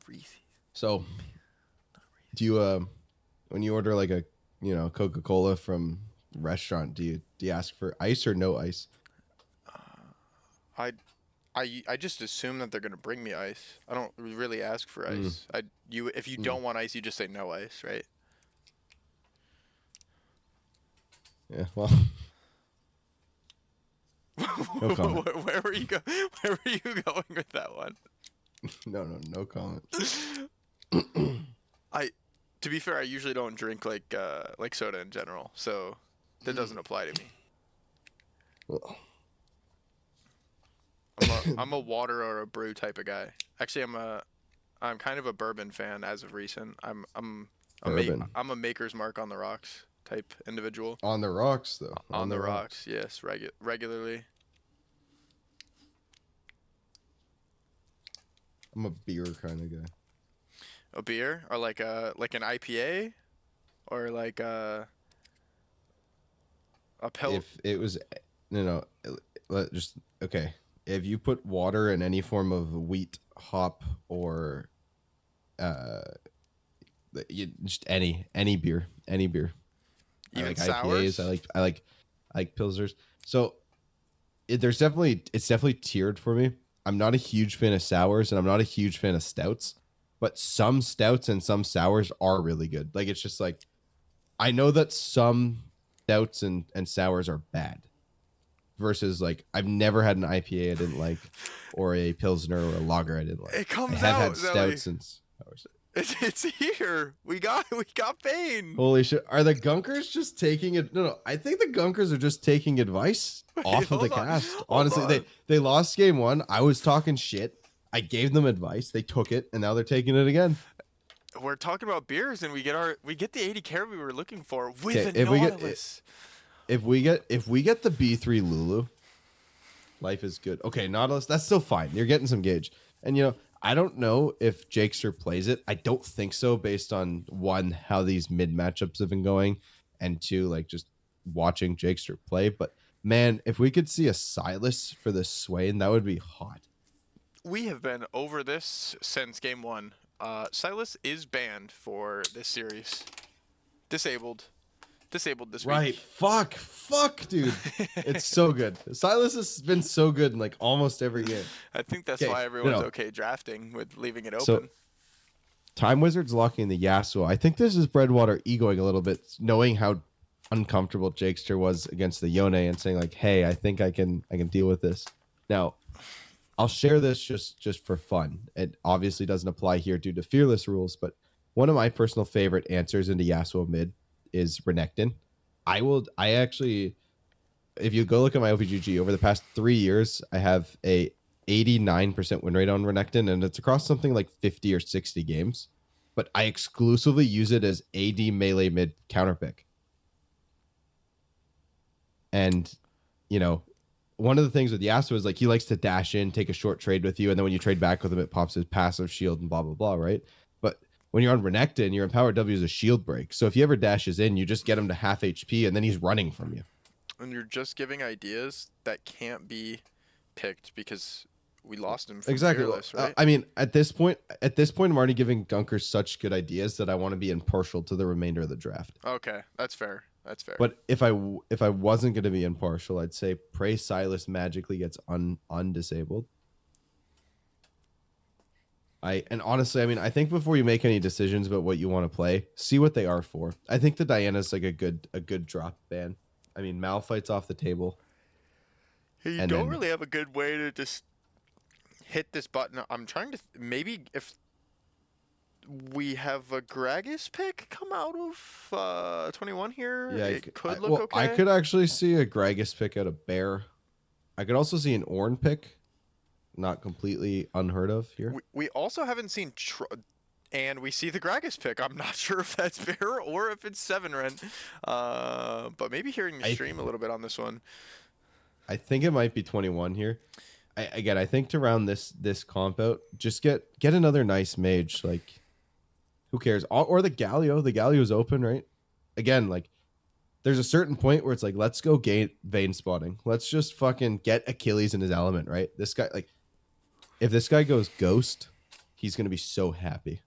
Reese's. So, do you when you order like a Coca-Cola from a restaurant, do you ask for ice or no ice? I just assume that they're gonna bring me ice. I don't really ask for ice. If you don't want ice, you just say no ice, right? Yeah, well, no comment. Where were you going with that one? No comment. To be fair, I usually don't drink like soda in general, so that doesn't apply to me. Well, I'm a water or a brew type of guy. Actually, I'm kind of a bourbon fan as of recent. I'm Bourbon. I'm a Maker's Mark on the rocks type individual. On the rocks, though. On the rocks, yes, regularly. I'm a beer kind of guy. A beer or like an IPA or like a pill. If it was, just okay. If you put water in any form of wheat, hop, or just any beer, any beer. Even I like sours? IPAs. I like pilsners. So it's definitely tiered for me. I'm not a huge fan of sours, and I'm not a huge fan of stouts. But some stouts and some sours are really good. Like it's just like I know that some stouts and sours are bad. Versus like I've never had an IPA I didn't like, or a pilsner or a lager I didn't like. It comes I have out, had Zoe. stouts and sours. It's here. We got Bane. Holy shit! Are the Gunkers just taking it? No. I think the Gunkers are just taking advice off of the hold on. cast. Hold Honestly, on. they lost game one. I was talking shit. I gave them advice. They took it, and now they're taking it again. We're talking about beers, and we get the 80 care we were looking for with Okay, the Nautilus. If we get the B3 Lulu, life is good. Okay, Nautilus, that's still fine. You're getting some gauge, and I don't know if Jakester plays it. I don't think so, based on one, how these mid matchups have been going, and two, like just watching Jakester play. But man, if we could see a Silas for the Swain, that would be hot. We have been over this since game one. Silas is banned for this series. Disabled this Right. week. Fuck, dude. It's so good. Silas has been so good in like almost every game. I think that's Okay, why everyone's no. okay drafting with leaving it open. So, Time Wizard's locking the Yasuo. I think this is Breadwater egoing a little bit, knowing how uncomfortable Jakester was against the Yone and saying like, "Hey, I think I can deal with this." Now, I'll share this just for fun. It obviously doesn't apply here due to fearless rules, but one of my personal favorite answers into Yasuo mid is Renekton. I actually, if you go look at my OPGG over the past 3 years, I have a 89% win rate on Renekton, and it's across something like 50 or 60 games. But I exclusively use it as AD melee mid counter pick. And, one of the things with Yasuo is like he likes to dash in, take a short trade with you, and then when you trade back with him, it pops his passive shield and blah, blah, blah, right? But when you're on Renekton, your empowered W is a shield break. So if he ever dashes in, you just get him to half HP, and then he's running from you. And you're just giving ideas that can't be picked because we lost him from Exactly. Fearless, right? I mean, at this point, I'm already giving Gunkers such good ideas that I want to be impartial to the remainder of the draft. Okay, that's fair. That's fair. But if I wasn't going to be impartial, I'd say Pray Silas magically gets undisabled. And honestly, I mean, I think before you make any decisions about what you want to play, see what they are for. I think the Diana's like a good drop ban. I mean, Malphite's off the table. You and don't then- really have a good way to just hit this button. I'm trying to maybe if we have a Gragas pick come out of 21 here, Yeah, it could look okay. I could actually see a Gragas pick out of Bear. I could also see an Ornn pick. Not completely unheard of here. We also haven't seen and we see the Gragas pick. I'm not sure if that's Bear or if it's Seven Ren. But maybe hearing the stream a little bit on this one. I think it might be 21 here. I think to round this comp out, just get another nice mage. Like, who cares? Or the Galio. The Galio's open, right? Again, like, there's a certain point where it's like, let's go vein spotting. Let's just fucking get Achilles in his element, right? This guy, like, if this guy goes ghost, he's gonna be so happy,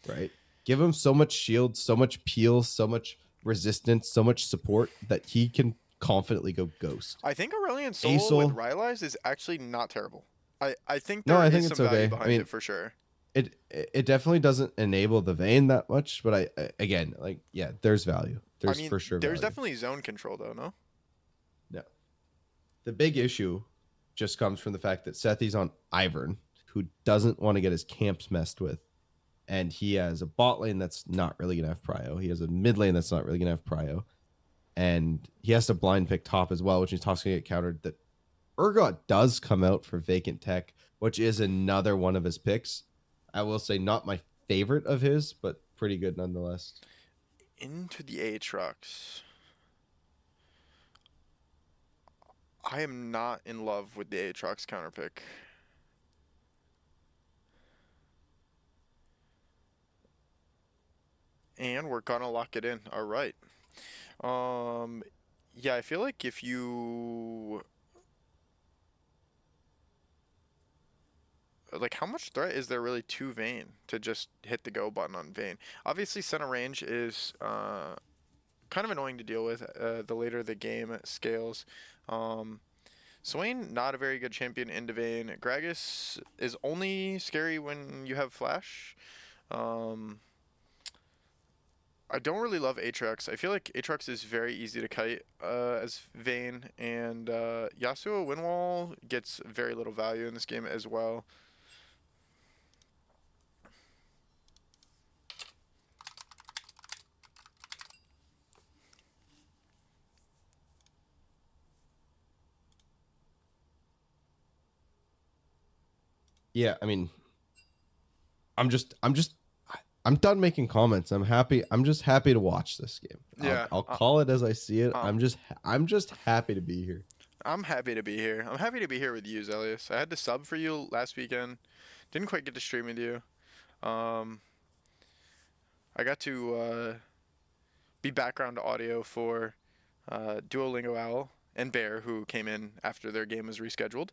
right? Give him so much shield, so much peel, so much resistance, so much support that he can confidently go ghost. I think Aurelion Soul Aesol- with Rylai's is actually not terrible. I think No, there I is think some it's value okay. behind I mean, it for sure. It definitely doesn't enable the vein that much, but I again, like, yeah, there's value. There's for sure There's value. definitely zone control though, no? No. The big issue just comes from the fact that Sethi's on Ivern, who doesn't want to get his camps messed with. And he has a bot lane that's not really going to have prio. He has a mid lane that's not really going to have prio. And he has to blind pick top as well, which means top's going to get countered. That Urgot does come out for Vacant Tech, which is another one of his picks. I will say not my favorite of his, but pretty good nonetheless. Into the Aatrox. I am not in love with the Aatrox counter pick. And we're gonna lock it in. All right. Yeah, I feel like if you like, how much threat is there really to Vayne to just hit the go button on Vayne? Obviously, center range is kind of annoying to deal with the later the game scales. Swain, not a very good champion into Vayne. Gragas is only scary when you have flash. I don't really love Aatrox. I feel like Aatrox is very easy to kite as Vayne, and Yasuo Windwall gets very little value in this game as well. Yeah, I mean, I'm done making comments. I'm happy. I'm just happy to watch this game. Yeah, I'll call it as I see it. I'm just happy to be here. I'm happy to be here. I'm happy to be here with you, Zelius. I had to sub for you last weekend. Didn't quite get to stream with you. I got to be background audio for Duolingo Owl and Bear, who came in after their game was rescheduled.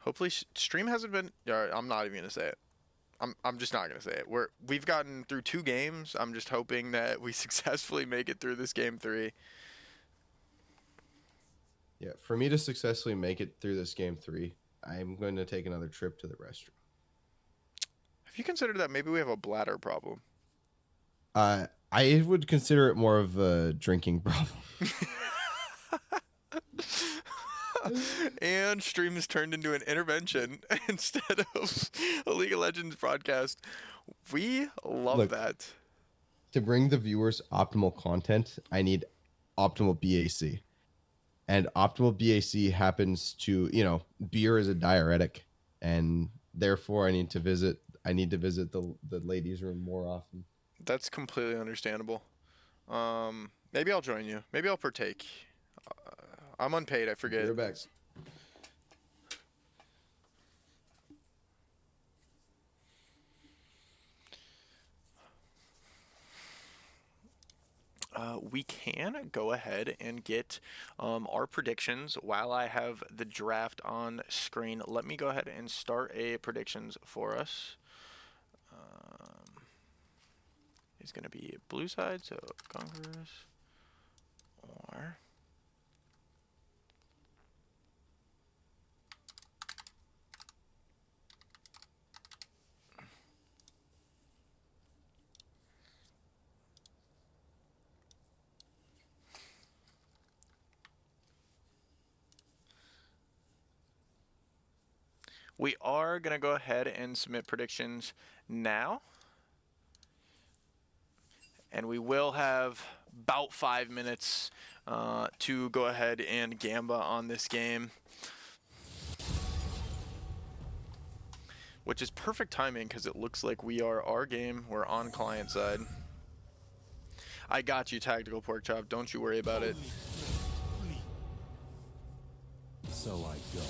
Hopefully, stream hasn't been. Yeah, I'm not even gonna say it. I'm just not gonna say it. We've gotten through 2 games. I'm just hoping that we successfully make it through this game 3. Yeah, for me to successfully make it through this game 3, I'm going to take another trip to the restroom. Have you considered that maybe we have a bladder problem? I would consider it more of a drinking problem. And stream has turned into an intervention instead of a League of Legends broadcast. We love Look, that. To bring the viewers optimal content, I need optimal BAC. And optimal BAC happens to, beer is a diuretic, and therefore I need to visit the ladies' room more often. That's completely understandable. Maybe I'll join you. Maybe I'll partake. I'm unpaid, I forget. Beer back. we can go ahead and get our predictions while I have the draft on screen. Let me go ahead and start a predictions for us. It's going to be blue side, so Gunkers or we are going to go ahead and submit predictions now. And we will have about 5 minutes to go ahead and gamba on this game. Which is perfect timing because it looks like we are our game. We're on client side. I got you, Tactical Pork Chop. Don't you worry about it. So I go.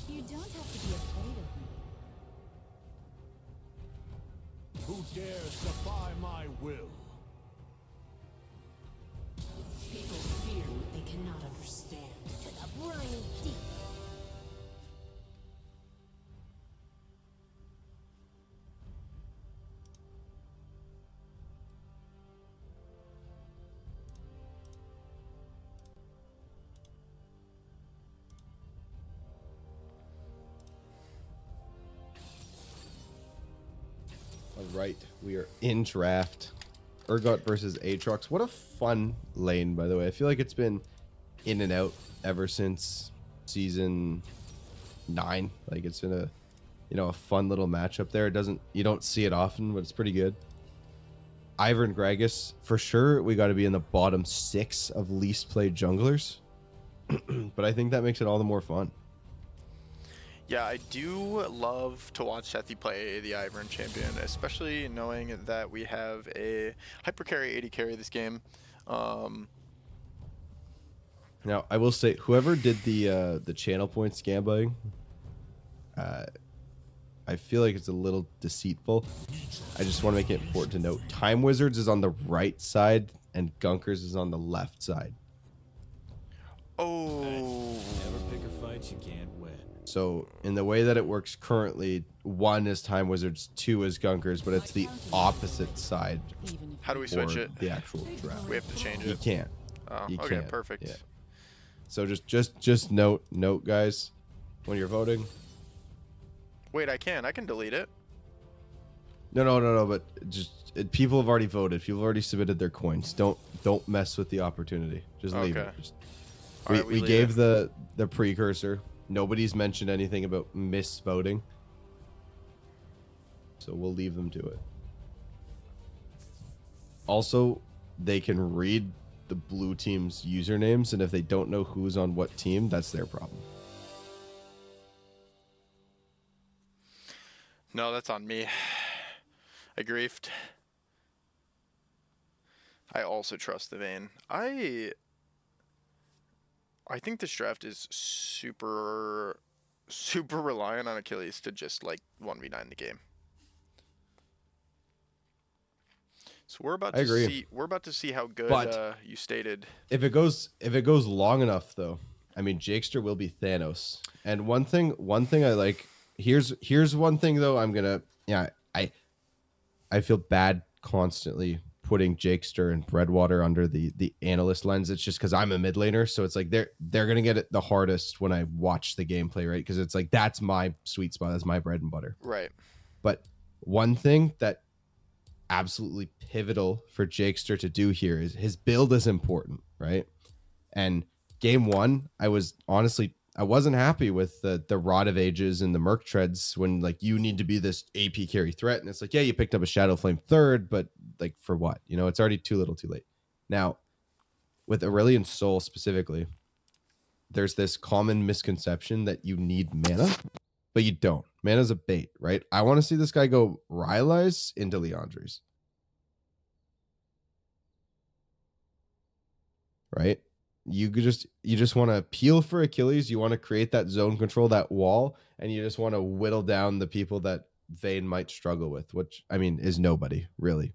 You don't have to be afraid of me. Who dares defy my will? People fear what they cannot understand. To the briny deep. All right, we are in draft. Urgot versus Aatrox. What a fun lane, by the way. I feel like it's been in and out ever since season 9. Like it's been a fun little matchup there. You don't see it often, but it's pretty good. Ivern and Gragas, for sure, we got to be in the bottom 6 of least played junglers. But I think that makes it all the more fun. Yeah, I do love to watch Sethi play the Ivern champion, especially knowing that we have a hyper carry, 80 carry this game. Now, I will say, whoever did the channel points gambling, I feel like it's a little deceitful. I just want to make it important to note. Time Wizards is on the right side, and Gunkers is on the left side. Oh. Never pick a fight you can't win. So, in the way that it works currently, 1 is Time Wizards, 2 is Gunkers, but it's the opposite side Even if How do we for switch it? the actual draft. We have to change You it. can't. Oh, You okay, can't. perfect. Yeah. So just note, guys, when you're voting. Wait, I can delete it. No. But people have already voted. People have already submitted their coins. Don't mess with the opportunity. Just leave Okay. it. All right, We leave gave it. the precursor. Nobody's mentioned anything about misvoting. So we'll leave them to it. Also, they can read the blue team's usernames, and if they don't know who's on what team, that's their problem. No, that's on me. I griefed. I also trust the Vayne. I think this draft is super reliant on Achilles to just like 1v9 the game. So we're about I to agree. see how good But- you stated. If it goes long enough, though, I mean, Jakester will be Thanos. And one thing I like. Here's one thing though. I feel bad constantly putting Jakester and Breadwater under the analyst lens. It's just because I'm a mid laner, so it's like they're gonna get it the hardest when I watch the gameplay, right? Because it's like that's my sweet spot, that's my bread and butter. Right. But one thing that absolutely pivotal for Jakester to do here is his build is important, right? And game 1, I wasn't happy with the Rod of Ages and the Merc Treads when like you need to be this AP carry threat, and it's like, yeah, you picked up a Shadow Flame 3rd, but like for what? It's already too little, too late. Now, with Aurelion Soul specifically, there's this common misconception that you need mana, but you don't. Mana's a bait, right? I want to see this guy go Rylai's into Leandri's. Right? You just want to peel for Achilles. You want to create that zone control, that wall, and you just want to whittle down the people that Vayne might struggle with, which I mean is nobody really.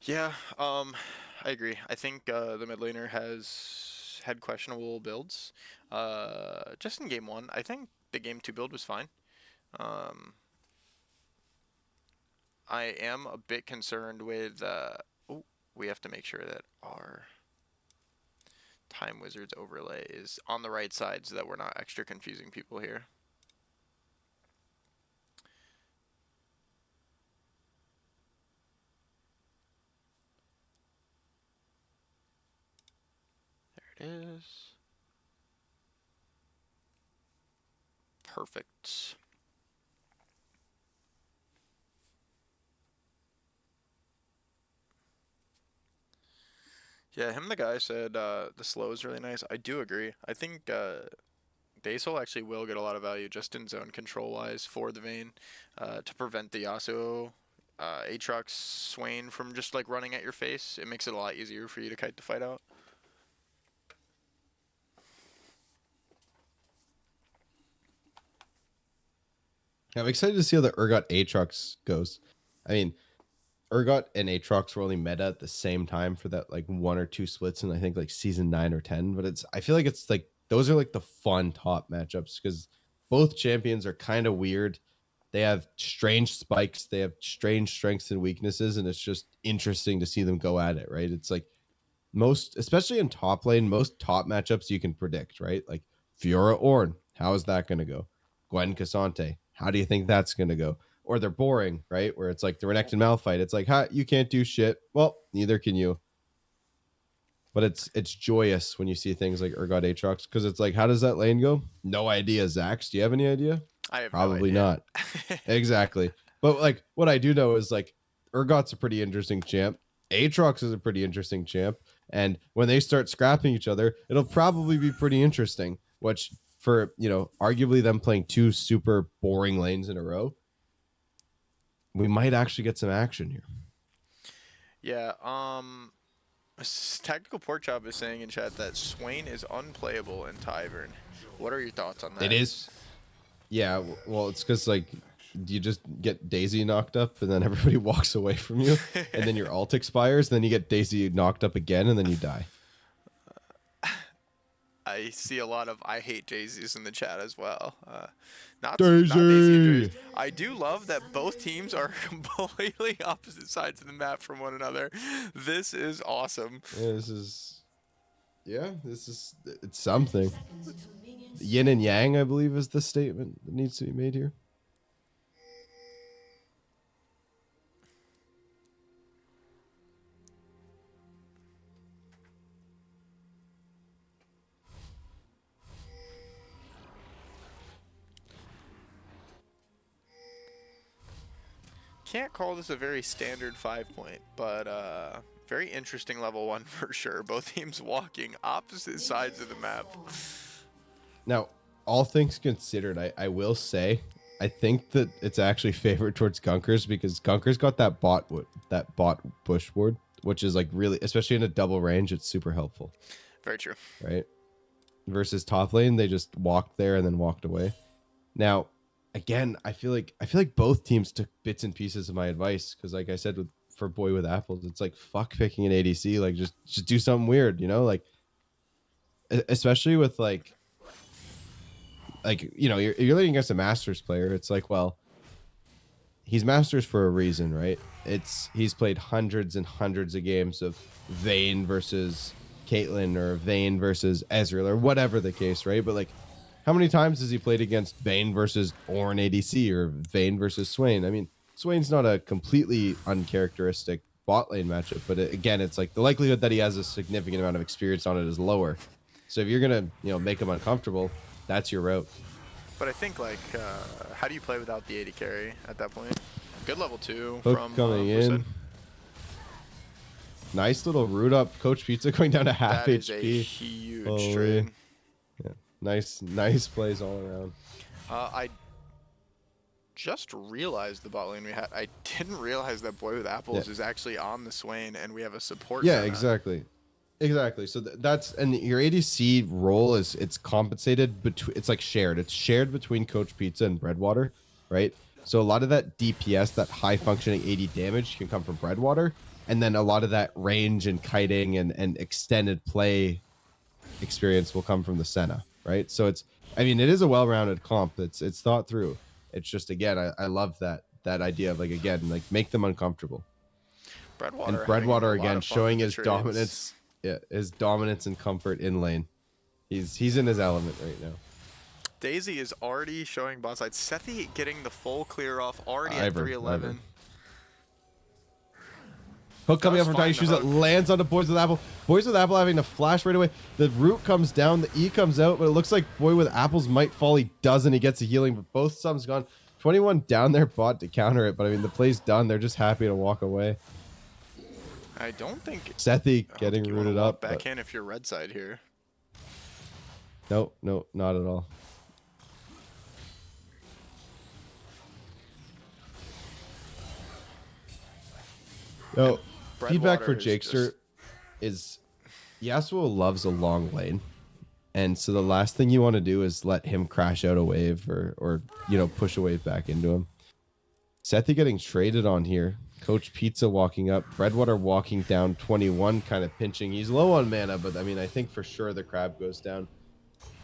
Yeah, I agree. I think the mid laner has had questionable builds. Just in game one, I think the game two build was fine. Um, I am a bit concerned with. Oh, we have to make sure that our Time Wizards overlay is on the right side so that we're not extra confusing people here. There it is. Perfect. Yeah, him the guy said the slow is really nice. I do agree. I think Basil actually will get a lot of value just in zone control wise for the Vayne to prevent the Yasuo, Aatrox, Swain from just like running at your face. It makes it a lot easier for you to kite the fight out. I'm excited to see how the Urgot Aatrox goes. I mean, Urgot and Aatrox were only meta at the same time for that like 1 or 2 splits in I think like season 9 or 10. But I feel like it's like those are like the fun top matchups because both champions are kind of weird. They have strange spikes, they have strange strengths and weaknesses, and it's just interesting to see them go at it, right? It's like most, especially in top lane, most top matchups you can predict, right? Like Fiora Ornn, how is that going to go? Gwen Cassante, how do you think that's going to go? Or they're boring, right? Where it's like the Renekton Malphite. It's like, ha, you can't do shit. Well, neither can you. But it's joyous when you see things like Urgot Aatrox because it's like, how does that lane go? No idea, Zax. Do you have any idea? I have no Probably idea. not. Exactly. But like what I do know is like Urgot's a pretty interesting champ. Aatrox is a pretty interesting champ. And when they start scrapping each other, it'll probably be pretty interesting. Which for, arguably them playing 2 super boring lanes in a row, we might actually get some action here. Yeah, Tactical Pork Chop is saying in chat that Swain is unplayable in Tyvern. What are your thoughts on that? It is. Yeah, well, it's because like you just get Daisy knocked up and then everybody walks away from you, and then your ult expires, then you get Daisy knocked up again, and then you die. I see a lot of I hate Daisies in the chat as well. Not Daisy! Daisy injuries. I do love that both teams are completely opposite sides of the map from one another. This is awesome. It's something. Yin and yang, I believe, is the statement that needs to be made here. Can't call this a very standard 5-point, but very interesting level 1 for sure. Both teams walking opposite sides of the map. Now, all things considered, I will say, I think that it's actually favored towards Gunkers because Gunkers got that bot bush ward, which is like really, especially in a double range, it's super helpful. Very true. Right? Versus top lane, they just walked there and then walked away. Now, again, I feel like both teams took bits and pieces of my advice because, like I said, for Boy with Apples, it's like fuck picking an ADC, like just do something weird, like especially with like you're leading against a Masters player. It's like, well, he's Masters for a reason, right? He's played hundreds and hundreds of games of Vayne versus Caitlyn or Vayne versus Ezreal or whatever the case, right? But like, how many times has he played against Vayne versus Ornn ADC or Vayne versus Swain? I mean, Swain's not a completely uncharacteristic bot lane matchup, but again, it's like the likelihood that he has a significant amount of experience on it is lower. So if you're gonna, make him uncomfortable, that's your route. But I think like, how do you play without the 80 carry at that point? Good level 2 Hook from coming in. Lucid. Nice little root up. Coach Pizza going down to half That is HP. a huge Holy. trade. Yeah. Nice plays all around. I just realized the bot lane we had. I didn't realize that Boy with Apples is actually on the Swain, and we have a support. Yeah, for exactly. Exactly. So that's and your ADC role it's compensated between. It's like shared. It's shared between Coach Pizza and Breadwater, right? So a lot of that DPS, that high functioning 80 damage, can come from Breadwater, and then a lot of that range and kiting and extended play experience will come from the Senna, right? So it's, I mean, it is a well-rounded comp. It's thought through. It's just, again, I love that idea of, like, again, like, make them uncomfortable. Breadwater, And having Breadwater a lot again of fun showing with the his trades. dominance, yeah, his dominance and comfort in lane. He's in his element right now. Daisy is already showing bot side. Sethi getting the full clear off already at Ivern, 311. Ivern. Hook coming Does up from Tiny find the Shoes that hook. lands onto Boys with Apple. Boys with Apple having to flash right away. The root comes down, the E comes out, but it looks like Boy with Apples might fall. He doesn't. He gets a healing, but both subs gone. 21 down there bot to counter it, but I mean, the play's done. They're just happy to walk away. I don't think Sethi I don't getting think you wanna rooted walk up. back But in if you're red side here. no, not at all. No, feedback for Breadwater is Jakester is Yasuo loves a long lane. And so the last thing you want to do is let him crash out a wave or you know, push a wave back into him. Sethi getting traded on here. Coach Pizza walking up. Breadwater walking down. 21 kind of pinching. He's low on mana, but I mean, I think for sure the crab goes down.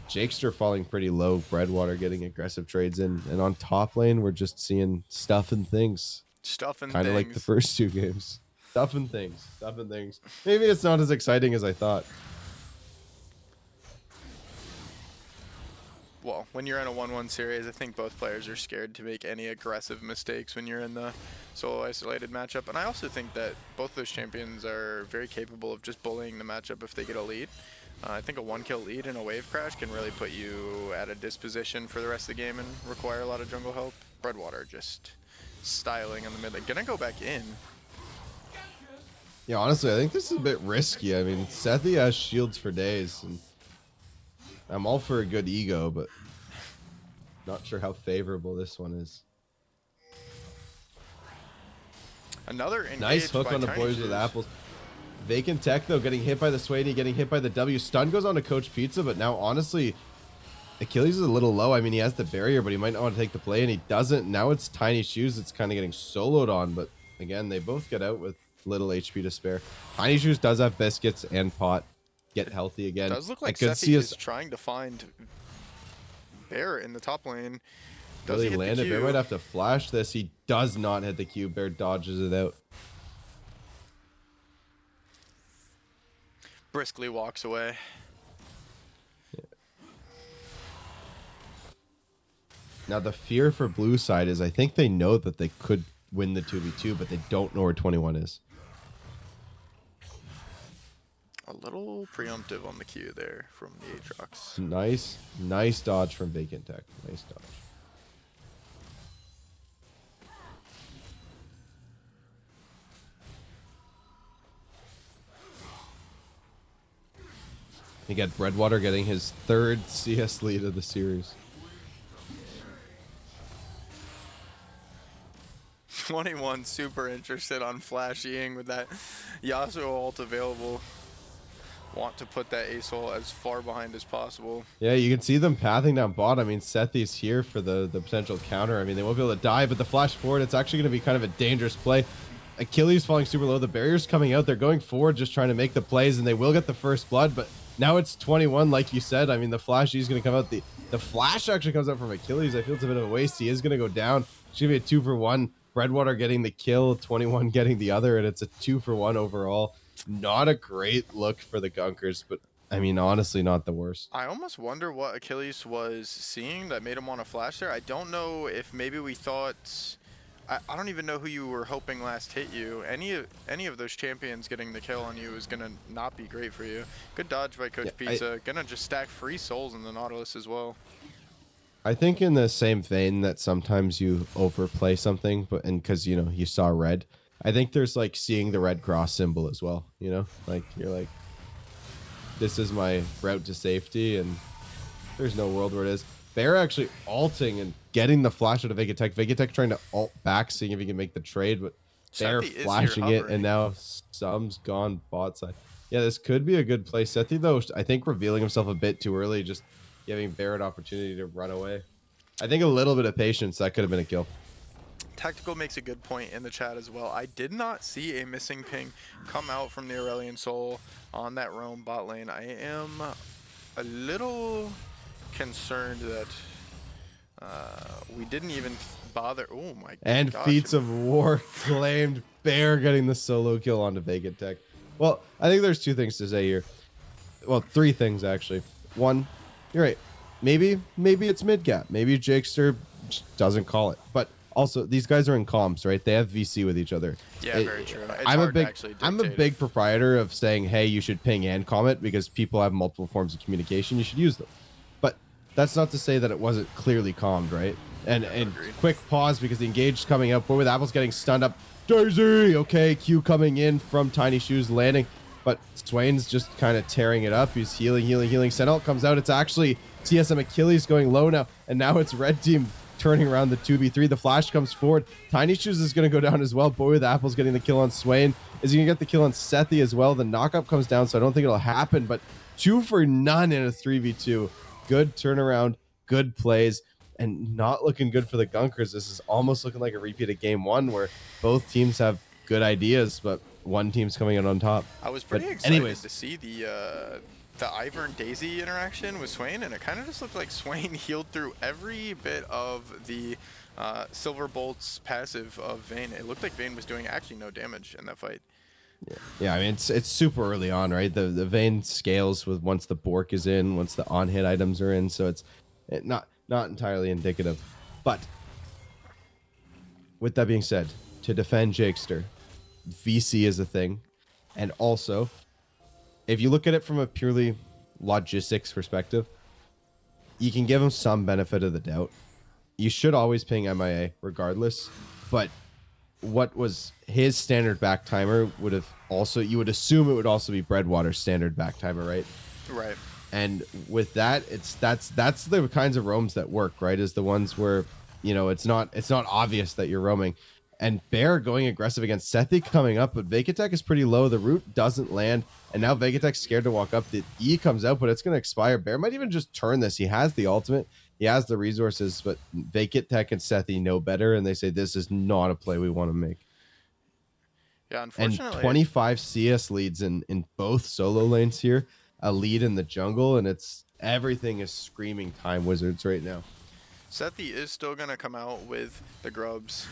Jakester falling pretty low. Breadwater getting aggressive trades in. And on top lane, we're just seeing stuff and things. Stuff and Kind of things. like the first two games. Stuff and things. Stuff and things. Maybe it's not as exciting as I thought. Well, when you're in a 1-1 series, I think both players are scared to make any aggressive mistakes when you're in the solo isolated matchup. And I also think that both those champions are very capable of just bullying the matchup if they get a lead. I think a 1-kill lead in a wave crash can really put you at a disposition for the rest of the game and require a lot of jungle help. Breadwater just styling on the mid lane. Gonna go back in. Yeah, honestly, I think this is a bit risky. I mean, Sethi has shields for days, and I'm all for a good ego, but not sure how favorable this one is. Another engage Nice hook by on the Tiny Boys with Shoes. Apples. Vacant Tech, though, getting hit by the Swady, getting hit by the W. Stun goes on to Coach Pizza, but now, honestly, Achilles is a little low. I mean, he has the barrier, but he might not want to take the play, and he doesn't. Now it's Tiny Shoes that's kind of getting soloed on, but again, they both get out with little HP to spare. Tiny Shoes does have Biscuits and Pot. Get healthy again. Does look I like could Sethi see us is trying to find Bear in the top lane. Does really he hit land the it. Bear Q? might have to flash this. He does not hit the Q. Bear dodges it out. Briskly walks away. Now the fear for blue side is I think they know that they could win the 2v2, but they don't know where 21 is. A little preemptive on the Q there from the Aatrox. Nice dodge from Vacant Tech. Nice dodge. You get Breadwater getting his third CS lead of the series. 21 super interested on flashing with that Yasuo ult available. Want to put that Ace ult as far behind as possible. Yeah, you can see them pathing down bot. I mean, Sethi's here for the potential counter. I mean, they won't be able to die, but the flash forward, it's actually going to be kind of a dangerous play. Achilles falling super low. The barrier's coming out. They're going forward, just trying to make the plays, and they will get the first blood, but now it's 21, like you said. I mean, the flash is going to come out. The flash actually comes out from Achilles. I feel it's a bit of a waste. He is going to go down. It's going to be a 2-for-1. Breadwater getting the kill, 21 getting the other, and it's a 2-for-1 overall. Not a great look for the Gunkers, but I mean, honestly, not the worst. I almost wonder what Achilles was seeing that made him want to flash there. I don't know if maybe we thought... I don't even know who you were hoping last hit you. Any of those champions getting the kill on you is going to not be great for you. Good dodge by Coach Pizza. Gonna just stack free souls in the Nautilus as well. I think in the same vein that sometimes you overplay something, but and because you know you saw red, I think there's like seeing the red cross symbol as well. You know, like you're like, this is my route to safety, and there's no world where it is. Bear actually alting and getting the flash out of Vegatech. Vegatech trying to ult back, seeing if he can make the trade, but Bear Sethi is here flashing it, hovering. and now Sum's gone bot side. Yeah, this could be a good play. Sethi, though, I think revealing himself a bit too early, just giving Bear an opportunity to run away. I think a little bit of patience, that could have been a kill. Tactical makes a good point in the chat as well. I did not see a missing ping come out from the Aurelion Soul on that roam bot lane. I am a little concerned that we didn't even bother. Oh my And gosh. Feats of War claimed. Bear getting the solo kill onto Vacant Tech. Well, I think there's two things to say here. Well, three things actually. One, you're right. Maybe it's mid gap. Maybe Jakester just doesn't call it. But also, these guys are in comms, right? They have VC with each other. Yeah, very true. It's I'm a hard to big actually I'm a dictate big if- proprietor of saying, hey, you should ping and comment because people have multiple forms of communication. You should use them. But that's not to say that it wasn't clearly calmed, right? And agreed. quick pause because the engaged coming up. Boy with Apple's getting stunned up. Daisy, okay, Q coming in from Tiny Shoes landing, but Swain's just kind of tearing it up. He's healing. Sentinel comes out. It's actually TSM Achilles going low now, and now it's red team turning around the 2v3. The flash comes forward. Tiny Shoes is going to go down as well. Boy with Apple's getting the kill on Swain. Is he going to get the kill on Sethi as well? The knockup comes down, so I don't think it'll happen, but 2 for none in a 3v2. Good turnaround, good plays, and not looking good for the Gunkers. This is almost looking like a repeat of game 1 where both teams have good ideas, but one team's coming out on top. I was pretty But excited anyways. to see the Ivern Daisy interaction with Swain, and it kind of just looked like Swain healed through every bit of the Silver Bolt's passive of Vayne. It looked like Vayne was doing actually no damage in that fight. Yeah, I mean it's super early on, right? The vein scales with once the Bork is in, once the on hit items are in, so it's not entirely indicative. But with that being said, to defend Jakester, VC is a thing, and also if you look at it from a purely logistics perspective, you can give him some benefit of the doubt. You should always ping MIA regardless, but what was his standard back timer would have also, you would assume it would also be Breadwater's standard back timer, right? Right. And with that, that's the kinds of roams that work, right? Is the ones where, you know, it's not obvious that you're roaming. And Bear going aggressive against Sethi coming up, but Vacatech is pretty low. The root doesn't land, and now Vacatech's scared to walk up. The E comes out, but it's going to expire. Bear might even just turn this. He has the ultimate. He has the resources, but Vacatech and Sethi know better, and they say this is not a play we want to make. Yeah, And unfortunately. 25 CS leads in both solo lanes here, a lead in the jungle, and it's everything is screaming Time Wizards right now. Sethi is still going to come out with the grubs.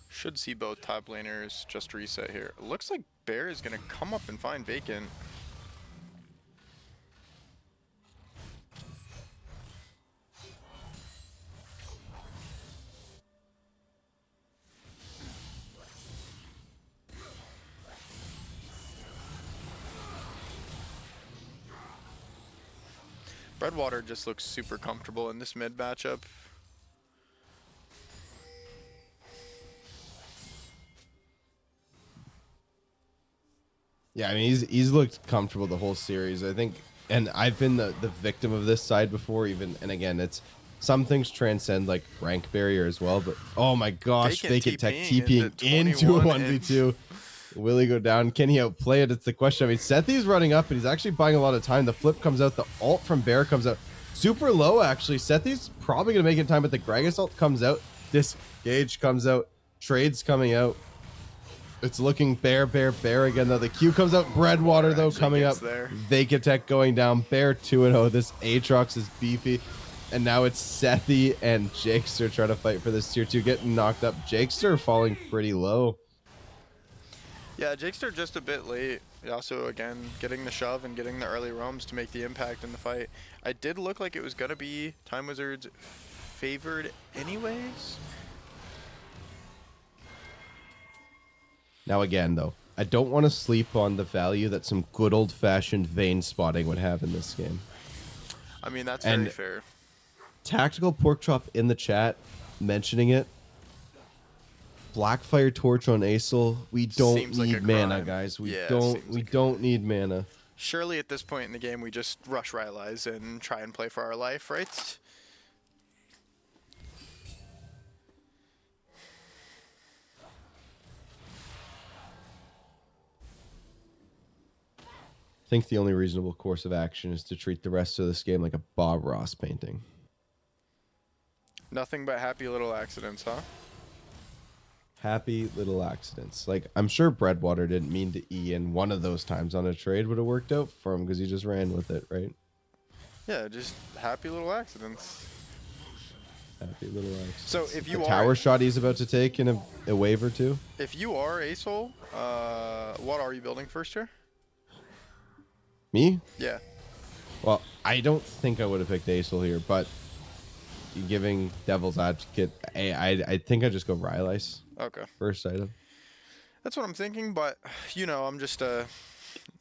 Should see both top laners just reset here. It looks like Bear is going to come up and find Vacant. Breadwater just looks super comfortable in this mid matchup. Yeah, I mean he's looked comfortable the whole series, I think, and I've been the victim of this side before. Even and again, it's some things transcend like rank barrier as well. But oh my gosh, Vacant Tech TPing into a 1v2. Will he go down? Can he outplay it? It's the question. I mean, Sethi's running up, and he's actually buying a lot of time. The flip comes out. The ult from Bear comes out. Super low, actually. Sethi's probably going to make it in time, but the Gragas ult comes out. Disengage comes out. Trades coming out. It's looking Bear again, though. The Q comes out. Breadwater, though, coming up. Vacant Tech going down. Bear 2-0. This Aatrox is beefy. And now it's Sethi and Jakester trying to fight for this tier 2. Getting knocked up. Jakester falling pretty low. Yeah, Jakester just a bit late. Also, again, getting the shove and getting the early roams to make the impact in the fight. I did look like it was going to be Time Wizards favored anyways. Now again, though, I don't want to sleep on the value that some good old-fashioned vein spotting would have in this game. I mean, that's And very fair. Tactical Pork Chop in the chat mentioning it. Blackfire Torch on Aesol. We don't Seems like need a mana, crime. guys. We Yeah, don't. seems We like a- don't need mana. Surely at this point in the game, we just rush Rylai's and try and play for our life, right? I think the only reasonable course of action is to treat the rest of this game like a Bob Ross painting. Nothing but happy little accidents, huh? Happy little accidents. Like, I'm sure Breadwater didn't mean to E, and one of those times on a trade would have worked out for him because he just ran with it, right? Yeah, just happy little accidents. Happy little accidents. So if you the are tower shot he's about to take in a wave or two. if you are Aesol, what are you building first here? Me? Yeah. Well, I don't think I would have picked Aesol here, but giving Devil's Advocate, I think I just go Rylai's Okay. first item. That's what I'm thinking, but you know, I'm just a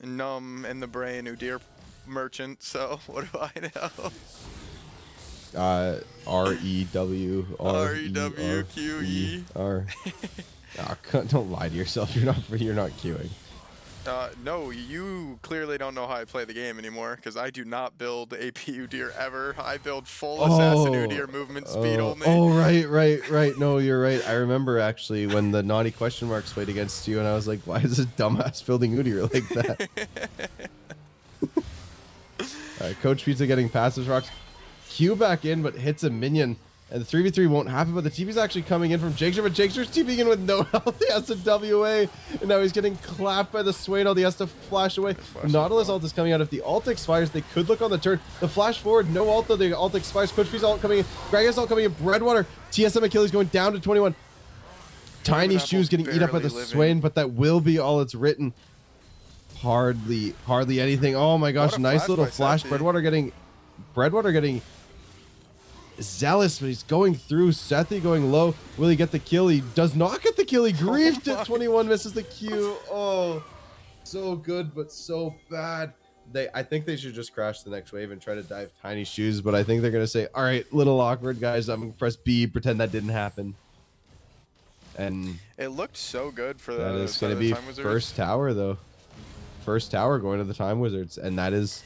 numb in the brain Udyr merchant, so what do I know? REWQE. Don't lie to yourself. You're not queuing. No, you clearly don't know how I play the game anymore, because I do not build AP Udyr ever. I build full assassin Udyr movement speed only. Oh, right. No, you're right. I remember actually when the naughty question marks played against you, and I was like, why is this dumbass building Udyr like that? All right, Coach Pizza getting passive rocks. Q back in, but hits a minion. And the 3v3 won't happen, but the TP's actually coming in from Jakester, but Jakester's TPing in with no health. He has to WA, and now he's getting clapped by the Swain. He has to flash away. Nautilus ult is coming out. If the ult expires, they could look on the turn. The flash forward, no ult though. The ult expires. Coach P's ult coming in. Gragas ult coming in. Breadwater. TSM Achilles going down to 21. Tiny Shoes getting eat up by the Swain, but that will be all it's written. Hardly anything. Oh my gosh, What a nice flash little by flash. Sethi. Breadwater getting zealous, but he's going through. Sethi going low. Will he get the kill? He does not get the kill. He griefed at 21, misses the Q. Oh, so good, but so bad. I think they should just crash the next wave and try to dive Tiny Shoes, but I think they're going to say, all right, little awkward, guys. I'm going to press B, pretend that didn't happen. And It looked so good for that the is going to be Time Wizards. first tower, though. First tower going to the Time Wizards, and that is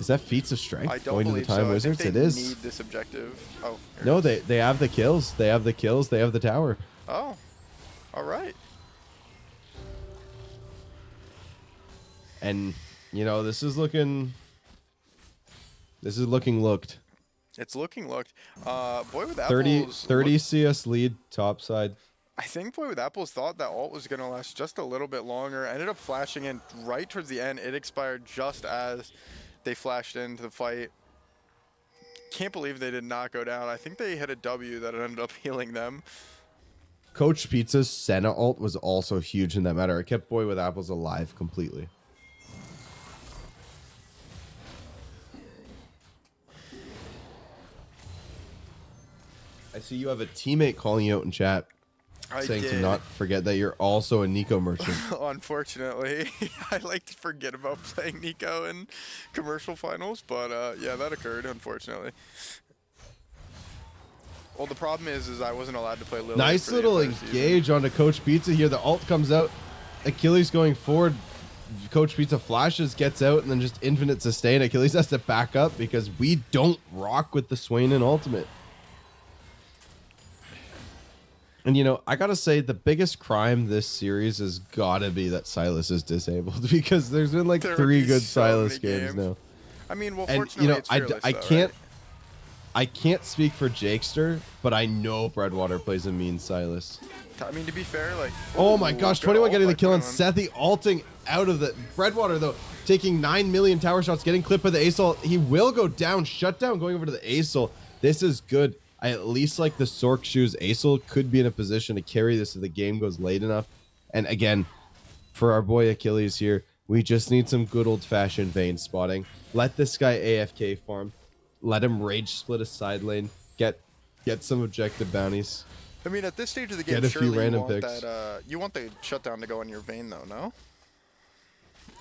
that feats of strength I don't going to the believe Time so. Wizards? I think It they is. need this objective. Oh. here No, it is. they have the kills. They have the kills. They have the tower. Oh. All right. And you know, this is looking looked. It's looking looked. Boy with 30 apples. 30 CS lead top side. I think Boy with apples thought that ult was gonna last just a little bit longer. Ended up flashing in right towards the end. It expired just as they flashed into the fight. Can't believe they did not go down. I think they hit a W that ended up healing them. Coach Pizza's Senna ult was also huge in that matter. It kept Boy with Apples alive completely. I see you have a teammate calling you out in chat, I saying did. to not forget that you're also a Nico merchant. Unfortunately, I like to forget about playing Nico in commercial finals, but yeah, that occurred, unfortunately. Well, the problem is I wasn't allowed to play Lily. Nice for the little entire season. engage onto Coach Pizza here. The ult comes out. Achilles going forward. Coach Pizza flashes, gets out, and then just infinite sustain. Achilles has to back up because we don't rock with the Swain and ultimate. And you know, I gotta say, the biggest crime this series has gotta be that Silas is disabled because there's been like There would 3 be good so Silas many games games. now. I mean, well, And fortunately, you know, it's fearless, I though, can't. right? I can't speak for Jakester, but I know Breadwater plays a mean Silas. I mean, to be fair, like. Oh my ooh, gosh, good 21 ult getting by the kill on 21. Sethi, ulting out of the Breadwater though, taking 9 million tower shots, getting clipped by the Aesol. He will go down, shut down, going over to the Aesol. This is good. I at least like the Sork Shoes. Aesol could be in a position to carry this if the game goes late enough. And again, for our boy Achilles here, we just need some good old-fashioned vein spotting. Let this guy AFK farm. Let him rage split a side lane. Get some objective bounties. I mean, at this stage of the game, Get a few surely random you want picks. that. You want the shutdown to go in your vein, though, no?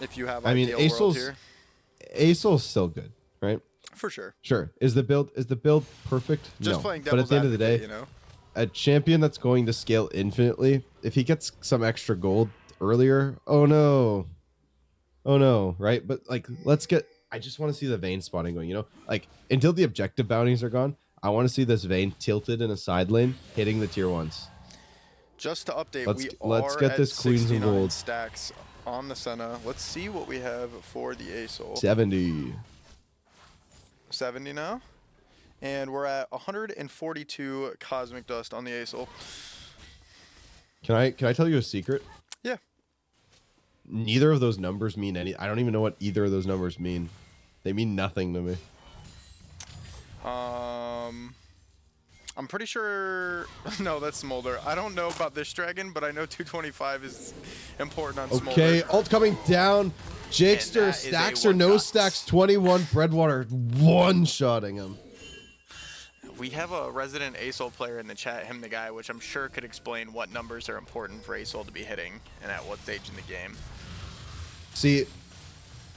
If you have I mean, ideal world Aesol's here. Aesol's still good, right? For sure. Sure. Is the build perfect? Just No. playing But devil's at the end of the advocate, day, you know. a champion that's going to scale infinitely, if he gets some extra gold earlier, oh no. Oh no, right? But like I just want to see the vein spotting going, you know? Like until the objective bounties are gone, I want to see this vein tilted in a side lane hitting the tier 1s. Just to update, Let's we let's are get at this queens and 69 gold. stacks on the Senna. Let's see what we have for the ASOL. 70. 70 now. And we're at 142 Cosmic Dust on the ASOL. Can I tell you a secret? Yeah. Neither of those numbers mean any. I don't even know what either of those numbers mean. They mean nothing to me. I'm pretty sure... No, that's Smolder. I don't know about this dragon, but I know 225 is important on Smolder. Okay, ult coming down. And Jakester, that is stacks a or no one-shot. stacks, 21. Breadwater one-shotting him. We have a resident ASOL player in the chat, him the guy, which I'm sure could explain what numbers are important for ASOL to be hitting and at what stage in the game. See,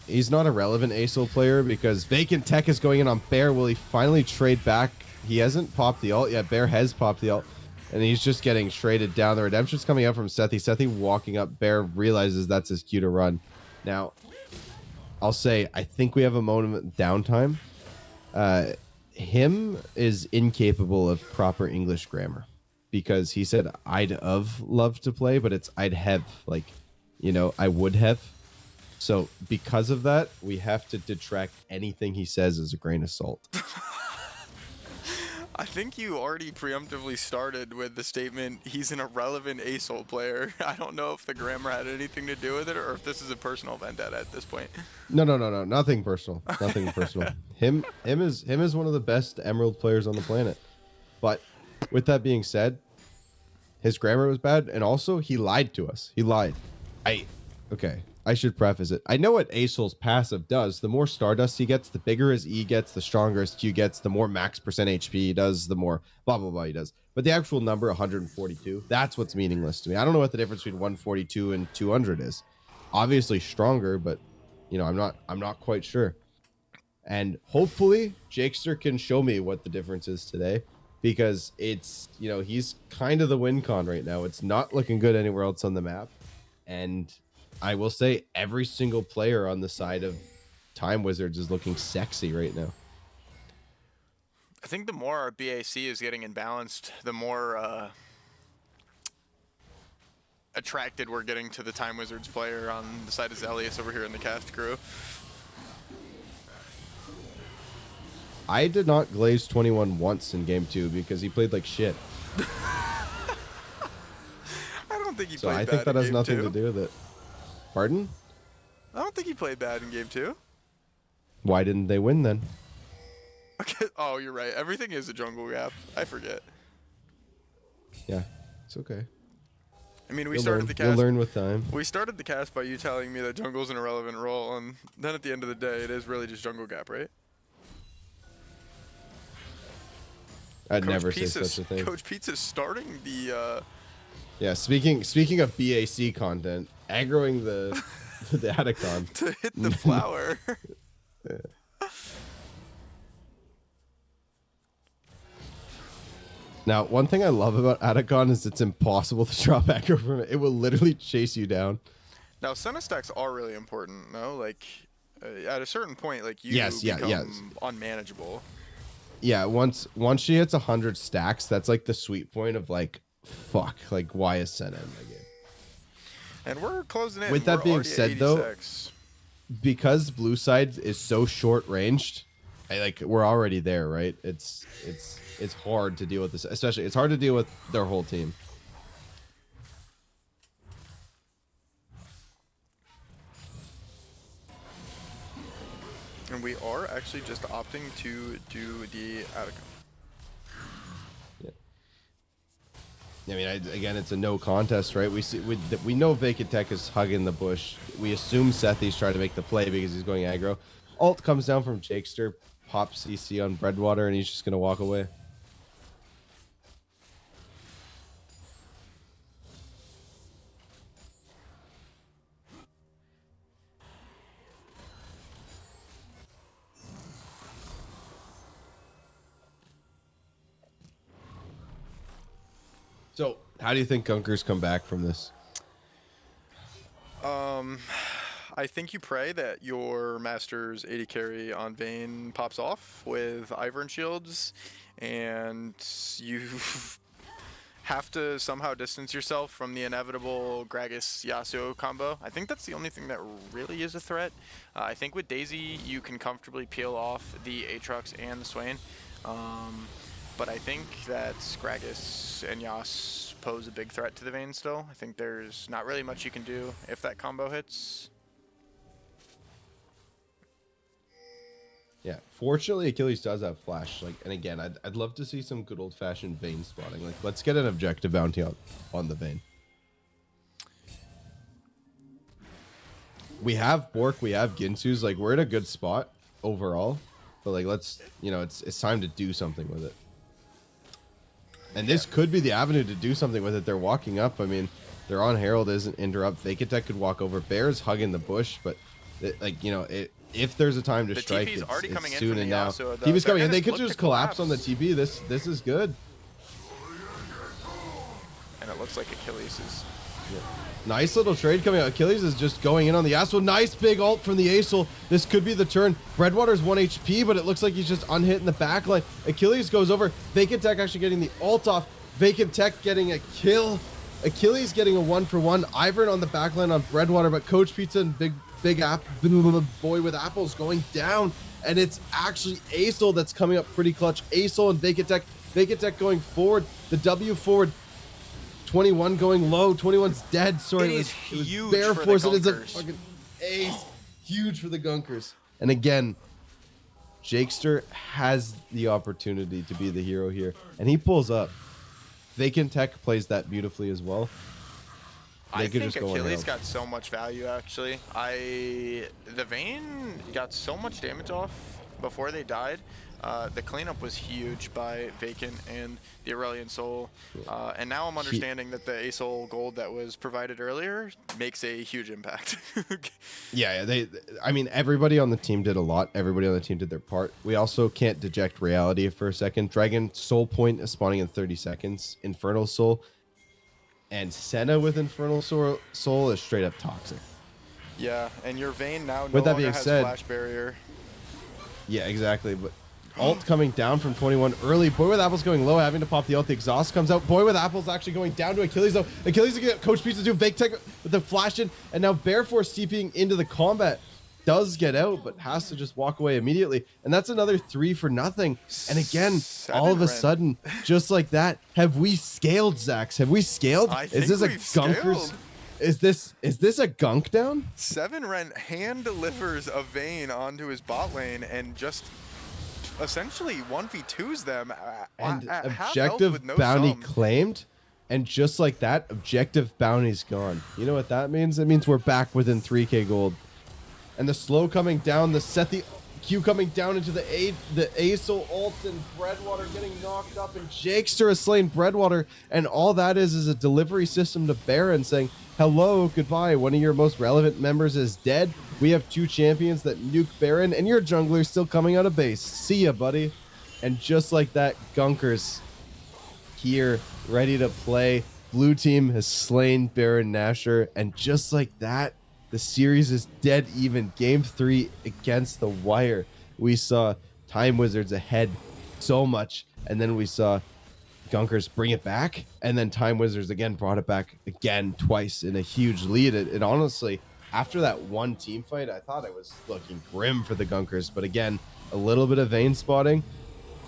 he's not a relevant ASOL player because Vacant Tech is going in on Bear. Will he finally trade back? He hasn't popped the ult yet. Bear has popped the ult, and he's just getting traded down. The redemption's coming up from Sethi. Sethi walking up. Bear realizes that's his cue to run. Now, I'll say, I think we have a moment of downtime. Him is incapable of proper English grammar because he said, I'd have loved to play, but it's I'd have, like, you know, I would have. So because of that, we have to detract anything he says as a grain of salt. I think you already preemptively started with the statement, he's an irrelevant ASOL player. I don't know if the grammar had anything to do with it or if this is a personal vendetta at this point. No. Nothing personal. Nothing personal. Him is one of the best Emerald players on the planet. But with that being said, his grammar was bad, and also he lied to us. He lied. Okay. I should preface it. I know what ASOL's passive does. The more Stardust he gets, the bigger his E gets, the stronger his Q gets, the more max percent HP he does, the more blah, blah, blah he does. But the actual number, 142, that's what's meaningless to me. I don't know what the difference between 142 and 200 is. Obviously stronger, but, you know, I'm not quite sure. And hopefully Jakester can show me what the difference is today because it's, you know, he's kind of the win con right now. It's not looking good anywhere else on the map. And I will say every single player on the side of Time Wizards is looking sexy right now. I think the more our BAC is getting imbalanced, the more attracted we're getting to the Time Wizards player on the side of Zelius over here in the cast crew. I did not glaze 21 once in game 2 because he played like shit. I don't think he So played I bad think that in has game nothing 2. to do with it. Pardon? I don't think he played bad in game 2. Why didn't they win then? Okay. Oh, you're right. Everything is a jungle gap. I forget. Yeah, it's okay. I mean, we You'll started learn. the You'll cast. learn with time. We started the cast by you telling me that jungle's an irrelevant role, and then at the end of the day, it is really just jungle gap, right? I'd Coach never say Pizza's, such a thing. Coach Pizza's starting the. Yeah, speaking of BAC content, aggroing the Atacon. To hit the flower. Now, one thing I love about Atacon is it's impossible to drop aggro from it. It will literally chase you down. Now, Senna stacks are really important, no? Like, at a certain point, like, you Yes, yeah, become yes. unmanageable. Yeah, once she hits 100 stacks, that's like the sweet point of like, fuck, like why is Senna in my game? And we're closing in. With that We're being already at said, though, 86. Because blue side is so short ranged, we're already there, right? It's hard to deal with this, especially it's hard to deal with their whole team. And we are actually just opting to do the Attica. I mean, again, it's a no contest, right? We know Vacant Tech is hugging the bush. We assume Sethi's trying to make the play because he's going aggro. Ult comes down from Jakester, pops CC on Breadwater, and he's just going to walk away. So, how do you think Gunkers come back from this? I think you pray that your Master's 80 carry on Vayne pops off with Ivern shields, and you have to somehow distance yourself from the inevitable Gragas Yasuo combo. I think that's the only thing that really is a threat. I think with Daisy, you can comfortably peel off the Aatrox and the Swain. But I think that Gragas and Yas pose a big threat to the Vayne still. I think there's not really much you can do if that combo hits. Yeah, fortunately, Achilles does have flash. Like, and again, I'd love to see some good old-fashioned Vayne spotting. Like, let's get an objective bounty on the Vayne. We have Bork, we have Ginsu's. Like, we're in a good spot overall. But like, let's, you know, it's time to do something with it. And this could be the avenue to do something with it. They're walking up. I mean, they're on Herald, isn't interrupt. Vacant Tech could walk over. Bear's hugging the bush, but like, you know, if there's a time to The strike, TP's already coming in soon from and the now. Yasuo, though. TP's coming They're in. They gonna could look just to collapse on the TP. This is good. And it looks like Achilles is... Nice little trade coming out. Achilles is just going in on the Yasuo. Nice big ult from the Acel. This could be the turn. Breadwater's 1 HP, but it looks like he's just unhit in the backline. Achilles goes over. Vacant Tech actually getting the ult off. Vacant Tech getting a kill. Achilles getting a 1-for-1. Ivern on the backline on Breadwater, but Coach Pizza and Big Boy with Apples going down. And it's actually Acel that's coming up pretty clutch. Acel and Vacant Tech. Vacant Tech going forward. The W forward. 21 going low. 21's dead. Sorry, It it is was huge Bear for the Force. It is a Gunkers. fucking ace. Huge for the Gunkers. And again, Jakester has the opportunity to be the hero here. And he pulls up. Vacant Tech plays that beautifully as well. They I could think just go on Achilles Herald. got so much value, actually. The Vayne got so much damage off before they died. The cleanup was huge by Vacant and the Aurelion Soul. And now I'm understanding that the Acel gold that was provided earlier makes a huge impact. Yeah, I mean, everybody on the team did a lot. Everybody on the team did their part. We also can't deject reality for a second. Dragon Soul Point is spawning in 30 seconds. Infernal Soul and Senna with Infernal Soul is straight up toxic. Yeah, and your Vayne now no With that longer being has said- flash barrier. Yeah, exactly. But ult coming down from 21 early. Boy with Apples going low, having to pop the ult. The exhaust comes out. Boy with Apples actually going down to Achilles though. Achilles to get Coach Pizza to Big Tech with the flash in, and now Bear Force TPing into the combat. Does get out, but has to just walk away immediately. And that's another 3 for nothing. And again, all of a sudden, just like that, have we scaled, Zax? Have we scaled? I Is think this a we've Gunkers? scaled. Is this a gunk down? 7 Rent hand delivers a Vayne onto his bot lane and just essentially 1v2s them And at half health objective with no bounty sum. claimed, and just like that, objective bounty's gone. You know what that means? It means we're back within 3k gold. And the slow coming down, the set the Q coming down into the Acel ult, and Breadwater getting knocked up, and Jakester has slain Breadwater, and all that is a delivery system to Baron saying, hello, goodbye, one of your most relevant members is dead. We have 2 champions that nuke Baron, and your jungler's still coming out of base. See ya, buddy. And just like that, Gunkers here, ready to play. Blue team has slain Baron Nashor, and just like that, the series is dead even. Game 3 against the wire. We saw Time Wizards ahead so much, and then we saw Gunkers bring it back, and then Time Wizards again brought it back again twice in a huge lead. It honestly, after that one team fight, I thought it was looking grim for the Gunkers, but again, a little bit of Vayne spotting,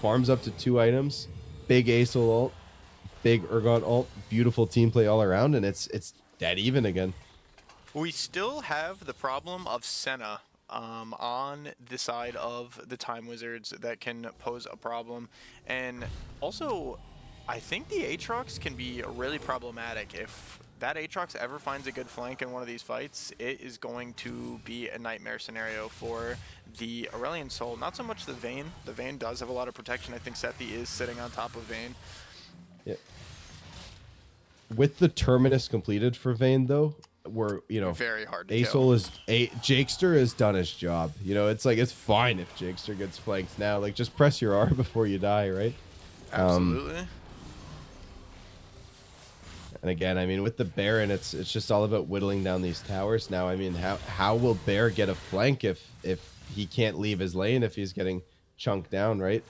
farms up to 2 items, big Acel ult, big Urgot ult, beautiful team play all around, and it's dead even again. We still have the problem of Senna on the side of the Time Wizards that can pose a problem. And also, I think the Aatrox can be really problematic. If that Aatrox ever finds a good flank in one of these fights, it is going to be a nightmare scenario for the Aurelion Soul. Not so much the Vayne. The Vayne does have a lot of protection. I think Sethi is sitting on top of Vayne. Yeah. With the Terminus completed for Vayne, though, we're, you know, Very hard to kill. Acel Jakester has done his job. You know, it's like, it's fine if Jakester gets flanked now. Like, just press your R before you die, right? Absolutely. And again, I mean, with the Baron, it's just all about whittling down these towers now. I mean, how will Bear get a flank if he can't leave his lane, if he's getting chunked down, right?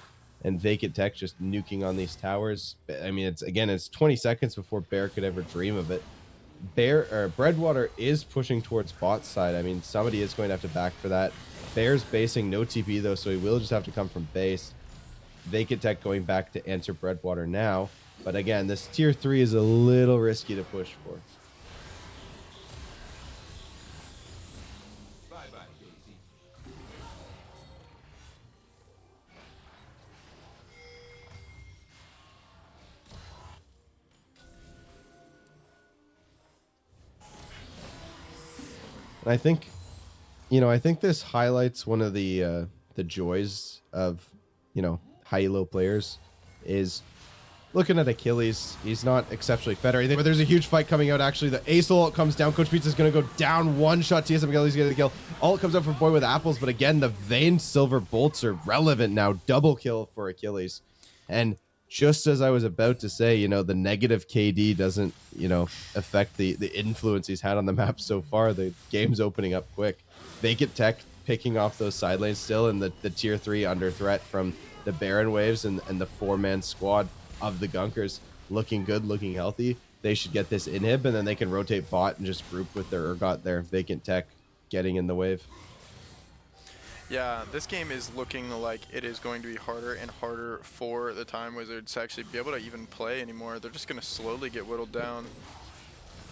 And Vacant Tech just nuking on these towers. I mean, it's 20 seconds before Bear could ever dream of it. Breadwater is pushing towards bot side. I mean, somebody is going to have to back for that. Bear's basing no TP though, so he will just have to come from base. Vacant Tech going back to enter Breadwater now. But again, this tier 3 is a little risky to push for. And I think, I think this highlights one of the joys of, high-elo players is looking at Achilles. He's not exceptionally fed or anything, but there's a huge fight coming out. Actually, the Ace ult comes down. Coach Pizza's going to go down one shot. TSM Achilles getting the kill. Ult comes up for Boy with Apples, but again, the Vayne Silver Bolts are relevant now. Double kill for Achilles. And just as I was about to say, the negative KD doesn't, affect the influence he's had on the map so far. The game's opening up quick. Vacant Tech picking off those side lanes still, and the tier 3 under threat from the Baron waves and the 4-man squad of the Gunkers looking good, looking healthy. They should get this inhib, and then they can rotate bot and just group with their Urgot there. Vacant Tech getting in the wave. Yeah, this game is looking like it is going to be harder and harder for the Time Wizards to actually be able to even play anymore. They're just going to slowly get whittled down.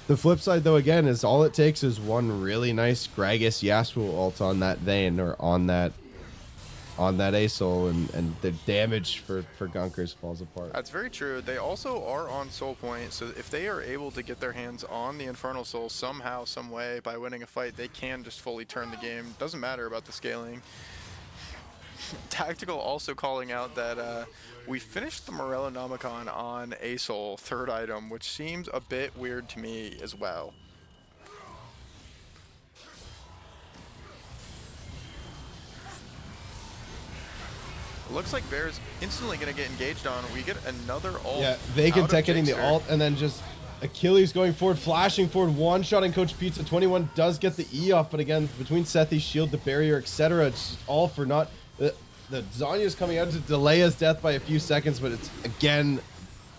The flip side, though, again, is all it takes is one really nice Gragas Yasuo ult on that Vayne or on that Asol, and the damage for Gunkers falls apart. That's very true. They also are on Soul Point, so if they are able to get their hands on the Infernal Soul somehow, some way, by winning a fight, they can just fully turn the game. Doesn't matter about the scaling. Tactical also calling out that we finished the Morellonomicon on Asol, third item, which seems a bit weird to me as well. Looks like Bear's instantly going to get engaged on. We get another ult. Yeah, Vacant Tech getting the ult, and then just Achilles going forward, flashing forward, one-shotting Coach Pizza. 21 does get the E off, but again, between Sethi's shield, the barrier, etc., it's all for naught. The Zhonya's coming out to delay his death by a few seconds, but it's, again,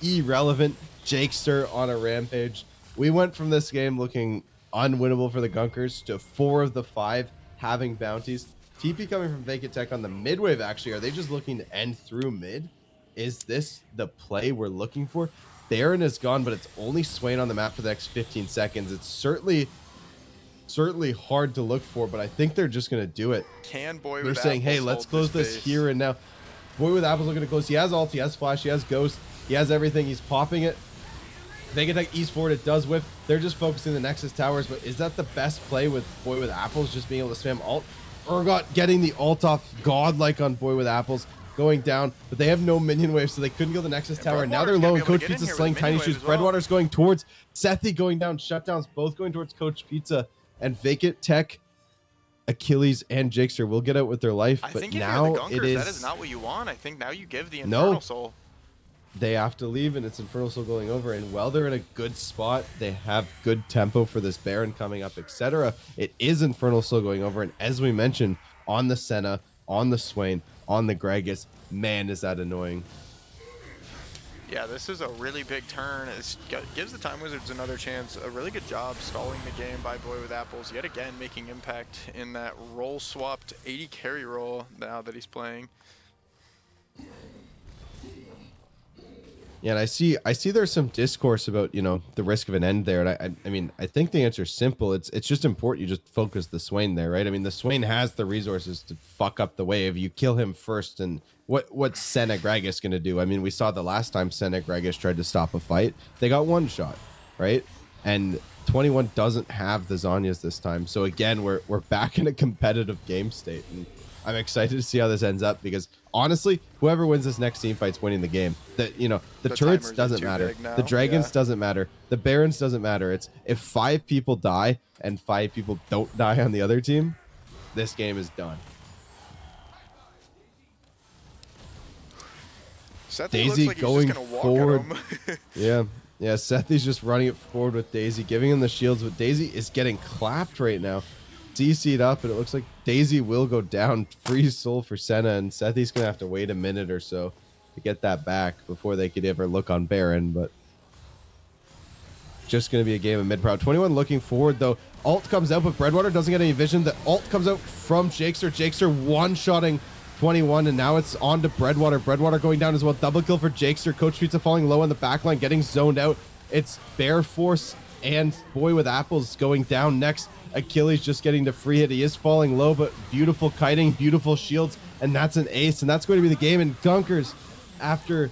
irrelevant. Jakester on a rampage. We went from this game looking unwinnable for the Gunkers to 4 of the 5 having bounties. TP coming from Vacant Tech on the mid wave, actually. Are they just looking to end through mid? Is this the play we're looking for? Baron is gone, but it's only Swain on the map for the next 15 seconds. It's certainly hard to look for, but I think they're just going to do it. Can Boy They're with saying, hey, Apples let's hold close this base? here and now. Boy with Apples looking to close. He has ult, he has flash, he has ghost, he has everything. He's popping it. Vacant Tech east forward, it does whip. They're just focusing the Nexus towers, but is that the best play with Boy with Apples, just being able to spam ult? Urgot getting the ult off godlike on Boy with Apples, going down, but they have no minion wave, so they couldn't kill the Nexus tower. And now they're low, and Coach Pizza slaying Tiny Shoes. Breadwater's going towards Sethi, going down. Shutdowns both going towards Coach Pizza. And Vacant Tech, Achilles, and Jakester will get out with their life. I But think if now you're the Gunkers, it is... that is not what you want. I think now you give the Infernal Soul. They have to leave, and it's Infernal Soul going over. And while they're in a good spot, they have good tempo for this Baron coming up, etc. It is Infernal Soul going over. And as we mentioned, on the Senna, on the Swain, on the Gragas, man, is that annoying. Yeah, this is a really big turn. It gives the Time Wizards another chance. A really good job stalling the game by Boy with Apples. Yet again, making impact in that role-swapped 80 carry role now that he's playing. Yeah, and I see there's some discourse about, the risk of an end there. And I mean, I think the answer is simple. It's just important you just focus the Swain there, right? I mean, the Swain has the resources to fuck up the wave. You kill him first, and what's Senna Gragas going to do? I mean, we saw the last time Senna Gragas tried to stop a fight. They got one shot, right? And 21 doesn't have the Zhonyas this time. So again, we're back in a competitive game state. And I'm excited to see how this ends up, because honestly, whoever wins this next team fight's winning the game. The turrets doesn't matter. The dragons doesn't matter. The barons doesn't matter. It's if 5 people die and 5 people don't die on the other team, this game is done. Sethi Daisy looks like going he's just gonna walk forward. at him. Yeah. Yeah, Sethy's just running it forward with Daisy, giving him the shields, but Daisy is getting clapped right now. DC'd up, and it looks like Daisy will go down. Free soul for Senna, and Sethy's going to have to wait a minute or so to get that back before they could ever look on Baron, but just going to be a game of mid-proud. 21 looking forward, though. Ult comes out, but Breadwater doesn't get any vision. The ult comes out from Jakester. Jakester one-shotting 21, and now it's on to Breadwater. Breadwater going down as well. Double kill for Jakester. Coach Pizza falling low on the backline, getting zoned out. It's Bear Force and Boy with Apples going down next. Achilles just getting the free hit. He is falling low, but beautiful kiting, beautiful shields, and that's an ace, and that's going to be the game. And Gunkers, after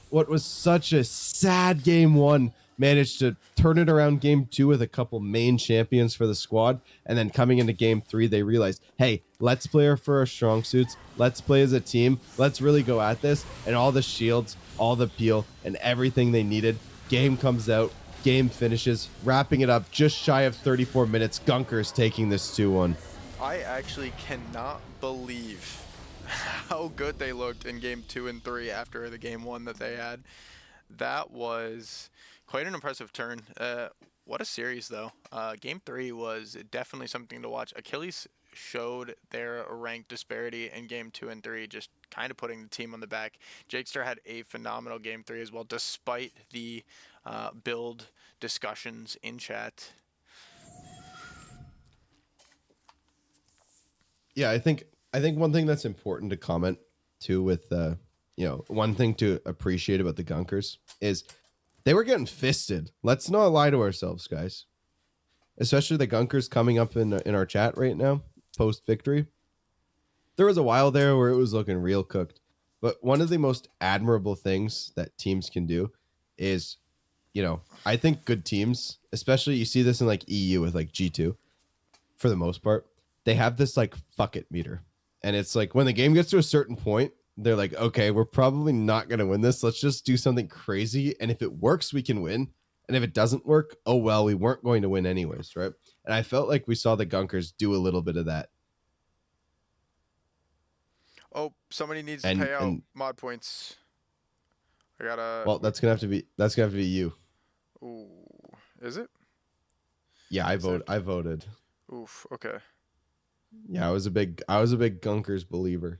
what was such a sad game one, managed to turn it around game two with a couple main champions for the squad. And then coming into game three, they realized, hey, let's play for our strong suits. Let's play as a team. Let's really go at this. And all the shields, all the peel, and everything they needed. Game comes out. Game finishes. Wrapping it up just shy of 34 minutes. Gunkers taking this 2-1. I actually cannot believe how good they looked in game 2 and 3 after the game 1 that they had. That was quite an impressive turn. What a series, though. Game 3 was definitely something to watch. Achilles showed their rank disparity in game 2 and 3, just kind of putting the team on the back. Jakester had a phenomenal game 3 as well, despite the build discussions in chat. Yeah, I think one thing that's important to comment too with one thing to appreciate about the Gunkers is they were getting fisted. Let's not lie to ourselves, guys. Especially the Gunkers coming up in our chat right now, post victory. There was a while there where it was looking real cooked. But one of the most admirable things that teams can do is, I think good teams, especially you see this in like EU with like G2, for the most part, they have this like fuck it meter. And it's like when the game gets to a certain point, they're like, okay, we're probably not going to win this. Let's just do something crazy. And if it works, we can win. And if it doesn't work, oh, well, we weren't going to win anyways, right? And I felt like we saw the Gunkers do a little bit of that. Oh, somebody needs to pay out mod points. I gotta. Well, that's gonna have to be you. Ooh, is it? Yeah, I voted. Oof. Okay. Yeah, I was a big Gunkers believer.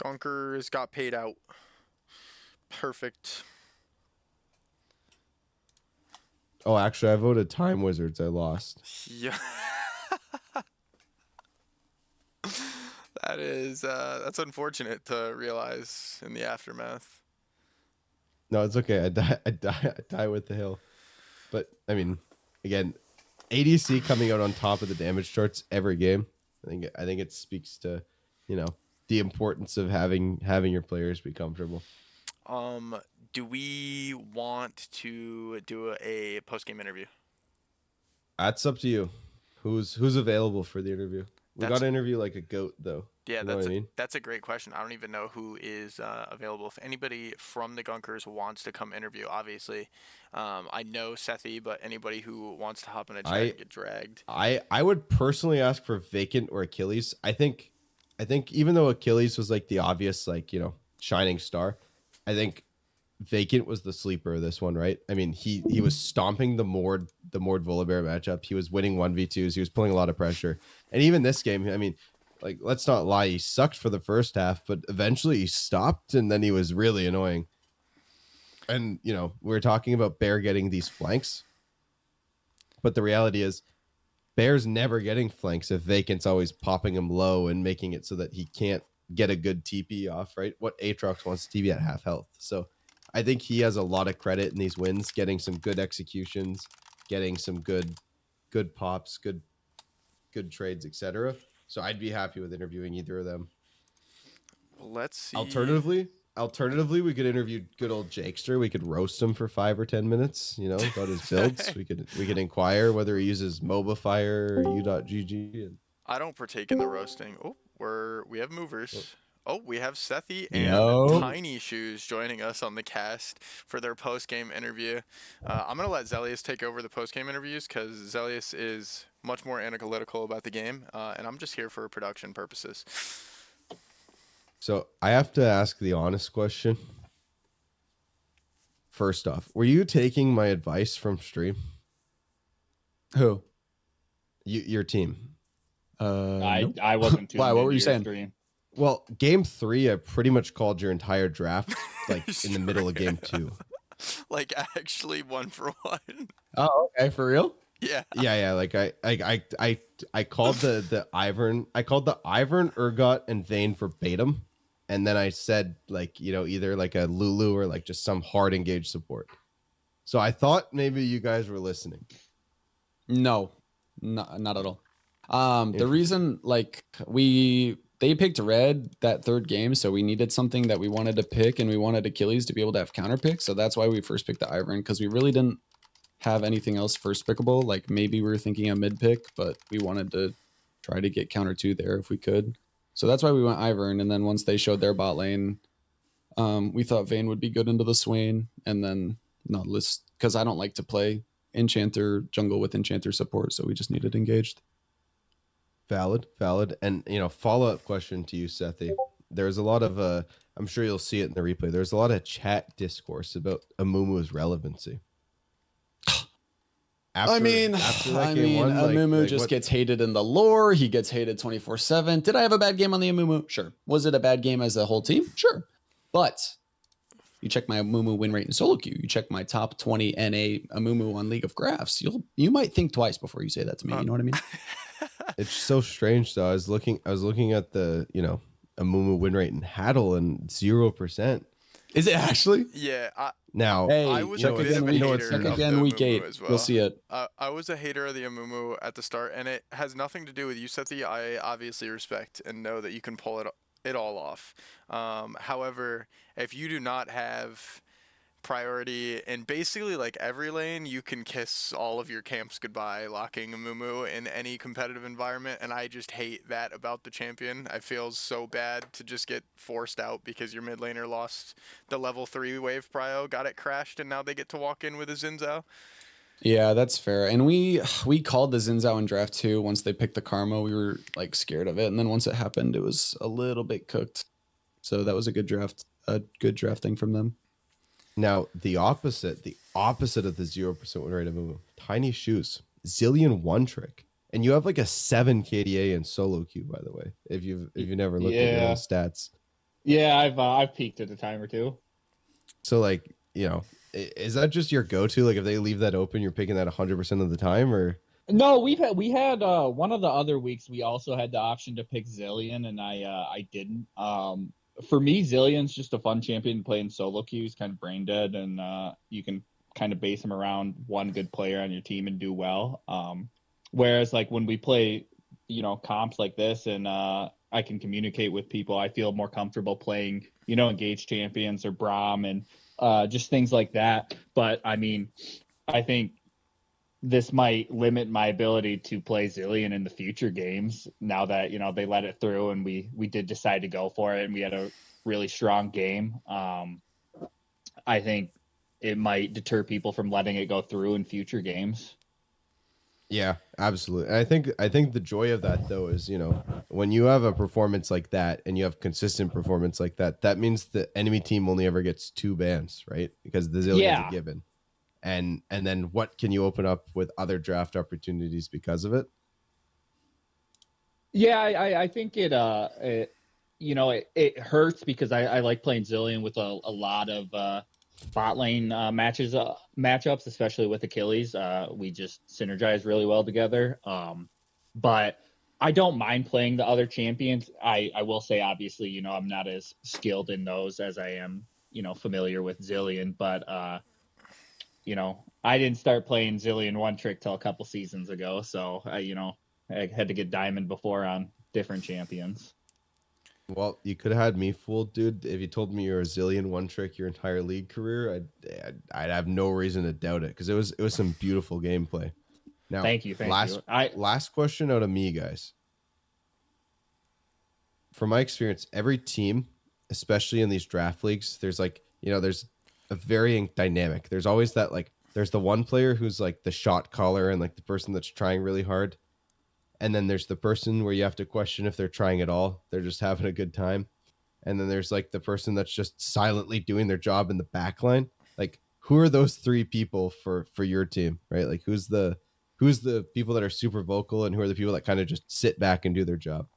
Gunkers got paid out. Perfect. Oh, actually, I voted Time Wizards. I lost. Yeah. That's unfortunate to realize in the aftermath. No, it's okay. I die with the hill. But I mean, again, ADC coming out on top of the damage charts every game. I think it speaks to, the importance of having your players be comfortable. Do we want to do a post-game interview? That's up to you. Who's available for the interview? We got to interview like a goat, though. Yeah, you know that's a great question. I don't even know who is available. If anybody from the Gunkers wants to come interview, obviously, I know Sethy, but anybody who wants to hop in a chat and get dragged. I would personally ask for Vacant or Achilles. I think even though Achilles was like the obvious shining star, I think Vacant was the sleeper of this one, right? I mean, he was stomping the Mord Volibear matchup. He was winning 1v2s. He was pulling a lot of pressure. And even this game, I mean, like, let's not lie, he sucked for the first half, but eventually he stopped, and then he was really annoying. And, we're talking about Bear getting these flanks, but the reality is Bear's never getting flanks if Vacant's always popping him low and making it so that he can't get a good TP off, right? What Aatrox wants TP at half health. So I think he has a lot of credit in these wins, getting some good executions, getting some good pops, good trades, etc. So I'd be happy with interviewing either of them. Well, let's see. Alternatively, we could interview good old Jakester. We could roast him for 5 or 10 minutes, about his builds. we could inquire whether he uses MobaFire or U.GG. I don't partake in the roasting. Oh, we have movers. Oh, we have Sethi and Yo. Tiny Shoes joining us on the cast for their post-game interview. I'm gonna let Zelius take over the post-game interviews because Zelius is much more analytical about the game, and I'm just here for production purposes. So I have to ask the honest question. First off, were you taking my advice from stream? Who? Your team. Nope. I wasn't tuning Why? What into were you your saying? stream. Well, game 3, I pretty much called your entire draft like in the middle of game 2. Like actually one for one. Oh, okay, for real? Yeah. Yeah. Like I called the Ivern. I called the Ivern, Urgot, and Vayne verbatim, and then I said like either like a Lulu or like just some hard engaged support. So I thought maybe you guys were listening. No, not at all. The Interesting. reason like they picked red that third game, so we needed something that we wanted to pick, and we wanted Achilles to be able to have counter picks. So that's why we first picked the Ivern, because we really didn't have anything else first pickable. Like maybe we were thinking a mid pick, but we wanted to try to get counter 2 there if we could. So that's why we went Ivern. And then once they showed their bot lane, we thought Vayne would be good into the Swain, and then Nautilus, because I don't like to play Enchanter jungle with Enchanter support, so we just needed engaged. Valid. And follow-up question to you, Sethi. There's a lot of I'm sure you'll see it in the replay. There's a lot of chat discourse about Amumu's relevancy. After that game one, Amumu just gets hated in the lore. He gets hated 24/7. Did I have a bad game on the Amumu? Sure. Was it a bad game as a whole team? Sure. But you check my Amumu win rate in solo queue. You check my top 20 NA Amumu on League of Graphs. You might think twice before you say that to me. You know what I mean? It's so strange though. I was looking at the Amumu win rate in Haddle and 0%. Is it actually? Yeah. Now, Hey, I was check a bit again of a week, hater check of again the week Amumu 8. as well. You'll see it. I was a hater of the Amumu at the start, and it has nothing to do with you, Sethi. I obviously respect and know that you can pull it all off. However, if you do not have priority in basically like every lane, you can kiss all of your camps goodbye locking a Mumu in any competitive environment, and I just hate that about the champion. I feel so bad to just get forced out because your mid laner lost the level 3 wave prio, got it crashed, and now they get to walk in with a Xin Zhao. Yeah, that's fair. And we called the Xin Zhao in draft 2. Once they picked the Karma, we were like scared of it. And then once it happened, it was a little bit cooked. So that was a good drafting from them. Now the opposite of the 0% win rate of Mumu. Tiny Shoes, Zillion one trick, and you have like a 7 KDA in solo queue. By the way, if you've never looked at your own stats, Yeah, I've peaked at a time or two. so like is that just your go-to? Like if they leave that open, you're picking that 100% of the time, or No, we had one of the other weeks we also had the option to pick Zillion, and I didn't. For me, Zillion's just a fun champion to play in solo queue. He's kind of brain dead, and you can kind of base him around one good player on your team and do well. Whereas like when we play, comps like this, and I can communicate with people, I feel more comfortable playing, engaged champions or Braum and just things like that. But I mean, I think this might limit my ability to play Zillion in the future games now that, they let it through and we did decide to go for it and we had a really strong game. I think it might deter people from letting it go through in future games. yeah, absolutely. And I think the joy of that though is, when you have a performance like that and you have consistent performance like that, that means the enemy team only ever gets 2 bans, right? Because the Zillion's a given. And then what can you open up with other draft opportunities because of it? Yeah, I think it hurts because I like playing Zillion with a lot of bot lane matchups, especially with Achilles. We just synergize really well together. But I don't mind playing the other champions. I will say, obviously, I'm not as skilled in those as I am, familiar with Zillion, but I didn't start playing Zillion one trick till a couple seasons ago, so I had to get diamond before on different champions. Well, you could have had me fooled, dude. If you told me you're a Zillion one trick your entire league career, I'd have no reason to doubt it because it was some beautiful gameplay. Now, thank you. Last question out of me, guys. from my experience, every team, especially in these draft leagues, there's like, there's a varying dynamic. There's always that, like, there's the one player who's like the shot caller and like the person that's trying really hard. And then there's the person where you have to question if they're trying at all. They're just having a good time. And then there's like the person that's just silently doing their job in the back line. Like, who are those three people for your team, right? Like, who's the people that are super vocal, and who are the people that kind of just sit back and do their job?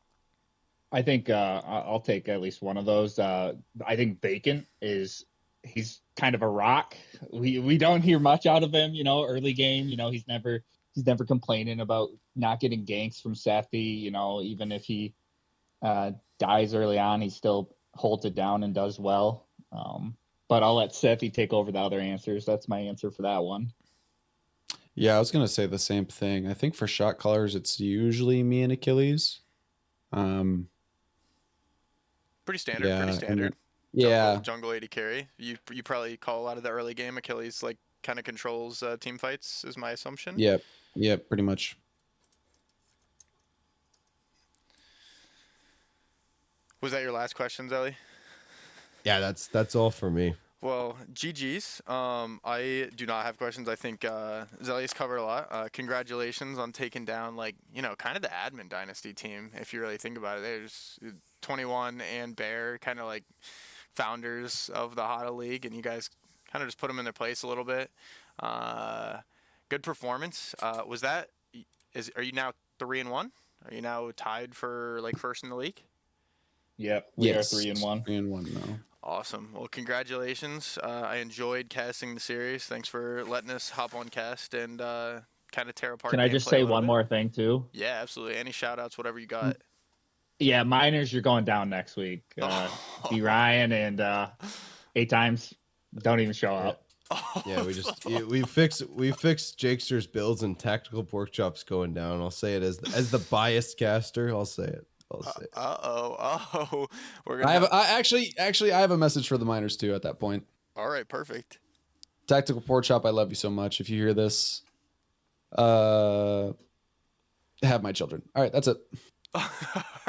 I think I'll take at least one of those. I think Bacon he's kind of a rock. We don't hear much out of him, early game. He's never complaining about not getting ganks from Sefty. Even if he dies early on, he still holds it down and does well. But I'll let Sefty take over the other answers. That's my answer for that one. Yeah, I was gonna say the same thing. I think for shot callers, it's usually me and Achilles. Pretty standard. Yeah, Pretty and standard. yeah, Jungle AD carry. You probably call a lot of the early game. Achilles like kind of controls team fights, is my assumption. yeah, pretty much. Was that your last question, Zelly? Yeah, that's all for me. Well, GG's. I do not have questions. I think Zelly's covered a lot. Congratulations on taking down, like, kind of the admin dynasty team, if you really think about it. There's 21 and Bear, kind of like founders of the HOTA League, and you guys kind of just put them in their place a little bit. Good performance. Are you now 3-1? Are you now tied for like first in the league? Yep, we Yes, are 3-1. 3-1 now. Awesome. Well, congratulations. I enjoyed casting the series. Thanks for letting us hop on cast and kind of tear apart. Can I just gameplay a say little one bit. more thing too? Yeah, absolutely. Any shout outs, whatever you got. Yeah, miners, you're going down next week. B Ryan and 8 times don't even show up. Yeah, we fixed Jakester's builds and tactical pork chops going down. I'll say it as the biased caster. I'll say it. We're I gonna. actually I have a message for the miners too. At that point, All right, perfect. Tactical Pork Chop, I love you so much. If you hear this, have my children. All right, that's it. All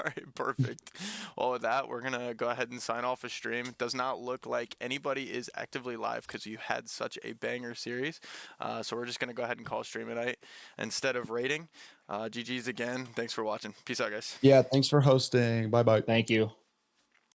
right, perfect. Well, with that, we're gonna go ahead and sign off a stream. It does not look like anybody is actively live because you had such a banger series. So we're just gonna go ahead and call stream tonight instead of rating. GG's again. Thanks for watching. Peace out, guys. Yeah, thanks for hosting. Bye bye. Thank you.